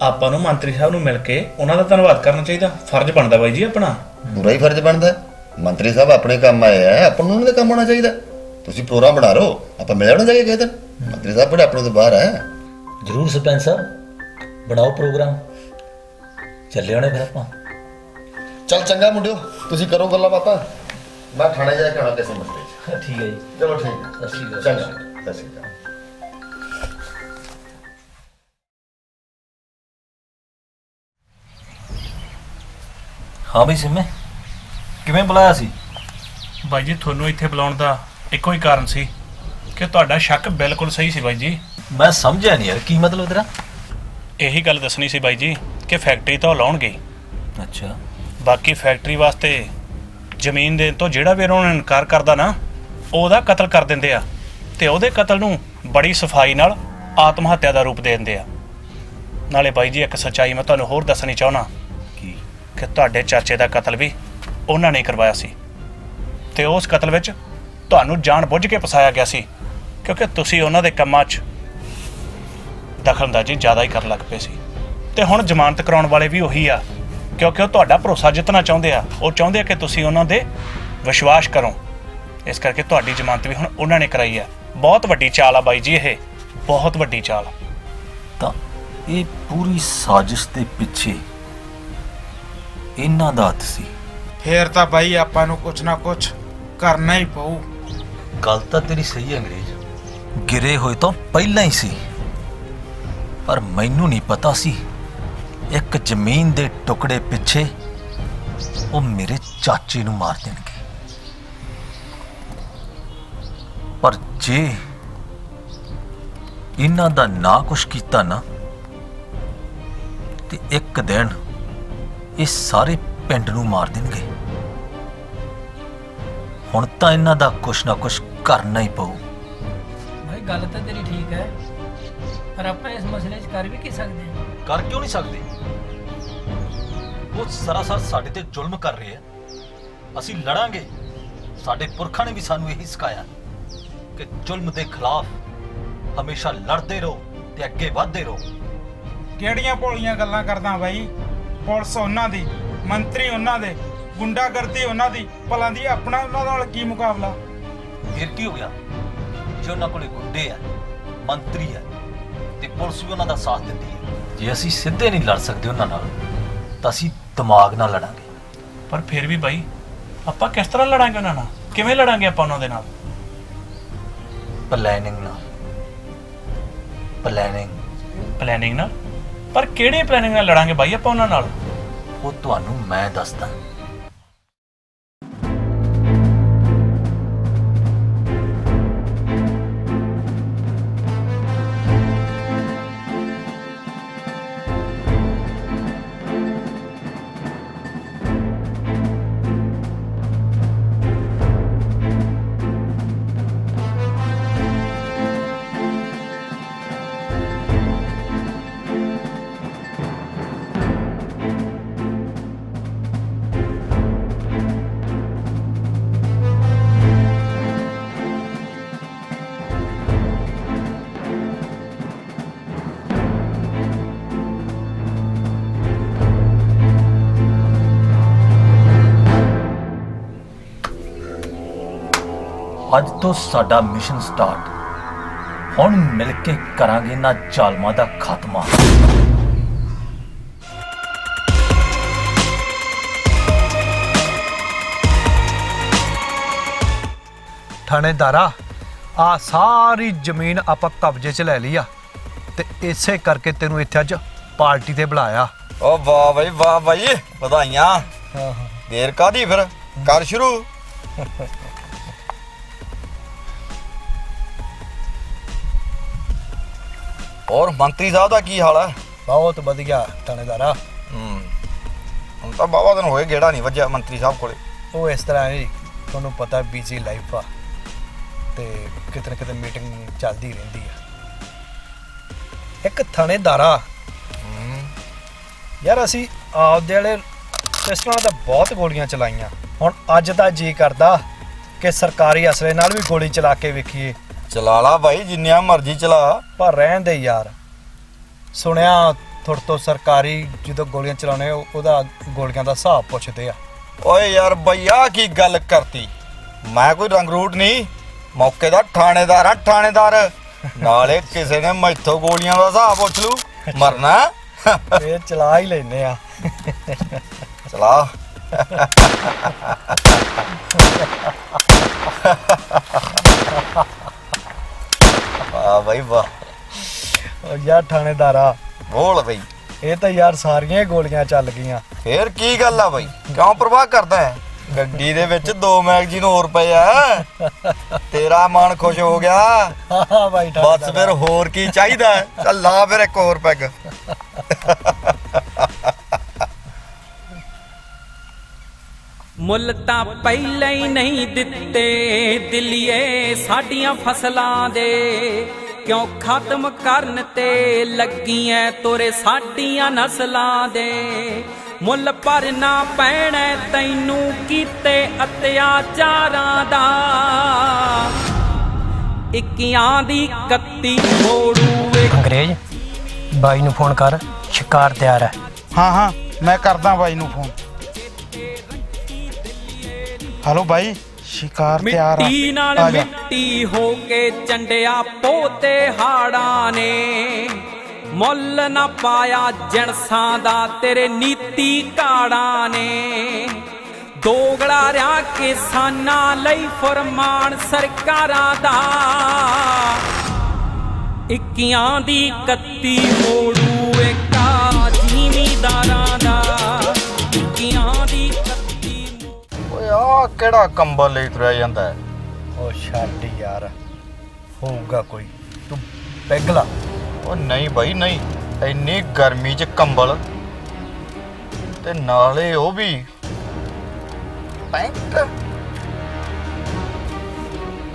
ਆਪਾਂ ਨੂੰ ਮੰਤਰੀ ਸਾਹਿਬ ਨੂੰ ਮਿਲ ਕੇ ਉਹਨਾਂ ਦਾ ਧੰਨਵਾਦ ਕਰਨਾ ਚਾਹੀਦਾ। ਫਰਜ਼ ਬਣਦਾ ਬਾਈ ਜੀ ਆਪਣਾ। ਪੂਰਾ ਹੀ ਫਰਜ਼ ਬਣਦਾ। ਮੰਤਰੀ ਸਾਹਿਬ ਆਪਣੇ ਕੰਮ ਆਏ ਆ, ਆਪਾਂ ਨੂੰ ਉਹਨਾਂ ਦੇ ਕੰਮ ਆਉਣਾ ਚਾਹੀਦਾ। ਤੁਸੀਂ ਪ੍ਰੋਗਰਾਮ ਬਣਾ ਲਓ, ਆਪਾਂ ਮਿਲ ਆਉਣਾ ਜਾਈਏ ਕਿਸੇ ਦਿਨ। ਮੰਤਰੀ ਸਾਹਿਬ ਕਿਹੜਾ ਆਪਣੇ ਤੋਂ ਬਾਹਰ ਹੈ। ਜ਼ਰੂਰ ਸਰਪੰਚ ਸਾਹਿਬ, ਬਣਾਓ ਪ੍ਰੋਗਰਾਮ, ਚੱਲੇ ਆਉਣੇ ਫਿਰ ਆਪਾਂ। ਚੱਲ ਚੰਗਾ ਮੁੰਡਿਓ, ਤੁਸੀਂ ਕਰੋ ਗੱਲਾਂ ਬਾਤਾਂ, ਮੈਂ ਥਾਣੇ ਜਾ ਕੇ ਆਉਣਾ ਕਿਸੇ ਮਸਲੇ 'ਚ। ਠੀਕ ਹੈ ਜੀ, ਚਲੋ ਠੀਕ ਹੈ। ਸਤਿ ਸ਼੍ਰੀ ਅਕਾਲ। ਚੰਗਾ, ਸਤਿ ਸ਼੍ਰੀ ਅਕਾਲ। ਹਾਂ ਬਈ ਸਿੰਮੇ, ਕਿਵੇਂ ਬੁਲਾਇਆ ਸੀ? ਬਾਈ ਜੀ ਤੁਹਾਨੂੰ ਇੱਥੇ ਬੁਲਾਉਣ ਦਾ ਇੱਕੋ ਹੀ ਕਾਰਨ ਸੀ ਕਿ ਤੁਹਾਡਾ ਸ਼ੱਕ ਬਿਲਕੁਲ ਸਹੀ ਸੀ ਬਾਈ ਜੀ। ਮੈਂ ਸਮਝਿਆ ਨਹੀਂ ਯਾਰ, ਕੀ ਮਤਲਬ ਤੇਰਾ? ਇਹੀ ਗੱਲ ਦੱਸਣੀ ਸੀ ਬਾਈ ਜੀ ਕਿ ਫੈਕਟਰੀ ਤਾਂ ਉਹ ਲਾਉਣਗੇ। ਅੱਛਾ। ਬਾਕੀ ਫੈਕਟਰੀ ਵਾਸਤੇ ਜ਼ਮੀਨ ਦੇਣ ਤੋਂ ਜਿਹੜਾ ਵੀ ਉਹਨਾਂ ਨੂੰ ਇਨਕਾਰ ਕਰਦਾ ਨਾ, ਉਹਦਾ ਕਤਲ ਕਰ ਦਿੰਦੇ ਆ, ਤੇ ਉਹਦੇ ਕਤਲ ਨੂੰ ਬੜੀ ਸਫਾਈ ਨਾਲ ਆਤਮ ਹੱਤਿਆ ਦਾ ਰੂਪ ਦੇ ਦਿੰਦੇ ਆ। ਨਾਲੇ ਬਾਈ ਜੀ ਇੱਕ ਸੱਚਾਈ ਮੈਂ ਤੁਹਾਨੂੰ ਹੋਰ ਦੱਸਣੀ ਚਾਹੁੰਦਾ ਕਿ ਤੁਹਾਡੇ ਚਾਚੇ ਦਾ ਕਤਲ ਵੀ ਉਹਨਾਂ ਨੇ ਕਰਵਾਇਆ ਸੀ, ਤੇ ਉਸ ਕਤਲ ਵਿੱਚ ਤੁਹਾਨੂੰ ਜਾਣ ਬੁੱਝ ਕੇ ਫਸਾਇਆ ਗਿਆ ਸੀ, ਕਿਉਂਕਿ ਤੁਸੀਂ ਉਹਨਾਂ ਦੇ ਕੰਮਾਂ 'ਚ ਦਖਲਅੰਦਾਜ਼ੀ ਜ਼ਿਆਦਾ ਹੀ ਕਰਨ ਲੱਗ ਪਏ ਸੀ। ਤੇ ਹੁਣ ਜ਼ਮਾਨਤ ਕਰਾਉਣ ਵਾਲੇ ਵੀ ਉਹੀ ਆ, ਕਿਉਂਕਿ ਉਹ ਤੁਹਾਡਾ ਭਰੋਸਾ ਜਿੱਤਣਾ ਚਾਹੁੰਦੇ ਆ। ਉਹ ਚਾਹੁੰਦੇ ਆ ਕਿ ਤੁਸੀਂ ਉਹਨਾਂ ਦੇ ਵਿਸ਼ਵਾਸ ਕਰੋ, ਇਸ ਕਰਕੇ ਤੁਹਾਡੀ ਜ਼ਮਾਨਤ ਵੀ ਹੁਣ ਉਹਨਾਂ ਨੇ ਕਰਾਈ ਆ। ਬਹੁਤ ਵੱਡੀ ਚਾਲ ਆ ਬਾਈ ਜੀ, ਇਹ ਬਹੁਤ ਵੱਡੀ ਚਾਲ। ਤਾਂ ਇਹ ਪੂਰੀ ਸਾਜ਼ਿਸ਼ ਦੇ ਪਿੱਛੇ ਇਹਨਾਂ ਦਾ ਹੱਥ ਸੀ। ਫੇਰ ਤਾਂ ਬਾਈ ਆਪਾਂ ਨੂੰ ਕੁਛ ਨਾ ਕੁਛ ਕਰਨਾ ਹੀ ਪਊ। ਗੱਲ ਤਾਂ ਤੇਰੀ ਸਹੀ ਹੈ ਅੰਗਰੇਜ਼, ਗਿਰੇ ਹੋਏ ਤਾਂ ਪਹਿਲਾਂ ਹੀ ਸੀ, ਪਰ ਮੈਨੂੰ ਨਹੀਂ ਪਤਾ ਸੀ ਇੱਕ ਜ਼ਮੀਨ ਦੇ ਟੁਕੜੇ ਪਿੱਛੇ ਉਹ ਮੇਰੇ ਚਾਚੇ ਨੂੰ ਮਾਰ ਦੇਣਗੇ। ਪਰ ਜੇ ਇਹਨਾਂ ਦਾ ਨਾ ਕੁਛ ਕੀਤਾ ਨਾ ਤੇ ਇੱਕ ਦਿਨ ਇਹ ਸਾਰੇ ਪਿੰਡ ਨੂੰ ਮਾਰ ਦੇਣਗੇ। ਹੁਣ ਤਾਂ ਇਹਨਾਂ ਦਾ ਕੁਛ ਨਾ ਕੁਛ ਕਰਨਾ ਹੀ ਪਊ। ਭਾਈ ਗੱਲ ਤਾਂ ਤੇਰੀ ਠੀਕ ਹੈ, ਪਰ ਆਪਾਂ ਇਸ ਮਸਲੇ 'ਚ ਕਰ ਵੀ ਕੀ ਸਕਦੇ ਹਾਂ? ਕਰ ਕਿਉਂ ਨਹੀਂ ਸਕਦੇ? ਉਹ ਸਰਾਸਰ ਸਾਡੇ ਤੇ ਜ਼ੁਲਮ ਕਰ ਰਹੇ ਆ। ਅਸੀਂ ਲੜਾਂਗੇ। ਸਾਡੇ ਪੁਰਖਾਂ ਨੇ ਵੀ ਸਾਨੂੰ ਇਹੀ ਸਿਖਾਇਆ ਕਿ ਜ਼ੁਲਮ ਦੇ ਖਿਲਾਫ ਹਮੇਸ਼ਾ ਲੜਦੇ ਰਹੋ ਤੇ ਅੱਗੇ ਵਧਦੇ ਰਹੋ। ਕਿਹੜੀਆਂ ਭੋਲੀਆਂ ਗੱਲਾਂ ਕਰਦਾ ਬਾਈ? ਪੁਲਿਸ ਉਹਨਾਂ ਦੀ, ਮੰਤਰੀ ਉਹਨਾਂ ਦੇ, ਗੁੰਡਾਗਰਦੀ ਉਹਨਾਂ ਦੀ, ਭਲਾਂ ਦੀ ਆਪਣਾ ਉਹਨਾਂ ਨਾਲ ਕੀ ਮੁਕਾਬਲਾ? ਫਿਰ ਕੀ ਹੋ ਗਿਆ ਜੇ ਉਹਨਾਂ ਕੋਲੇ ਗੁੰਡੇ ਆ, ਮੰਤਰੀ ਆ ਤੇ ਪੁਲਿਸ ਵੀ ਉਹਨਾਂ ਦਾ ਸਾਥ ਦਿੰਦੀ ਹੈ? ਜੇ ਅਸੀਂ ਸਿੱਧੇ ਨਹੀਂ ਲੜ ਸਕਦੇ ਉਹਨਾਂ ਨਾਲ ਤਾਂ ਅਸੀਂ ਦਿਮਾਗ ਨਾਲ ਲੜਾਂਗੇ। ਪਰ ਫਿਰ ਵੀ ਬਾਈ, ਆਪਾਂ ਕਿਸ ਤਰ੍ਹਾਂ ਲੜਾਂਗੇ ਉਹਨਾਂ ਨਾਲ? ਕਿਵੇਂ ਲੜਾਂਗੇ ਆਪਾਂ ਉਹਨਾਂ ਦੇ ਨਾਲ? ਪਲੈਨਿੰਗ ਨਾਲ। ਪਲੈਨਿੰਗ ਨਾਲ? ਪਰ ਕਿਹੜੀ ਪਲੈਨਿੰਗ ਨਾਲ ਲੜਾਂਗੇ ਬਾਈ ਆਪਾਂ ਉਹਨਾਂ ਨਾਲ? ਉਹ ਤੁਹਾਨੂੰ ਮੈਂ ਦੱਸਦਾ। ਅੱਜ ਤੋਂ ਸਾਡਾ ਮਿਸ਼ਨ ਸਟਾਰਟ। ਹੁਣ ਮਿਲ ਕੇ ਕਰਾਂਗੇ ਇਹਨਾਂ ਜ਼ਾਲਮਾਂ ਦਾ ਖਾਤਮਾ। ਥਾਣੇਦਾਰਾ, ਆ ਸਾਰੀ ਜ਼ਮੀਨ ਆਪਾਂ ਕਬਜ਼ੇ 'ਚ ਲੈ ਲਈ ਆ ਤੇ ਇਸੇ ਕਰਕੇ ਤੈਨੂੰ ਇੱਥੇ ਅੱਜ ਪਾਰਟੀ ਤੇ ਬੁਲਾਇਆ। ਓ ਵਾਹ ਬਾਈ, ਵਾਹ ਬਾਈ, ਵਧਾਈਆਂ। ਦੇਰ ਕਾਦੀ, ਫਿਰ ਕਰ ਸ਼ੁਰੂ। और मंत्री साहब का की हाल है? बहुत वधिया थानेदारा। ਹੁਣ ਤਾਂ ਬਾਵਾ ਦਿਨ ਹੋਏ ਗੇੜਾ ਨਹੀਂ ਵੱਜਿਆ ਮੰਤਰੀ ਸਾਹਿਬ ਕੋਲੇ। ਉਹ ਇਸ ਤਰ੍ਹਾਂ ਹੈ, ਤੁਹਾਨੂੰ ਪਤਾ ਬਿਜ਼ੀ ਲਾਈਫ ਆ ਤੇ ਕਿਤੇ ਨਾ ਕਿਤੇ ਮੀਟਿੰਗ ਚੱਲਦੀ ਰਹਿੰਦੀ ਆ। ਇੱਕ ਥਾਣੇਦਾਰਾ ਯਾਰ, ਅਸੀਂ ਆਪਦੇ ਵਾਲੇ ਸਿਸਟਮਾਂ ਤਾਂ ਬਹੁਤ ਗੋਲੀਆਂ ਚਲਾਈਆਂ, ਹੁਣ ਅੱਜ ਤਾਂ ਜੀ ਕਰਦਾ ਕਿ ਸਰਕਾਰੀ ਅਸਲੇ ਨਾਲ ਵੀ ਗੋਲੀ ਚਲਾ ਕੇ ਵੇਖੀਏ। ਚਲਾ ਲਾ ਬਾਈ, ਜਿੰਨੀਆਂ ਮਰਜ਼ੀ ਚਲਾ, ਪਰ ਰਹਿਣ ਦੇ ਯਾਰ। ਸੁਣਿਆ ਤੁਹਾਡੇ ਤੋਂ ਸਰਕਾਰੀ ਜਦੋਂ ਗੋਲੀਆਂ ਚਲਾਉਣੇ ਉਹਦਾ ਗੋਲੀਆਂ ਦਾ ਹਿਸਾਬ ਪੁੱਛਦੇ ਆ। ਓਏ ਯਾਰ ਬਈਆ, ਕੀ ਗੱਲ ਕਰਤੀ? ਮੈਂ ਕੋਈ ਰੰਗਰੂਟ ਨਹੀਂ, ਮੌਕੇ ਦਾ ਥਾਣੇਦਾਰ ਆ, ਥਾਣੇਦਾਰ। ਨਾਲੇ ਕਿਸੇ ਨੇ ਮੈਥੋਂ ਗੋਲੀਆਂ ਦਾ ਹਿਸਾਬ ਪੁੱਛ ਲੂ, ਮਰਨਾ। ਇਹ ਚਲਾ ਹੀ ਲੈਨੇ ਆ। ਚਲਾ। ਵਾਹ ਬਾਈ ਵਾਹ। ਯਾਰ ਥਾਣੇਦਾਰਾ, ਬੋਲ ਬਈ। ਇਹ ਤਾਂ ਯਾਰ ਸਾਰੀਆਂ ਗੋਲੀਆਂ ਚੱਲ ਗਈਆਂ। ਫੇਰ ਕੀ ਗੱਲ ਆ ਬਾਈ, ਕਿਉਂ ਪ੍ਰਵਾਹ ਕਰਦਾ ਹੈ? ਗੱਡੀ ਦੇ ਵਿੱਚ 2 ਮੈਗਜ਼ੀਨ ਹੋਰ ਪਏ ਆ, ਤੇਰਾ ਮਨ ਖੁਸ਼ ਹੋ ਗਿਆ। ਹਾਂ ਬਾਈ, ਬਸ ਫਿਰ ਹੋਰ ਕੀ ਚਾਹੀਦਾ? ਚੱਲ ਲਾ ਫਿਰ ਇੱਕ ਹੋਰ ਪੈਗ। ਮੁੱਲ ਤਾਂ ਪਹਿਲਾਂ ਹੀ ਨਹੀਂ ਦਿੱਤੇ ਦਿੱਲੀਏ ਸਾਡੀਆਂ ਫਸਲਾਂ ਦੇ, ਕਿਉਂ ਖਤਮ ਕਰਨ ਤੇ ਲੱਗੀਆਂ ਤੋਰੇ ਸਾਡੀਆਂ ਨਸਲਾਂ ਦੇ। ਮੁੱਲ ਭਰਨਾ ਪੈਣਾ ਤੈਨੂੰ ਕੀਤੇ ਅਤਿਆਚਾਰਾਂ ਦਾ, 21 ਦੀ 31 ਮੋੜੂ। ਅੰਗਰੇਜ਼, ਬਾਈ ਨੂੰ ਫੋਨ ਕਰ, ਸ਼ਿਕਾਰ ਤਿਆਰ ਹੈ। ਹਾਂ ਹਾਂ ਮੈਂ ਕਰਦਾ ਬਾਈ ਨੂੰ ਫੋਨ। ਹੈਲੋ ਬਾਈ, ਸ਼ਿਕਾਰ ਤਿਆਰ ਆ, ਮਿੱਟੀ ਨਾਲ ਆ ਜਾ। ਮਿੱਟੀ ਹੋ ਕੇ ਚੰਡਿਆ ਪੋਤੇ ਹਾੜਾਂ ਨੇ, ਮੁੱਲ ਨਾ ਪਾਇਆ ਜਣਸਾਂ ਦਾ ਤੇਰੇ ਨੀਤੀ ਕਾੜਾਂ ਨੇ। ਦੋਗਲਾ ਰਿਆ ਕਿਸਾਨਾਂ ਲਈ ਫਰਮਾਨ ਸਰਕਾਰਾਂ ਦਾ, 21 ਦੀ 31 ਮੋੜੂ ਏਕਾ ਜ਼ਿਮੀਂਦਾਰਾਂ ਦਾ, 21 ਦੀ 31। ਓਏ ਆ ਕਿਹੜਾ ਕੰਬਲ ਲਈ ਤੁਰਿਆ ਜਾਂਦਾ ਹੈ? ਉਹ ਛੱਡ ਯਾਰ, ਹੋਊਗਾ ਕੋਈ, ਤੂੰ ਪੈਗ ਲਾ। ਉਹ ਨਹੀਂ ਬਾਈ ਨਹੀਂ, ਇੰਨੀ ਗਰਮੀ 'ਚ ਕੰਬਲ ਤੇ ਨਾਲੇ ਉਹ ਵੀ ਪੈਂਟ।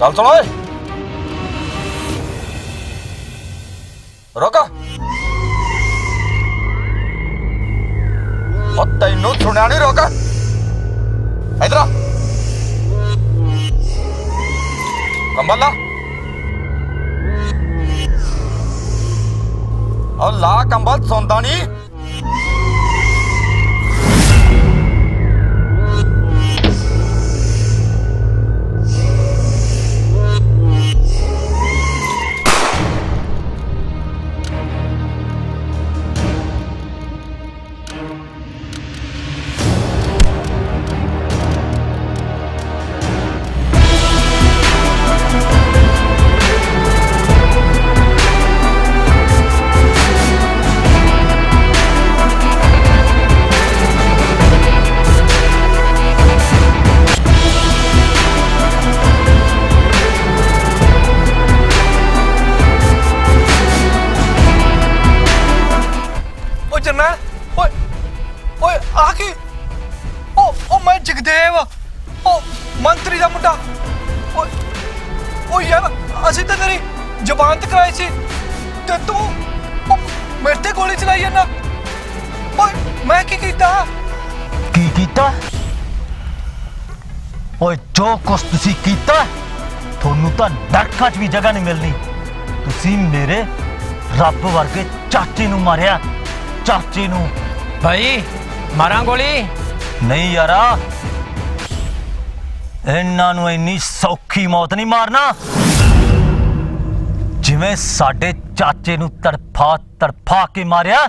ਗੱਲ ਸੁਣ ਓਏ, ਰੁਕ। ਉਹ ਤੈਨੂੰ ਸੁਣਿਆ ਨਹੀਂ? ਰੁਕ ਇਧਰ ਆ, ਕੰਬਲ ਲਾ। ਉਹ ਲਾ ਕੰਬਲ, ਸੁਣਦਾ ਨਹੀਂ? ਜਗਦੇਵ, ਉਹ ਮੰਤਰੀ ਦਾ ਮੁੰਡਾ। ਉਹ ਯਾਰ ਅਸੀਂ ਤਾਂ ਤੇਰੀ ਜ਼ਬਾਨ ਤੇ ਕਰਾਈ ਸੀ ਤੇ ਤੂੰ ਮੇਰੇ ਤੇ ਗੋਲੀ ਚਲਾਈ ਜਾਂਦਾ। ਓਏ ਮੈਂ ਕੀ ਕੀਤਾ? ਕੀ ਕੀਤਾ? ਓਏ ਜੋ ਕੁਛ ਤੁਸੀਂ ਕੀਤਾ, ਤੁਹਾਨੂੰ ਤਾਂ ਨਰਕਾਂ 'ਚ ਵੀ ਜਗ੍ਹਾ ਨਹੀਂ ਮਿਲਣੀ। ਤੁਸੀਂ ਮੇਰੇ ਰੱਬ ਵਰਗੇ ਚਾਚੇ ਨੂੰ ਮਾਰਿਆ, ਚਾਚੇ ਨੂੰ। ਭਾਈ ਮਾਰਾਂ ਗੋਲੀ? ਨਹੀਂ ਯਾਰਾ, ਇਹਨਾਂ ਨੂੰ ਇੰਨੀ ਸੌਖੀ ਮੌਤ ਨਹੀਂ ਮਾਰਨਾ। ਜਿਵੇਂ ਸਾਡੇ ਚਾਚੇ ਨੂੰ ਤੜਫਾ ਤੜਫਾ ਕੇ ਮਾਰਿਆ,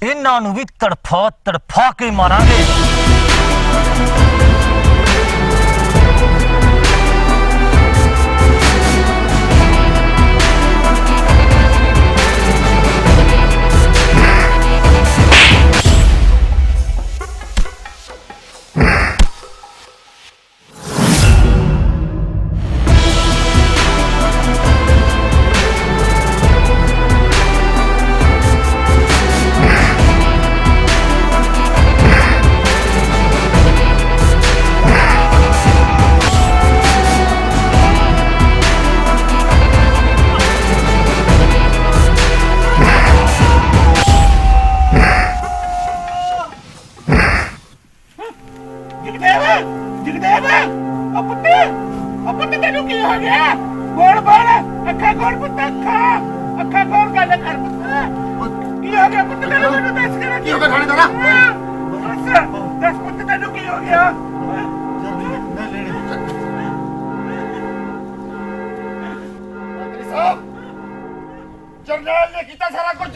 ਇਹਨਾਂ ਨੂੰ ਵੀ ਤੜਫਾ ਤੜਫਾ ਕੇ ਮਾਰਾਂਗੇ। ਜਗਦੇਵ, ਉਹ ਪੁੱਤ ਤੈਨੂੰ ਕੀ ਹੋ ਗਿਆ? ਬੋਲ ਬੋਲ, ਅੱਖਾਂ ਖੋਲ ਪੁੱਤ, ਅੱਖਾਂ ਖੋਲ, ਗੱਲ ਕਰ ਪੁੱਤ। ਕੀ ਹੋ ਗਿਆ ਪੁੱਤ ਤੈਨੂੰ? ਮੈਨੂੰ ਦੱਸ ਕਰ। ਕੀ ਹੋ ਗਿਆ ਥਾਣੇਦਾਰਾ? ਦੱਸ ਪੁੱਤ ਤੈਨੂੰ ਕੀ ਹੋ ਗਿਆ? ਮੰਤਰੀ ਸਾਹਿਬ, ਜਰਨੈਲ ਨੇ ਕੀਤਾ ਸਾਰਾ ਕੁਝ।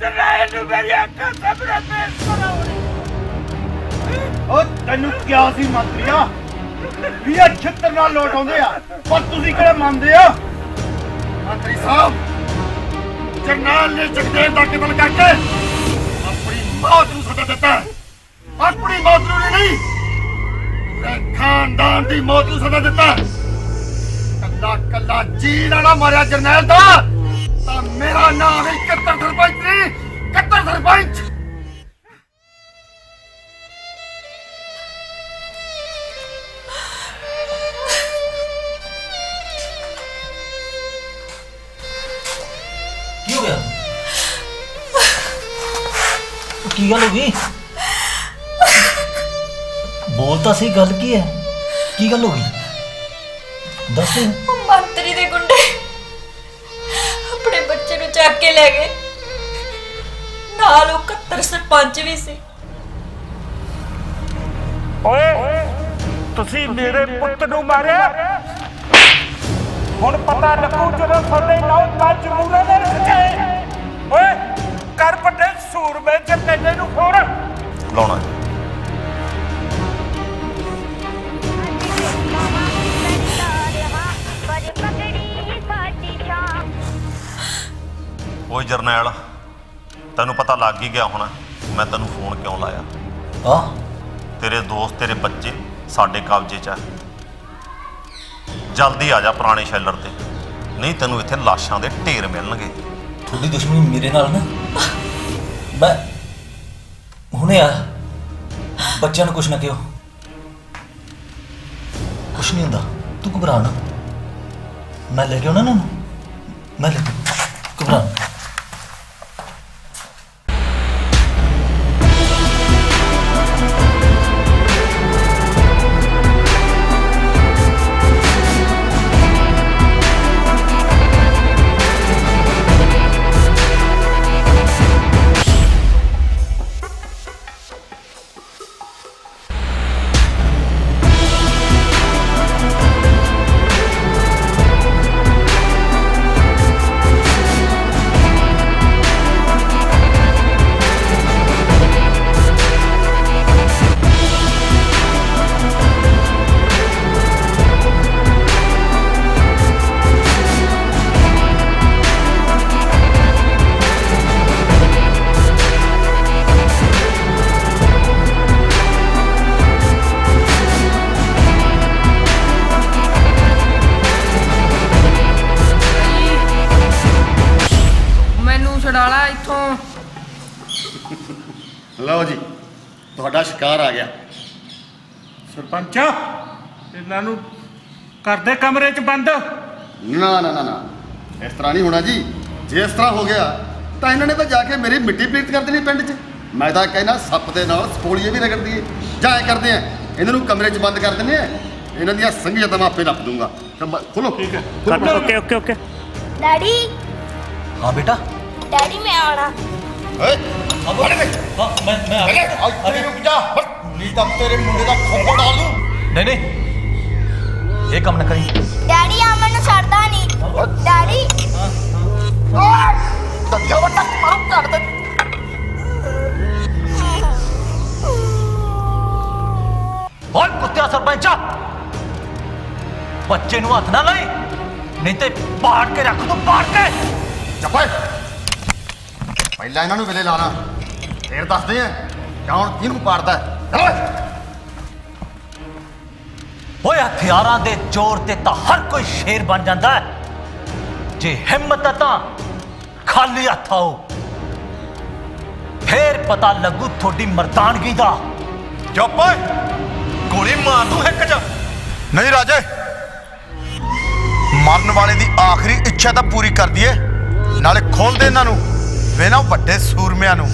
ਜਰਨੈਲ ਨੂੰ ਮੇਰੀ ਅੱਖਾਂ ਸਾਹਮਣੇ ਪੇਸ਼ ਕਰੋ। ਉਹ ਤੈਨੂੰ ਕਿਹਾ ਸੀ ਮੰਤਰੀਆ ਵੀ ਇਹ ਛਿੱਤਰ ਨਾਲ ਲੋਟ ਆਉਂਦੇ ਆ, ਪਰ ਤੁਸੀਂ ਕਿਹੜੇ ਮੰਨਦੇ ਹੋ? ਮੰਤਰੀ ਸਾਹਿਬ, ਜਰਨੈਲ ਨੇ ਜਗਦੇਵ ਦਾ ਕਤਲ ਕਰਕੇ ਆਪਣੀ ਮੌਤ ਨੂੰ ਸੱਦਾ ਦਿੱਤਾ। ਆਪਣੀ ਮੌਤ ਨੂੰ ਨਹੀਂ, ਪੂਰੇ ਖਾਨਦਾਨ ਦੀ ਮੌਤ ਨੂੰ ਸੱਦਾ ਦਿੱਤਾ। ਕੱਲਾ ਕੱਲਾ ਜੀ ਨਾ ਮਾਰਿਆ ਜਰਨੈਲ ਦਾ ਤਾਂ ਮੇਰਾ ਨਾਮ ਹੀ ਕੱਤਰ ਸਰਪੰਚ ਨਹੀਂ, ਕੱਤਰ ਸਰਪੰਚ। ਕੀ ਹੋ ਗਿਆ? ਕੀ ਗੱਲ ਹੋ ਗਈ? ਬੋਲ ਤਾਂ ਸਹੀ, ਗੱਲ ਕੀ ਹੈ? ਕੀ ਗੱਲ ਹੋ ਗਈ? ਦੱਸ ਦੇ। ਮੰਤਰੀ ਦੇ ਗੁੰਡੇ ਆਪਣੇ ਬੱਚੇ ਨੂੰ ਚੱਕ ਕੇ ਲੈ ਗਏ, ਨਾਲ ਉਹ 71 ਸਰਪੰਚ ਵੀ ਸੀ। ਓਏ ਤੁਸੀਂ ਮੇਰੇ ਪੁੱਤ ਨੂੰ ਮਾਰਿਆ, ਹੁਣ ਪਤਾ ਲੱਗੂ ਜਦੋਂ ਤੁਹਾਡੇ ਨਾਲ ਪੰਜ ਮੂਰੇ ਨੇ ਰੱਖੇ। ਓਏ ਕਰ ਵੱਡੇ ਸੂਰਮੇ ਜੱਟੇ ਨੂੰ ਫੋੜ ਲਾਉਣਾ ਓਏ ਜਰਨੈਲ, ਤੈਨੂੰ ਪਤਾ ਲੱਗ ਹੀ ਗਿਆ ਹੋਣਾ ਮੈਂ ਤੈਨੂੰ ਫੋਨ ਕਿਉਂ ਲਾਇਆ। ਤੇਰੇ ਦੋਸਤ ਤੇਰੇ ਬੱਚੇ ਸਾਡੇ ਕਬਜ਼ੇ 'ਚ ਆ। ਜਲਦੀ ਆ ਜਾ ਪੁਰਾਣੇ ਸ਼ੈਲਰ ਤੇ, ਨਹੀਂ ਤੈਨੂੰ ਇੱਥੇ ਲਾਸ਼ਾਂ ਦੇ ਢੇਰ ਮਿਲਣਗੇ। ਤੁਹਾਡੀ ਦੁਸ਼ਮਣੀ ਮੇਰੇ ਨਾਲ ਨਾ, ਮੈਂ ਹੁਣੇ ਆ। ਬੱਚਿਆਂ ਨੂੰ ਕੁਛ ਨਾ ਕਿਹੋ, ਕੁਛ ਨਹੀਂ ਹੁੰਦਾ, ਤੂੰ ਘਬਰਾ ਨਾ। ਮੈਂ ਲੈ ਕੇ ਆਉਣਾ ਨਾ, ਮੈਂ ਲੈ ਕੇ ਘਬਰਾ। ਛਡਾਲਾ ਇੱਥੋਂ। ਲਓ ਜੀ, ਤੁਹਾਡਾ ਸ਼ਿਕਾਰ ਆ ਗਿਆ। ਸਰਪੰਚ, ਇਹਨਾਂ ਨੂੰ ਕਰਦੇ ਕਮਰੇ 'ਚ ਬੰਦ। ਨਾ ਨਾ ਨਾ ਨਾ, ਇਸ ਤਰ੍ਹਾਂ ਨਹੀਂ ਹੋਣਾ ਜੀ। ਜੇ ਇਸ ਤਰ੍ਹਾਂ ਹੋ ਗਿਆ ਤਾਂ ਇਹਨਾਂ ਨੇ ਤਾਂ ਜਾ ਕੇ ਮੇਰੀ ਮਿੱਟੀ ਪਲੀਤ ਕਰ ਦੇਣੀ ਪਿੰਡ 'ਚ। ਮੈਂ ਤਾਂ ਕਹਿੰਦਾ ਸੱਪ ਦੇ ਨਾਲ ਸਪੋਲੀਏ ਵੀ ਰਗੜ ਦਈਏ। ਜਾਂ ਐਂ ਕਰਦੇ ਆ, ਇਹਨਾਂ ਨੂੰ ਕਮਰੇ 'ਚ ਬੰਦ ਕਰ ਦਿੰਦੇ ਆ, ਇਹਨਾਂ ਦੀਆਂ ਸੰਗੀਆਂ ਤਾਂ ਮੈਂ ਆਪੇ ਨੱਪ ਦੂੰਗਾ। ਖੋਲੋ। ਠੀਕ ਹੈ, ਓਕੇ ਓਕੇ ਓਕੇ। ਡੈਡੀ। ਹਾਂ ਬੇਟਾ। ਡੈਡੀ ਮੈਂ ਆਉਣਾ। ਓਏ ਹਾਂ ਬੋਲ। ਹਾਂ ਮੈਂ ਆ ਗਿਆ। ਤੇਰੇ ਰੁਕ ਜਾ, ਨਹੀਂ ਤਾਂ ਤੇਰੇ ਮੁੰਡੇ ਦਾ ਖੋਪਾ ਡਾਲ ਦੂੰ। ਨਹੀਂ ਨਹੀਂ, ਇਹ ਕੰਮ ਨਾ ਕਰੀ। ਡੈਡੀ ਆ ਮੈਨੂੰ ਛੱਡਦਾ ਨਹੀਂ। ਡੈਡੀ ਤੱਕਿਆ ਵੱਟਾ ਮਾਰੂ ਕੱਢ ਦੇ। ਓਏ ਕੁੱਤਿਆ ਸਰਪੰਚਾ, ਬੱਚੇ ਨੂੰ ਹੱਥ ਨਾ ਲਾਈ, ਨਹੀਂ ਤੇ ਪਾੜ ਕੇ ਰੱਖ ਦੂੰ, ਪਾੜ ਕੇ। ਚੱਪ ਓਏ, ਪਹਿਲਾਂ ਇਹਨਾਂ ਨੂੰ ਵੇਲੇ ਲਾਣਾ, ਫੇਰ ਦੱਸਦੇ ਆ ਕੌਣ ਕਿਹਨੂੰ ਪਾੜਦਾ। ਓਏ ਹਥਿਆਰਾਂ ਦੇ ਜ਼ੋਰ ਤੇ ਤਾਂ ਹਰ ਕੋਈ ਸ਼ੇਰ ਬਣ ਜਾਂਦਾ ਹੈ, ਜੇ ਹਿੰਮਤ ਹੈ ਤਾਂ ਖਾਲੀ ਹੱਥ ਆਓ, ਫੇਰ ਪਤਾ ਲੱਗੂ ਤੁਹਾਡੀ ਮਰਦਾਨਗੀ ਦਾ। ਚੁੱਪ ਓਏ, ਗੋਲੀ ਮਾਰ ਦੂੰ ਹਿੱਕ 'ਚ। ਨਹੀਂ ਰਾਜੇ, ਮਰਨ ਵਾਲੇ ਦੀ ਆਖਰੀ ਇੱਛਾ ਤਾਂ ਪੂਰੀ ਕਰ ਦਈਏ, ਨਾਲੇ ਖੋਲ ਦੇ ਇਹਨਾਂ ਨੂੰ ਵੇਨਾ ਵੱਡੇ ਸੂਰਮਿਆਂ ਨੂੰ।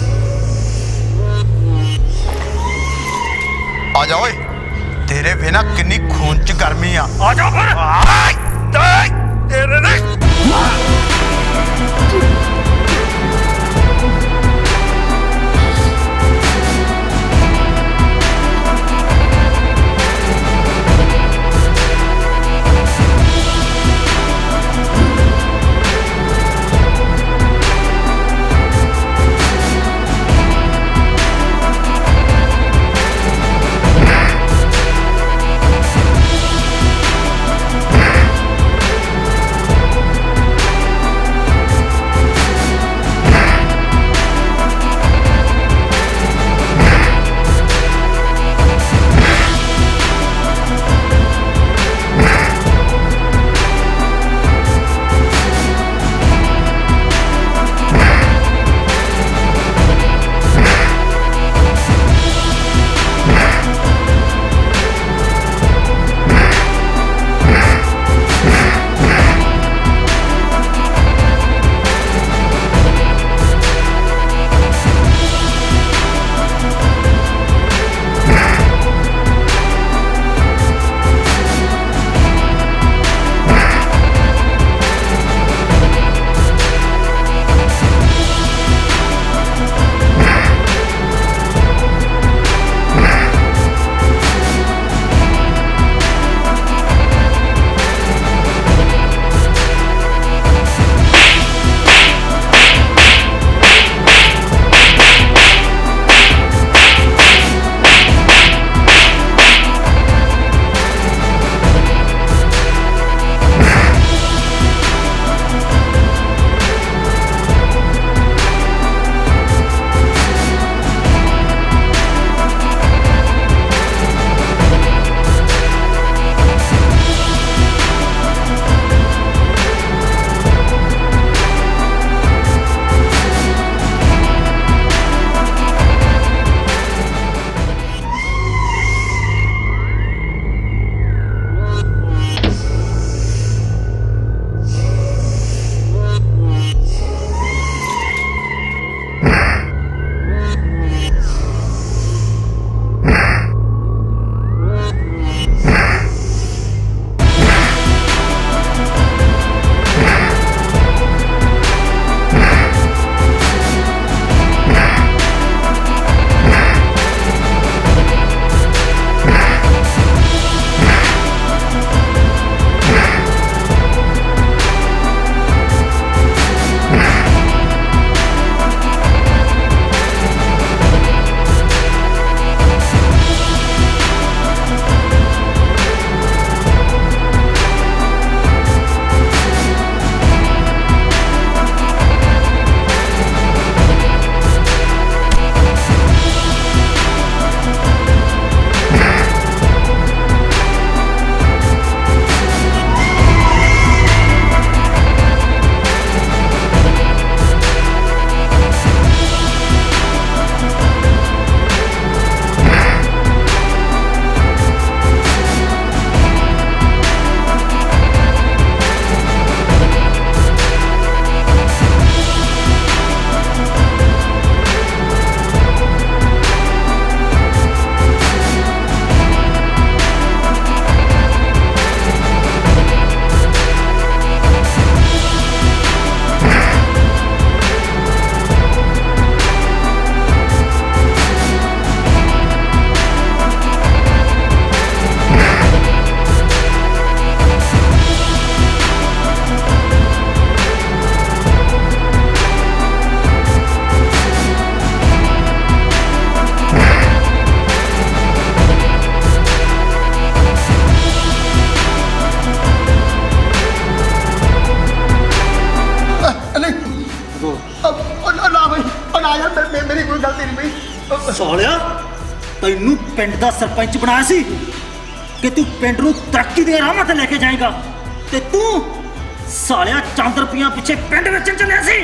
ਆ ਜਾ ਓਏ, ਤੇਰੇ ਵੇਨਾ ਕਿੰਨੀ ਖੂਨ 'ਚ ਗਰਮੀ ਆ। ਆ ਜਾ ਫਿਰ। ਤੇਰੇ ਨੇ ਸਾਲਿਆ ਤੈਨੂੰ ਪਿੰਡ ਦਾ ਸਰਪੰਚ ਬਣਾਇਆ ਸੀ ਕਿ ਤੂੰ ਪਿੰਡ ਨੂੰ ਤਰੱਕੀ ਦੇ ਰਾਹਾਂ ਤੇ ਲੈ ਕੇ ਜਾਏਗਾ ਤੇ ਤੂੰ ਸਾਲਿਆ ਚੰਦ ਰੁਪਈਆਂ ਪਿੱਛੇ ਪਿੰਡ ਵੇਚਣ ਚੱਲਿਆ ਸੀ।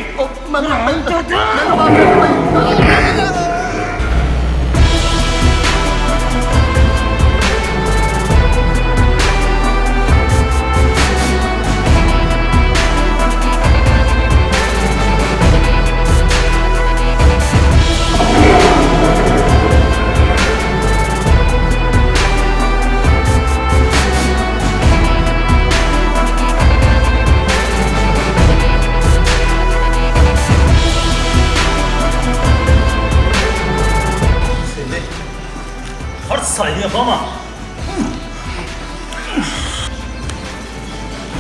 ਸਾਲੀਆਂ ਬਾਵਾਂ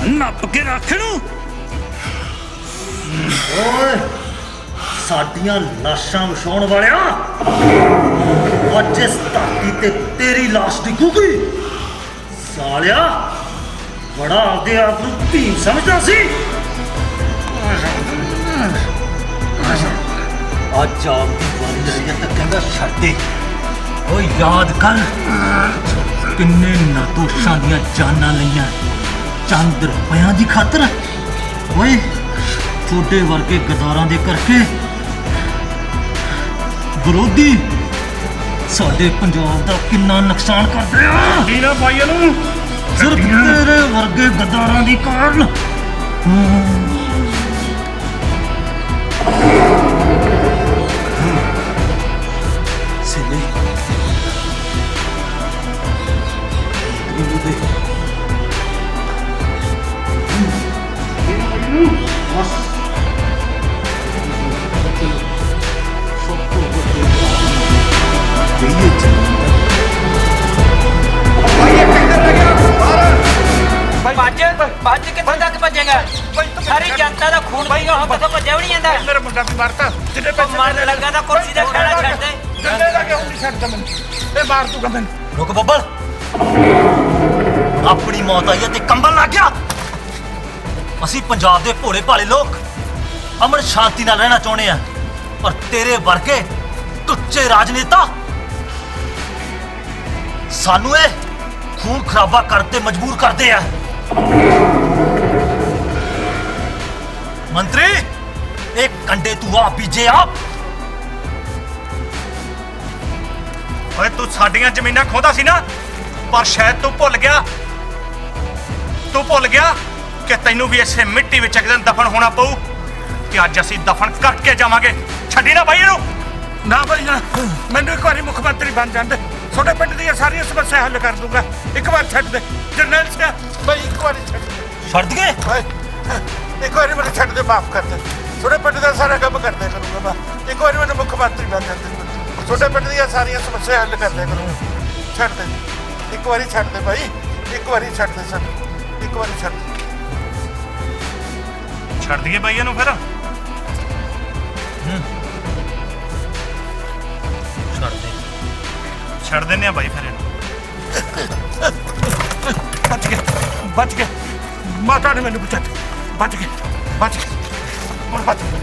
ਨੱਪ ਕੇ ਰੱਖ ਨੂੰ। ਓਏ ਸਾਡੀਆਂ ਲਾਸ਼ਾਂ ਵਿਛਾਉਣ ਵਾਲਿਆ, ਅੱਜ ਇਸ ਧਰਤੀ ਤੇ ਤੇਰੀ ਲਾਸ਼ ਡਿੱਗੂਗੀ। ਸਾਲਿਆ ਬੜਾ ਆਪਦੇ ਆਪ ਨੂੰ ਭੀਮ ਸਮਝਦਾ ਸੀ। ਅੱਜ ਆਪਦੀ ਵਾਰੀ ਆਈ ਹੈ ਤਾਂ ਕਹਿੰਦਾ ਛੱਡ ਦੇ। ਓ ਯਾਦ ਕਰ ਕਿੰਨੇ ਨਾਦੋਸ਼ਾਂ ਦੀਆਂ ਜਾਨਾਂ ਲਈਆਂ ਚੰਦ ਰੁਪਇਆਂ ਦੀ ਖਾਤਰ। ਓਏ ਛੋਟੇ ਵਰਗੇ ਗਦਾਰਾਂ ਦੇ ਕਰਕੇ ਵਿਰੋਧੀ ਸਾਡੇ ਪੰਜਾਬ ਦਾ ਕਿੰਨਾ ਨੁਕਸਾਨ ਕਰਦੇ ਆ। ਕੀ ਨਾ ਪਾਈ ਇਹਨੂੰ ਸਿਰਫ ਤੇਰੇ ਵਰਗੇ ਗਦਾਰਾਂ ਦੀ ਕਾਰਨ। ਸਿੱਲੇ ਭੱਜ ਕਿੱਥੇ ਤੱਕ ਭੱਜੇਗਾ? ਸਾਰੀ ਜਨਤਾ ਦਾ ਖੂਨ ਪੀਗਾ, ਹੁਣ ਕਿੱਥੋਂ ਭੱਜਿਆ ਵੀ ਨਹੀਂ ਜਾਂਦਾ। ਮੇਰਾ ਮੁੰਡਾ ਵੀ ਮਰਤਾ ਜਿਹਨੇ ਮਰਨ ਲੱਗਾ ਤਾਂ ਕੁਰਸੀ ਦਾ ਖੇੜਾ ਛੱਡ ਦੇ। ਜਿੰਨੇ ਦਾ ਕਿਉਂ ਨਹੀਂ ਛੱਡਦਾ ਮੈਨੂੰ, ਇਹ ਮਾਰ ਦੂਗਾ ਮੈਨੂੰ। ਰੁਕ ਬੱਬਲ, ਆਪਣੀ ਮੌਤ ਆਈ ਹੈ ਤੇ ਕੰਬਲ ਲੱਗ ਗਿਆ। ਅਸੀਂ ਪੰਜਾਬ ਦੇ ਭੋਲੇ ਭਾਲੇ ਲੋਕ ਅਮਨ ਸ਼ਾਂਤੀ ਨਾਲ ਰਹਿਣਾ ਚਾਹੁੰਦੇ ਆ, ਪਰ ਤੇਰੇ ਵਰਗੇ ਟੁੱਚੇ ਰਾਜਨੇਤਾ ਸਾਨੂੰ ਇਹ ਖੂਨ ਖਰਾਬਾ ਕਰਨ ਤੇ ਮਜਬੂਰ ਕਰਦੇ ਆ। ਮੰਤਰੀ, ਇਹ ਕੰਡੇ ਤੂੰ ਆਪ ਬੀਜੇ ਆਪ। ਓਏ ਤੂੰ ਸਾਡੀਆਂ ਜ਼ਮੀਨਾਂ ਖੋਦਾ ਸੀ ਨਾ, ਪਰ ਸ਼ਾਇਦ ਤੂੰ ਭੁੱਲ ਗਿਆ ਕਿ ਤੈਨੂੰ ਵੀ ਇਸੇ ਮਿੱਟੀ ਵਿੱਚ ਇੱਕ ਦਿਨ ਦਫਨ ਹੋਣਾ ਪਊ। ਤੇ ਅੱਜ ਅਸੀਂ ਦਫਨ ਕਰਕੇ ਜਾਵਾਂਗੇ। ਛੱਡੀ ਨਾ ਬਾਈ ਇਹਨੂੰ। ਨਾ ਬਾਈ ਨਾ, ਮੈਨੂੰ ਇੱਕ ਵਾਰੀ ਮੁੱਖ ਮੰਤਰੀ ਬਣ ਜਾਂਦੇ, ਤੁਹਾਡੇ ਪਿੰਡ ਦੀਆਂ ਸਾਰੀਆਂ ਸਮੱਸਿਆ ਹੱਲ ਕਰ ਦੂੰਗਾ। ਇੱਕ ਵਾਰ ਛੱਡ ਦੇ ਜਰਨੈਲ ਸਿੰਘ ਬਾਈ, ਇੱਕ ਵਾਰੀ ਛੱਡ ਦੇ। ਇੱਕ ਵਾਰੀ ਮੈਨੂੰ ਛੱਡ ਦੇ, ਮਾਫ ਕਰ ਦੇ। ਤੁਹਾਡੇ ਪਿੰਡ ਦਾ ਸਾਰਾ ਕੰਮ ਕਰਦਿਆ ਕਰੂੰਗਾ ਮੈਂ। ਇੱਕ ਵਾਰੀ ਮੈਨੂੰ ਮੁੱਖ ਮੰਤਰੀ ਬਣ ਜਾਂਦੇ, ਤੁਹਾਡੇ ਪਿੰਡ ਦੀਆਂ ਸਾਰੀਆਂ ਸਮੱਸਿਆ ਹੱਲ ਕਰਦਿਆ ਕਰੂੰਗਾ। ਛੱਡ ਦੇ, ਇੱਕ ਵਾਰੀ ਛੱਡ ਦੇ ਬਾਈ, ਇੱਕ ਵਾਰੀ ਛੱਡ ਦੇ ਸਾਨੂੰ, ਇੱਕ ਵਾਰੀ ਛੱਡ ਦੇ। ਛੱਡ ਦਈਏ ਬਾਈ ਇਹਨੂੰ ਫਿਰ? ਛੱਡ ਦਿੰਦੇ ਆ ਬਾਈ ਫਿਰ ਇਹਨੂੰ। ਬਚ ਗਏ ਮਾਤਾ ਨੇ ਮੈਨੂੰ ਬਚਾ ਦਿੱਤਾ। ਬਚ ਗਏ ਹੁਣ ਬਚ ਗਏ।